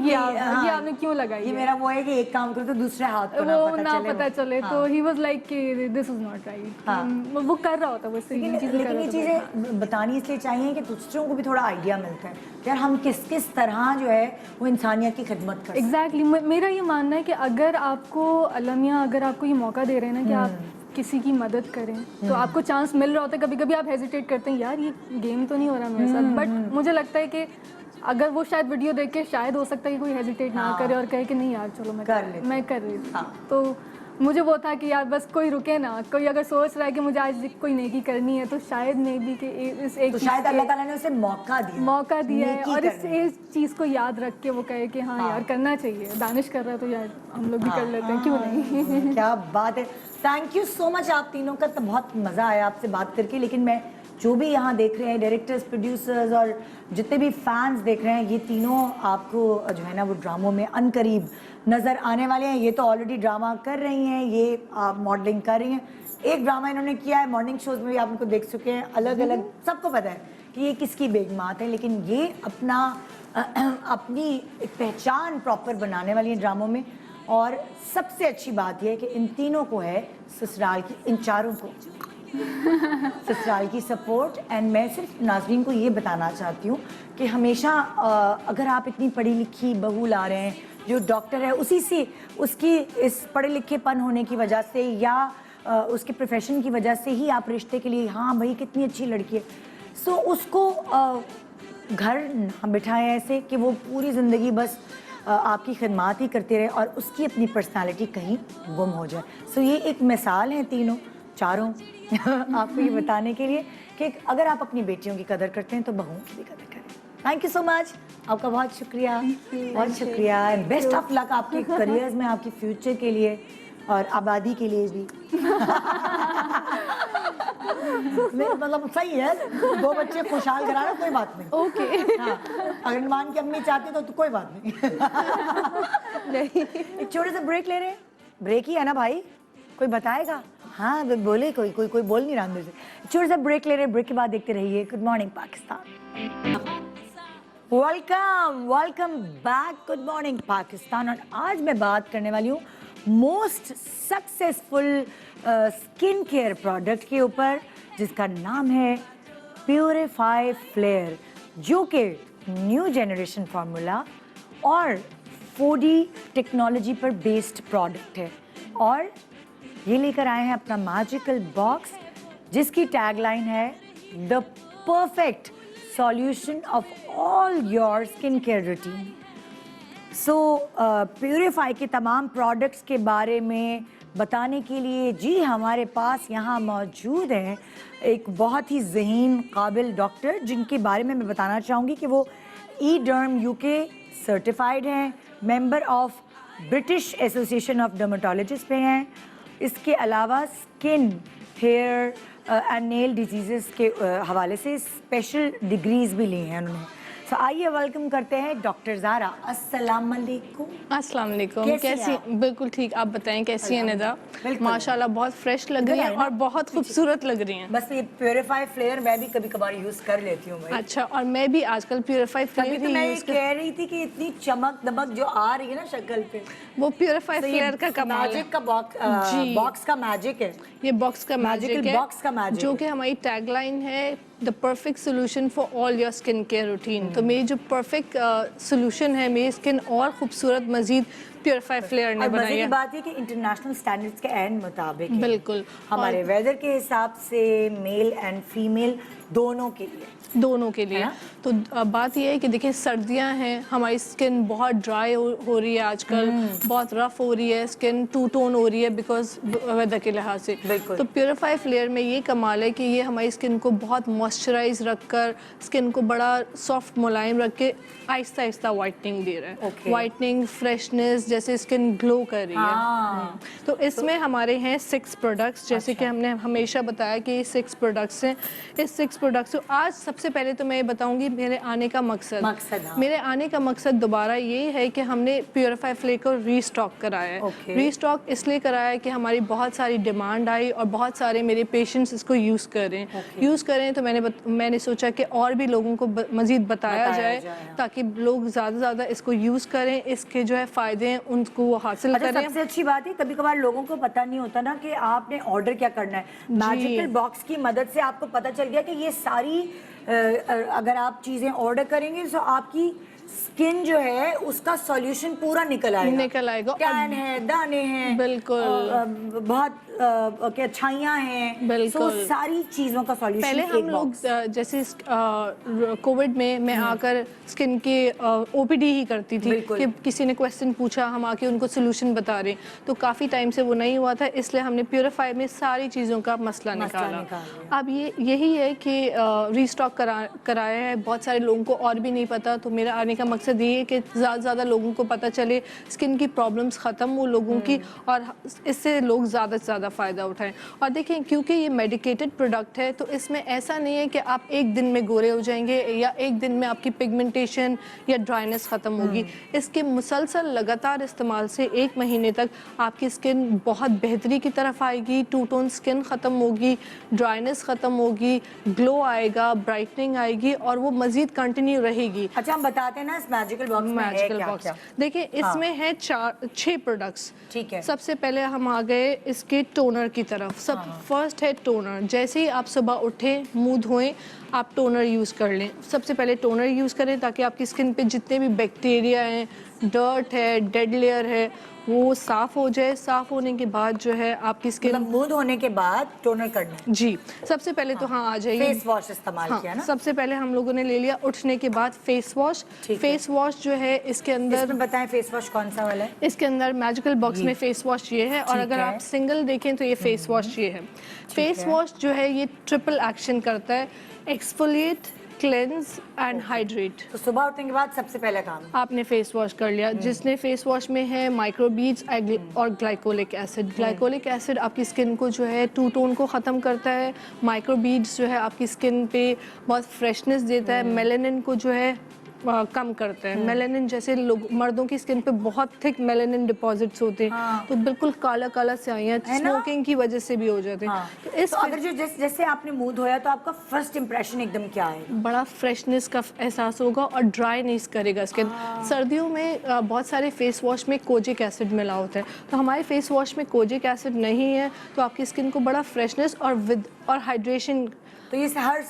S4: ये आपने क्यों लगाई
S2: ये
S4: है?
S2: मेरा वो है कि एक काम करो तो दूसरे हाथ को
S4: वो ना
S2: चले
S4: पता
S2: वो।
S4: चले
S2: हाँ।
S4: तो ही वाज लाइक कि दिस इज़ नॉट राइट। वो कर रहा होता, वो सही
S2: लेकिन
S4: चीज़ें कर
S2: लेकिन
S4: रहा
S2: ये
S4: होता।
S2: चीज़ें बतानी इसलिए चाहिए कि दूसरों को भी थोड़ा आइडिया मिलता है यार हम किस किस तरह जो है वो इंसानियत की खिदमत कर सकते
S4: एग्जैक्टली मेरा ये मानना है कि अगर आपको अलमिया अगर आपको ये मौका दे रहे हैं ना कि आप किसी की मदद करें तो आपको चांस मिल रहा होता है। कभी कभी आप हेजिटेट करते हैं, यार ये गेम तो नहीं हो रहा मेरे साथ, बट मुझे लगता है कि अगर वो शायद वीडियो देख के शायद हो सकता है कि कोई हेजिटेट ना करे और कहे कि नहीं यार चलो मैं कर रही थी। तो मुझे वो था कि यार बस कोई रुके ना, कोई अगर सोच रहा है कि मुझे आज कोई नेकी करनी है तो शायद मे बी कि इस एक
S2: तो शायद अल्लाह ताला ने उसे मौका दिया
S4: है और इस चीज़ को याद रख के वो कहे कि हाँ यार करना चाहिए, दानिश कर रहा है तो यार हम लोग भी कर लेते हैं, क्यों नहीं।
S2: क्या बात है, थैंक यू सो मच आप तीनों का, तो बहुत मज़ा आया आपसे बात करके। लेकिन मैं जो भी यहाँ देख रहे हैं डायरेक्टर्स, प्रोड्यूसर्स और जितने भी फैंस देख रहे हैं, ये तीनों आपको जो है ना वो ड्रामों में अनकरीब नज़र आने वाले हैं। ये तो ऑलरेडी ड्रामा कर रही हैं, ये मॉडलिंग कर रही हैं, एक ड्रामा इन्होंने किया है, मॉर्निंग शोज़ में भी आप उनको देख चुके हैं, अलग अलग सबको पता है कि ये किसकी बेगमात है। लेकिन ये अपनी एक पहचान प्रॉपर बनाने वाली है ड्रामों में। और सबसे अच्छी बात यह है कि इन तीनों को है ससुराल की, इन चारों को ससुराल की सपोर्ट। एंड मैं सिर्फ नाज़रीन को ये बताना चाहती हूँ कि हमेशा अगर आप इतनी पढ़ी लिखी बहू ला रहे हैं, जो डॉक्टर है उसी से उसकी इस पढ़े लिखेपन होने की वजह से या उसके प्रोफेशन की वजह से ही आप रिश्ते के लिए, हाँ भाई कितनी अच्छी लड़की है, सो उसको घर ना बिठाएं ऐसे कि वो पूरी ज़िंदगी बस आपकी खिदमत ही करते रहे और उसकी अपनी पर्सनालिटी कहीं गुम हो जाए। सो ये एक मिसाल है तीनों चारों आपको ये बताने के लिए कि अगर आप अपनी बेटियों की कदर करते हैं तो बहुओं की भी कदर करें। थैंक यू सो मच, आपका बहुत शुक्रिया, बहुत शुक्रिया एंड बेस्ट ऑफ लक आपके करियर्स में, आपके फ्यूचर के लिए और आबादी के लिए भी। मतलब सही है, 2 बच्चे खुशहाल कराना, कोई बात नहीं,
S5: ओके।
S2: हाँ, अगर नुमान की अम्मी चाहती तो कोई बात नहीं।
S5: नहीं,
S2: एक छोटे से ब्रेक ले रहे हैं, ब्रेक ही है ना भाई, कोई बताएगा? हाँ बोले, कोई बोल नहीं रहा अंदर से। छोटे सा ब्रेक ले रहे हैं, ब्रेक के बाद देखते रहिए good morning Pakistan. Welcome back, good morning Pakistan. और आज मैं बात करने वाली हूँ most successful skin care product के ऊपर, जिसका नाम है प्यूरिफाई फ्लेयर, जो कि न्यू जनरेशन फार्मूला और 4D टेक्नोलॉजी पर बेस्ड प्रोडक्ट है। और ये लेकर आए हैं अपना मैजिकल बॉक्स, जिसकी टैगलाइन है the perfect solution of all your skin care routine. So purify के तमाम प्रोडक्ट्स के बारे में बताने के लिए जी हमारे पास यहाँ मौजूद हैं एक बहुत ही ज़हीन काबिल डॉक्टर, जिनके बारे में मैं बताना चाहूँगी कि वो ईडर्म यूके सर्टिफाइड हैं, member of British association of dermatologist पे हैं। इसके अलावा skin, hair and nail diseases के हवाले से स्पेशल डिग्रीज़ भी ली हैं उन्होंने। तो आइए वेलकम करते हैं डॉक्टर ज़ारा। अस्सलाम वालेकुम।
S6: अस्सलाम वालेकुम।
S2: कैसी
S6: कैसी?
S2: हैं
S6: बिल्कुल ठीक, आप बताएं कैसी हैं निदा?
S2: बिल्कुल।
S6: माशाल्लाह बहुत फ्रेश लग रही हैं और बहुत खूबसूरत लग रही हैं।
S2: बस ये प्योरीफाई फ्लेयर मैं भी कभी कभार यूज़ कर लेती हूँ भाई।
S6: अच्छा, और मैं भी आजकल प्योरीफाई
S2: तभी
S6: फ्लेयर
S2: तो
S6: ही
S2: मैं ये
S6: यूज
S2: कह रही थी कि इतनी चमक दमक जो आ रही है ना शक्ल पे,
S6: वो प्योरीफाई
S2: तो ये
S6: फ्लेयर का कमाल है।
S2: मैजिक का बॉक्स का मैजिक है।
S6: ये बॉक्स का मैजिक
S2: Magical
S6: है,
S2: box का magic
S6: जो
S2: है।
S6: कि हमारी टैगलाइन है the perfect solution for all your skin care routine. तो मेरी जो परफेक्ट सोल्यूशन है, मेरी स्किन और खूबसूरत मजीद प्योरीफाई फ्लेयर ने
S2: और मजे
S6: बनाई
S2: की
S6: है।
S2: बात है कि इंटरनेशनल स्टैंडर्ड्स के एंड मुताबिक है।
S6: बिल्कुल।
S2: हमारे वेदर के हिसाब से मेल एंड फीमेल दोनों के लिए।
S6: दोनों के लिए।
S2: है ना?
S6: तो बात यह है कि देखिए सर्दियां हैं, हमारी स्किन बहुत ड्राई हो रही है आजकल, बहुत रफ हो रही है, स्किन टू टोन हो रही है बिकॉज वेदर के लिहाज से।
S2: बिल्कुल।
S6: तो प्योरीफाई फ्लेयर में ये कमाल है कि ये हमारी स्किन को बहुत मॉइस्चराइज रखकर, स्किन को बड़ा सॉफ्ट मुलायम रख के आहिस्ता आहिस्ता वाइटनिंग दे रहा है।
S2: Okay.
S6: वाइटनिंग, फ्रेशनेस, जैसे स्किन ग्लो कर रही है। तो इसमें हमारे हैं 6 प्रोडक्ट्स, जैसे कि हमने हमेशा बताया कि 6 प्रोडक्ट्स हैं। इस 6 प्रोडक्ट्स को आज सबसे पहले तो मैं ये बताऊंगी मेरे आने का मकसद। मेरे आने का मकसद दोबारा ये है कि हमने प्योरीफाई फ्ले को रीस्टॉक कराया है। रीस्टॉक इसलिए कराया है कि हमारी बहुत सारी डिमांड आई और बहुत सारे मेरे पेशेंट्स इसको यूज़ करें तो मैंने सोचा कि और भी लोगों को मज़ीद बताया जाए ताकि लोग ज़्यादा से ज़्यादा इसको यूज़ करें, इसके जो है फ़ायदे हैं उनको वो हासिल करें।
S2: सबसे अच्छी बात है कभी कभार लोगों को पता नहीं होता ना कि आपने ऑर्डर क्या करना है। मैजिकल बॉक्स की मदद से आपको पता चल गया कि ये सारी अगर आप चीज़ें ऑर्डर करेंगे तो आपकी स्किन जो है उसका सॉल्यूशन पूरा निकल आएगा। टैन है, दाने हैं,
S6: बिल्कुल
S2: बहुत अच्छाइयाँ हैं,
S6: बिल्कुल
S2: सारी चीज़ों का सॉल्यूशन।
S6: पहले हम लोग जैसे कोविड में मैं आकर स्किन के ओपीडी ही करती थी कि किसी ने क्वेश्चन पूछा हम आके उनको सोल्यूशन बता रहे, तो काफ़ी टाइम से वो नहीं हुआ था, इसलिए हमने प्योरीफाई में सारी चीज़ों का मसला निकाला। अब यही है कि रीस्टॉक कराया है, बहुत सारे लोगों को और भी नहीं पता, तो मेरा आने का मकसद ये है कि ज़्यादा से ज़्यादा लोगों को पता चले, स्किन की प्रॉब्लम्स ख़त्म हो लोगों की और इससे लोग ज़्यादा से ज़्यादा फ़ायदा उठाएं। और देखें क्योंकि ये मेडिकेटेड प्रोडक्ट है तो इसमें ऐसा नहीं है कि आप एक दिन में गोरे हो जाएंगे या एक दिन में आपकी पिगमेंटेशन या ड्राइनेस ख़त्म होगी। इसके मुसलसल लगातार इस्तेमाल से 1 महीने तक आपकी स्किन बहुत बेहतरी की तरफ आएगी, 2 टोन स्किन ख़त्म होगी, ड्राइनेस ख़त्म होगी, ग्लो आएगा, ब्राइटनिंग आएगी और वो मज़ीद कंटिन्यू रहेगी।
S2: अच्छा हम बताते हैं ना इस मैजिकल बॉक्स में
S6: देखिए इसमें है 6 प्रोडक्ट्स।
S2: ठीक है,
S6: सबसे पहले हम आ गए इसके टोनर की तरफ। फर्स्ट है टोनर। जैसे ही आप सुबह उठे, मुंह धोएं, आप टोनर यूज़ कर लें। सबसे पहले टोनर यूज़ करें ताकि आपकी स्किन पे जितने भी बैक्टीरिया हैं, डर्ट है, डेड लेयर है, वो साफ़ हो जाए। साफ़ होने के बाद जो है आपकी स्किन,
S2: मुंह धोने के बाद टोनर करना है
S6: जी। सबसे पहले तो आ जाइए
S2: फेस वॉश इस्तेमाल किया ना।
S6: सबसे पहले हम लोगों ने ले लिया उठने के बाद फेस वॉश। फेस वॉश जो है इसके अंदर
S2: बताएं फेस वॉश कौन सा वाला है?
S6: इसके अंदर मैजिकल बॉक्स में फेस वॉश ये है और अगर आप सिंगल देखें तो ये फेस वॉश ये है। फेस वॉश जो है ये ट्रिपल एक्शन करता है, एक्सफोलिएट, क्लेंस एंड हाइड्रेट।
S2: तो सुबह उठने के बाद सबसे पहला काम
S6: आपने फेस वॉश कर लिया, जिसने फेस वॉश में है माइक्रोबीड्स और ग्लाइकोलिक एसिड। ग्लाइकोलिक एसिड आपकी स्किन को जो है 2 टोन को ख़त्म करता है। माइक्रोबीड्स जो है आपकी स्किन पे बहुत फ्रेशनेस देता है, मेलानिन को जो है कम करते हैं। मेलानिन जैसे लोग मर्दों की स्किन पे बहुत थिक मेलानिन डिपॉजिट्स होते हैं तो बिल्कुल काला काला स्याहियां स्मोकिंग की वजह से भी हो जाते हैं। तो इस
S2: अगर जो जैसे आपने मुंह धोया तो आपका फर्स्ट इंप्रेशन एकदम क्या है?
S6: बड़ा फ्रेशनेस का एहसास होगा और ड्राई नहीं करेगा स्किन। सर्दियों में बहुत सारे फेस वॉश में कोजिक एसिड मिला होता है, तो हमारे फेस वॉश में कोजिक एसिड नहीं है तो आपकी स्किन को बड़ा फ्रेशनेस और हाइड्रेशन,
S2: तो ये हर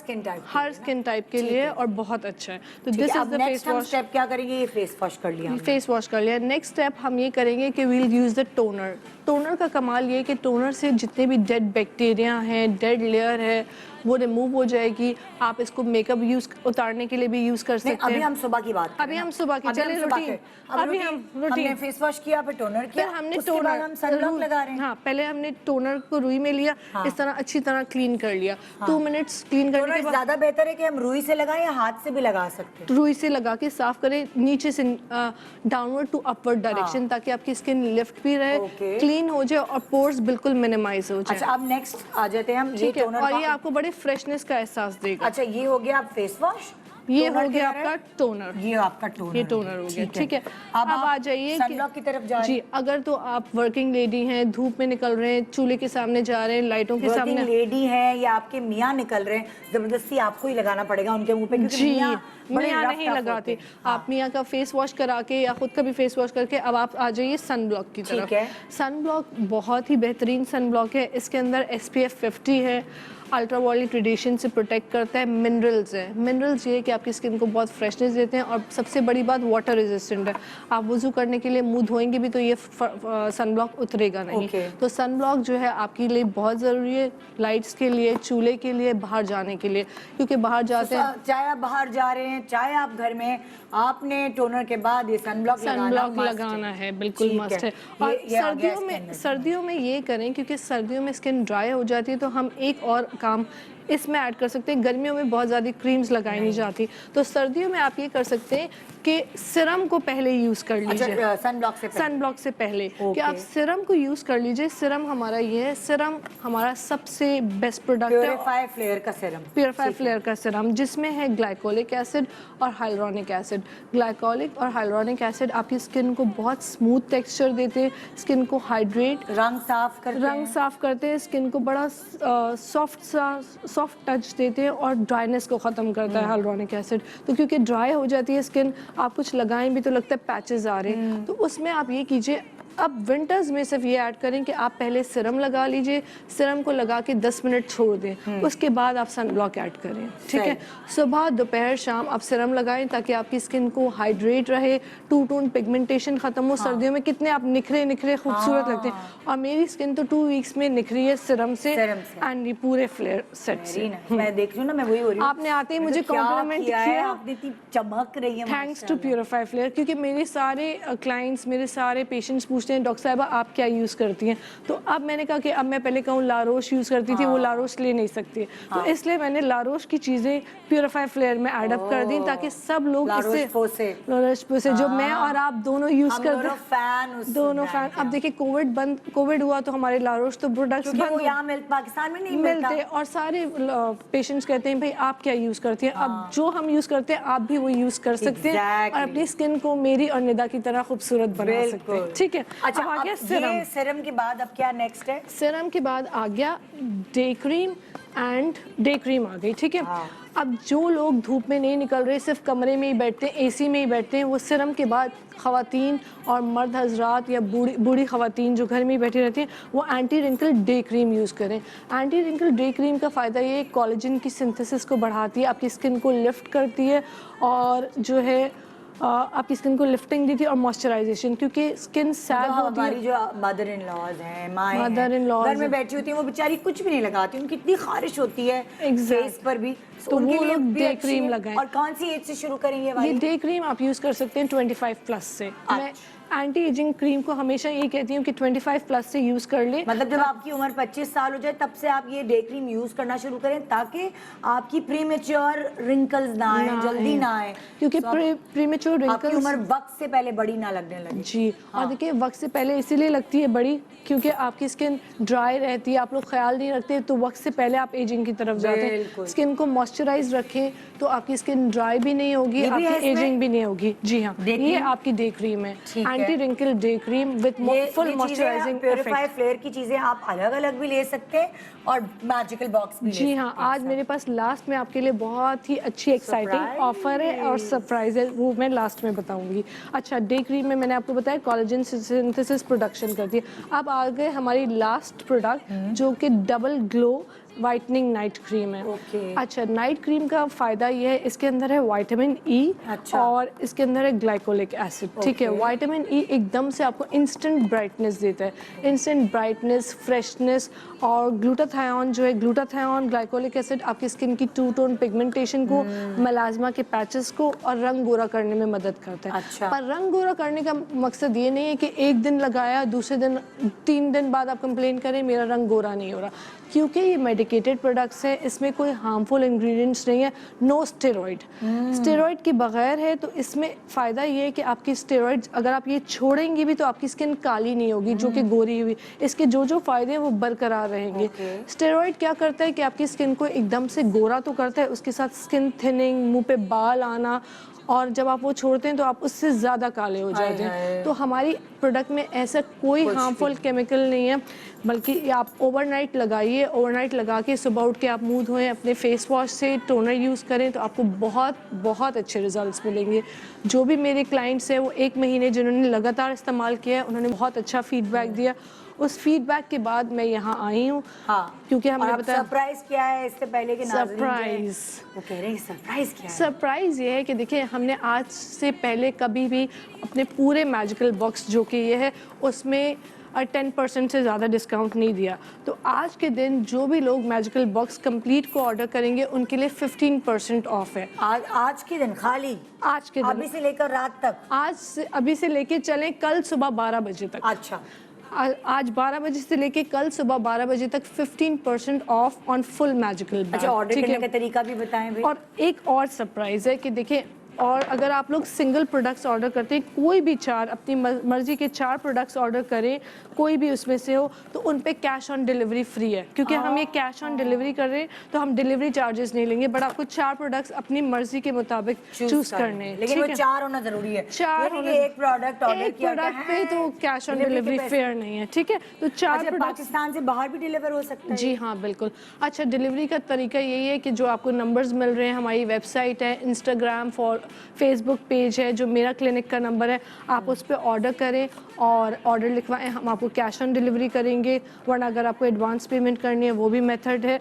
S2: स्किन टाइप
S6: के लिए और बहुत अच्छा है। तो this is the face wash.
S2: Step क्या करेंगे? ये फेस वॉश कर लिया,
S6: फेस वॉश कर लिया। नेक्स्ट स्टेप हम ये करेंगे कि we'll use the toner. Toner का कमाल ये है कि टोनर से जितने भी डेड बैक्टीरिया हैं, डेड लेयर है, वो रिमूव हो जाएगी। आप इसको मेकअप उतारने के लिए भी यूज़ कर सकते हैं।
S2: अभी हम सुबह की बात
S6: अभी हम सुबह की चले रूटीन। अभी हम रूटीन
S2: फेस वॉश किया, फिर टोनर किया,
S6: हमने
S2: उसके बाद हम सनब्लॉक लगा रहे हैं।
S6: हाँ, पहले हमने टोनर को रुई में लिया, इस तरह अच्छी तरह क्लीन कर लिया। 2 मिनट्स क्लीन करने के बाद
S2: ज़्यादा बेहतर है कि हम रुई से लगाएं या हाथ से भी लगा सकते हैं?
S6: रुई से लगा के साफ करें, नीचे से डाउनवर्ड टू अपवर्ड डायरेक्शन, ताकि आपकी स्किन लिफ्ट भी रहे, क्लीन हो जाए और पोर्स बिल्कुल मिनिमाइज हो जाए।
S2: अच्छा अब नेक्स्ट आ जाते हैं हम।
S6: ठीक है, और ये आपको बड़े फ्रेशनेस का एहसास देगा।
S2: अच्छा ये हो गया आप फेस वॉश,
S6: ये हो गया आपका टोनर,
S2: ये आपका टोनर,
S6: ये टोनर हो गया। ठीक है, अब आ जाइए
S2: सनब्लॉक की तरफ जा रहे हैं।
S6: जी, अगर तो आप वर्किंग लेडी हैं, धूप में निकल रहे हैं, चूल्हे के सामने जा रहे हैं, लाइटों के सामने
S2: लेडी हैं या आपके मियाँ निकल रहे हैं, जबरदस्ती आपको ही लगाना पड़ेगा उनके मुंह पे, क्योंकि
S6: मियाँ नहीं लगाते। आप मियाँ का फेस वॉश करा के या खुद का भी फेस वॉश करके अब आप आ जाइए सनब्लॉक की तरफ। सनब्लॉक बहुत ही बेहतरीन सनब्लॉक है। इसके अंदर SPF 50 है, अल्ट्रावायलेट रेडिएशन से प्रोटेक्ट करता है, मिनरल्स है। मिनरल्स ये है कि आपकी स्किन को बहुत फ्रेशनेस देते हैं और सबसे बड़ी बात वाटर रेजिस्टेंट है। आप वुज़ू करने के लिए मुंह धोएंगे भी तो ये सनब्लॉक उतरेगा नहीं। तो सनब्लॉक जो है आपके लिए बहुत ज़रूरी है, लाइट्स के लिए, चूल्हे के लिए, बाहर जाने के लिए, क्योंकि बाहर जाते हैं,
S2: चाहे आप बाहर जा रहे हैं चाहे आप घर में, आपने टोनर के बाद ये सनब्लॉक
S6: लगाना है, बिल्कुल मस्ट है। और सर्दियों में ये करें, क्योंकि सर्दियों में स्किन ड्राई हो जाती है, तो हम एक और काम इसमें ऐड कर सकते हैं। गर्मियों में बहुत ज़्यादा क्रीम्स लगाई नहीं जाती, तो सर्दियों में आप ये कर सकते हैं कि सिरम को पहले यूज़ कर लीजिए।
S2: अच्छा, सनब्लॉक से पहले।
S6: सनब्लॉक से पहले कि
S2: Okay.
S6: आप सिरम को यूज़ कर लीजिए। सिरम हमारा ये है, सिरम हमारा सबसे बेस्ट प्रोडक्ट है।
S2: प्योरीफाई फ्लेयर का सीरम।
S6: प्योरीफाई फ्लेयर का सिरम, जिसमें है ग्लाइकोलिक एसिड और हाइलुरोनिक एसिड। ग्लाइकोलिक और हाइलुरोनिक एसिड आपकी स्किन को बहुत स्मूथ टेक्सचर देते हैं, स्किन को हाइड्रेट,
S2: रंग साफ करते
S6: रंग
S2: हैं।
S6: साफ करते हैं, स्किन को बड़ा सॉफ्ट टच देते हैं और ड्राइनेस को ख़त्म करता है हाइलुरोनिक एसिड। तो क्योंकि ड्राई हो जाती है स्किन, आप कुछ लगाएं भी तो लगता है पैचेस आ रहे हैं, तो उसमें आप ये कीजिए, अब विंटर्स में सिर्फ ये ऐड करें कि आप पहले सिरम लगा लीजिए, सिरम को लगा के 10 मिनट छोड़ दें, उसके बाद आप सनब्लॉक ऐड करें, ठीक है। सुबह दोपहर शाम आप सिरम लगाएं ताकि आपकी स्किन को हाइड्रेट रहे, टू टोन पिगमेंटेशन खत्म हो। सर्दियों में कितने आप निखरे निखरे खूबसूरत लगते हैं, और मेरी स्किन तो 2 वीक्स में निखरी है सिरम से एंड ये पूरे फ्लेयर सेट से।
S2: मैं देख रही हूँ ना, मैं वही हो रही हूँ।
S6: आपने आते ही मुझे
S2: क्या
S6: कॉम्प्लीमेंट
S2: किया है,
S6: किया,
S2: आपने इतनी चमक रही है।
S6: थैंक्स टू प्योरीफाई फ्लेयर, क्योंकि मेरे सारे क्लाइंट्स, मेरे सारे पेशेंट्स पूछते हैं डॉक्टर साहिबा आप क्या यूज़ करती हैं, तो अब मैंने कहा कि अब मैं पहले कहूँ लारोश यूज़ करती थी, वो लारोश ले नहीं सकती, तो इसलिए मैंने लारोश की चीज़ें प्योरीफाई फ्लेयर में ऐड अप कर दी ताकि सब लोग इससे लारोश पोसे जो मैं और आप दोनों यूज़ करते हैं, दोनों फैन। अब देखिए कोविड हुआ तो हमारे लारोश तो प्रोडक्ट्स बंद,
S2: यहाँ पाकिस्तान में नहीं
S6: मिलते, और सारे पेशेंट्स कहते हैं भाई आप क्या यूज़ करती हैं। अब जो हम यूज़ करते हैं आप भी वो यूज़ कर सकते हैं और अपनी स्किन को मेरी और निदा की तरह खूबसूरत बना सकते हैं, ठीक है।
S2: अच्छा,
S6: अब आ गया
S2: ये सीरम के बाद अब क्या नेक्स्ट है?
S6: सीरम के बाद आ गया day cream, and day cream आ गई, ठीक है। अब जो लोग धूप में नहीं निकल रहे, सिर्फ कमरे में ही बैठते हैं, एसी में ही बैठते हैं, वो सीरम के बाद ख़वातीन और मर्द हजरात या बूढ़ी ख़वातीन जो घर में ही बैठी रहती हैं, वो anti wrinkle day cream use करें। एंटी रिंकल डे क्रीम का फ़ायदा ये है, कोलेजन की सिंथेसिस को बढ़ाती है, आपकी स्किन को लिफ्ट करती है, और जो है आपकी स्किन को लिफ्टिंग दी थी और मॉइस्चराइजेशन, क्योंकि स्किन सैग होती है।
S2: हमारी जो मदर इन लॉज हैं, माएँ
S6: मदर इन लॉज
S2: घर में बैठी होती हैं, वो बेचारी कुछ भी नहीं लगाती, उनकी इतनी खारिश होती है फेस पर भी,
S6: तो
S2: उनके
S6: वो
S2: लिए
S6: लोग
S2: भी
S6: डे
S2: अच्छी
S6: क्रीम
S2: है।
S6: लगाएं।
S2: और कौन सी एज से शुरू करेंगे
S6: ये
S2: वाली?
S6: डे क्रीम आप यूज़ कर सकते हैं 25 प्लस से। मैं एंटी एजिंग क्रीम को हमेशा ये कहती हूँ कि 25 प्लस से यूज़ कर लें।
S2: मतलब जब आपकी उम्र 25 साल हो जाए तब से आप ये डे क्रीम यूज करना शुरू करें, ताकि आपकी प्रीमेच्योर रिंकल्स ना आए, जल्दी ना आए,
S6: क्योंकि प्रीमेच्योर
S2: आपकी
S6: रिंकल्स
S2: उम्र वक्त से पहले बड़ी ना लगने लगे।
S6: जी, और देखिए वक्त से पहले इसीलिए लगती है बड़ी क्योंकि आपकी स्किन ड्राई रहती है, आप लोग ख्याल नहीं रखते, तो वक्त से पहले आप एजिंग की तरफ जाते हैं। स्किन को मॉइस्चराइज रखें तो आपकी स्किन ड्राई भी नहीं होगी, आपकी एजिंग भी नहीं होगी। जी हाँ, ये आपकी डे क्रीम है, anti wrinkle day cream with full moisturising
S2: purify flare की चीजें आप अलग अलग भी ले सकते हैं और मैजिकल बॉक्स भी।
S6: जी हाँ, आज मेरे पास लास्ट में आपके लिए बहुत ही अच्छी एक्साइटिंग ऑफर है और सरप्राइज है, वो मैं लास्ट में बताऊंगी। अच्छा, डे क्रीम में मैंने आपको बताया कोलेजन सिंथेसिस प्रोडक्शन करती है। अब आ गए हमारी लास्ट प्रोडक्ट जो कि double glow whitening night cream है। अच्छा, नाइट क्रीम का फ़ायदा ये है, इसके अंदर है विटामिन ई और इसके अंदर है ग्लाइकोलिक एसिड, ठीक है। विटामिन ई एकदम से आपको इंस्टेंट ब्राइटनेस देता है, इंस्टेंट ब्राइटनेस, फ्रेशनेस, और ग्लूटाथायोन जो है, ग्लूटाथायोन ग्लाइकोलिक एसिड आपकी स्किन की टू टोन पिगमेंटेशन को, मेलाज्मा के पैचेस को और रंग गोरा करने में मदद करता है।
S2: अच्छा।
S6: पर रंग गोरा करने का मकसद ये नहीं है कि एक दिन लगाया, दूसरे दिन 3 दिन बाद आप कंप्लेन करें मेरा रंग गोरा नहीं हो रहा, क्योंकि ये मेडिकेटेड प्रोडक्ट्स हैं, इसमें कोई हार्मफुल इंग्रेडिएंट्स नहीं है, नो स्टेरॉइड, स्टेरॉइड के बगैर है। तो इसमें फ़ायदा ये है कि आपकी स्टेरॉइड अगर आप ये छोड़ेंगे भी तो आपकी स्किन काली नहीं होगी जो कि गोरी हुई, इसके जो जो फ़ायदे हैं वो बरकरार रहेंगे। स्टेरॉइड क्या करता है कि आपकी स्किन को एकदम से गोरा तो करता है, उसके साथ स्किन थिनिंग, मुंह पे बाल आना, और जब आप वो छोड़ते हैं तो आप उससे ज़्यादा काले हो जाते हैं। तो हमारी प्रोडक्ट में ऐसा कोई हार्मफुल केमिकल नहीं है, बल्कि आप ओवरनाइट लगाइए, ओवरनाइट लगा के सुबह उठ के आप मुंह धोएं, अपने फेस वॉश से टोनर यूज़ करें तो आपको बहुत बहुत अच्छे रिजल्ट्स मिलेंगे। जो भी मेरे क्लाइंट्स हैं वो 1 महीने जिन्होंने लगातार इस्तेमाल किया है, उन्होंने बहुत अच्छा फीडबैक दिया। उस फीडबैक के बाद मैं यहाँ आई हूँ, क्योंकि हमने बताया
S2: सरप्राइज क्या है इससे पहले कि
S6: सरप्राइज,
S2: वो कह रहे हैं सरप्राइज क्या है?
S6: सरप्राइज ये है कि देखिए हमने आज से पहले कभी भी अपने पूरे मैजिकल बॉक्स जो कि ये है उसमें 10% से ज़्यादा डिस्काउंट नहीं दिया। तो आज के दिन जो भी लोग मैजिकल बॉक्स कंप्लीट को ऑर्डर करेंगे उनके लिए 15% ऑफ है।
S2: आज के दिन खाली?
S6: आज के दिन,
S2: अभी से लेकर रात तक?
S6: अभी से लेके चलें कल सुबह 12 बजे तक।
S2: अच्छा,
S6: आज 12 बजे से लेके कल सुबह 12 बजे तक 15% of on full magical bag.
S2: अच्छा, ऑर्डर करने का तरीका भी बताएं भाई।
S6: और एक और सरप्राइज है कि देखिए, और अगर आप लोग सिंगल प्रोडक्ट्स ऑर्डर करते हैं, कोई भी 4 अपनी मर्जी के 4 प्रोडक्ट्स ऑर्डर करें, कोई भी उसमें से हो, तो उन पे कैश ऑन डिलीवरी फ्री है, क्योंकि हम ये कैश ऑन डिलीवरी कर रहे हैं तो हम डिलीवरी चार्जेस नहीं लेंगे, बट आपको 4 प्रोडक्ट्स अपनी मर्जी के मुताबिक चूज करने हैं।
S2: लेकिन वो
S6: ठीक है?
S2: 4 होना जरूरी है।
S6: 4
S2: ये नहीं कि एक प्रोडक्ट ऑर्डर
S6: एक
S2: किया
S6: प्रोडक्ट पे तो कैश ऑन डिलीवरी फेयर नहीं है, ठीक है? तो 4
S2: अच्छा,
S6: प्रोडक्ट्स
S2: पाकिस्तान से बाहर भी डिलीवर हो सकता है?
S6: जी हाँ, बिल्कुल। अच्छा, डिलीवरी का तरीका यही है कि जो आपको नंबर्स मिल रहे हैं, हमारी वेबसाइट है, इंस्टाग्राम फेसबुक पेज है, जो मेरा क्लिनिक का नंबर है, आप उस पर ऑर्डर करें और ऑर्डर लिखवाएं, हम आपको कैश ऑन डिलीवरी करेंगे, वरना अगर आपको एडवांस पेमेंट करनी है वो भी मेथड है।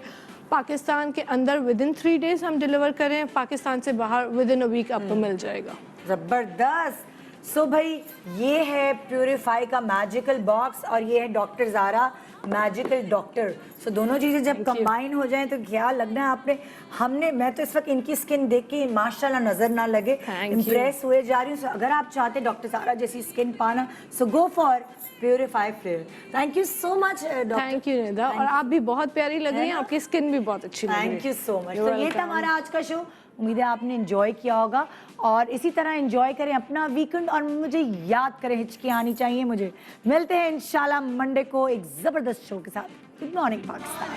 S6: पाकिस्तान के अंदर विदिन 3 डेज हम डिलीवर करें, पाकिस्तान से बाहर विदिन अ वीक आपको मिल जाएगा।
S2: जबरदस्त। सो भाई, ये है प्यूरिफाई का मैजिकल बॉक्स और ये है डॉक्टर ज़ारा मैजिकल डॉक्टर। सो दोनों चीज़ें जब कंबाइन हो जाएं तो क्या लगना है आपने, हमने, मैं तो इस वक्त इनकी स्किन देख के माशाल्लाह नजर ना लगे, इम्प्रेस हुए जा रही हूँ। So, अगर आप चाहते डॉक्टर ज़ारा जैसी स्किन पाना, so go for purify flair. Thank you so much doctor.
S6: Thank you Nida, और आप भी बहुत प्यारी लग रही हैं, आपकी स्किन भी बहुत अच्छी लग रही है।
S2: Thank you so much. तो ये था हमारा आज का शो, उम्मीद है आपने एंजॉय किया होगा और इसी तरह एंजॉय करें अपना वीकेंड और मुझे याद करें, हिचकी आनी चाहिए मुझे। मिलते हैं इंशाल्लाह मंडे को एक जबरदस्त शो के साथ। Good morning Pakistan.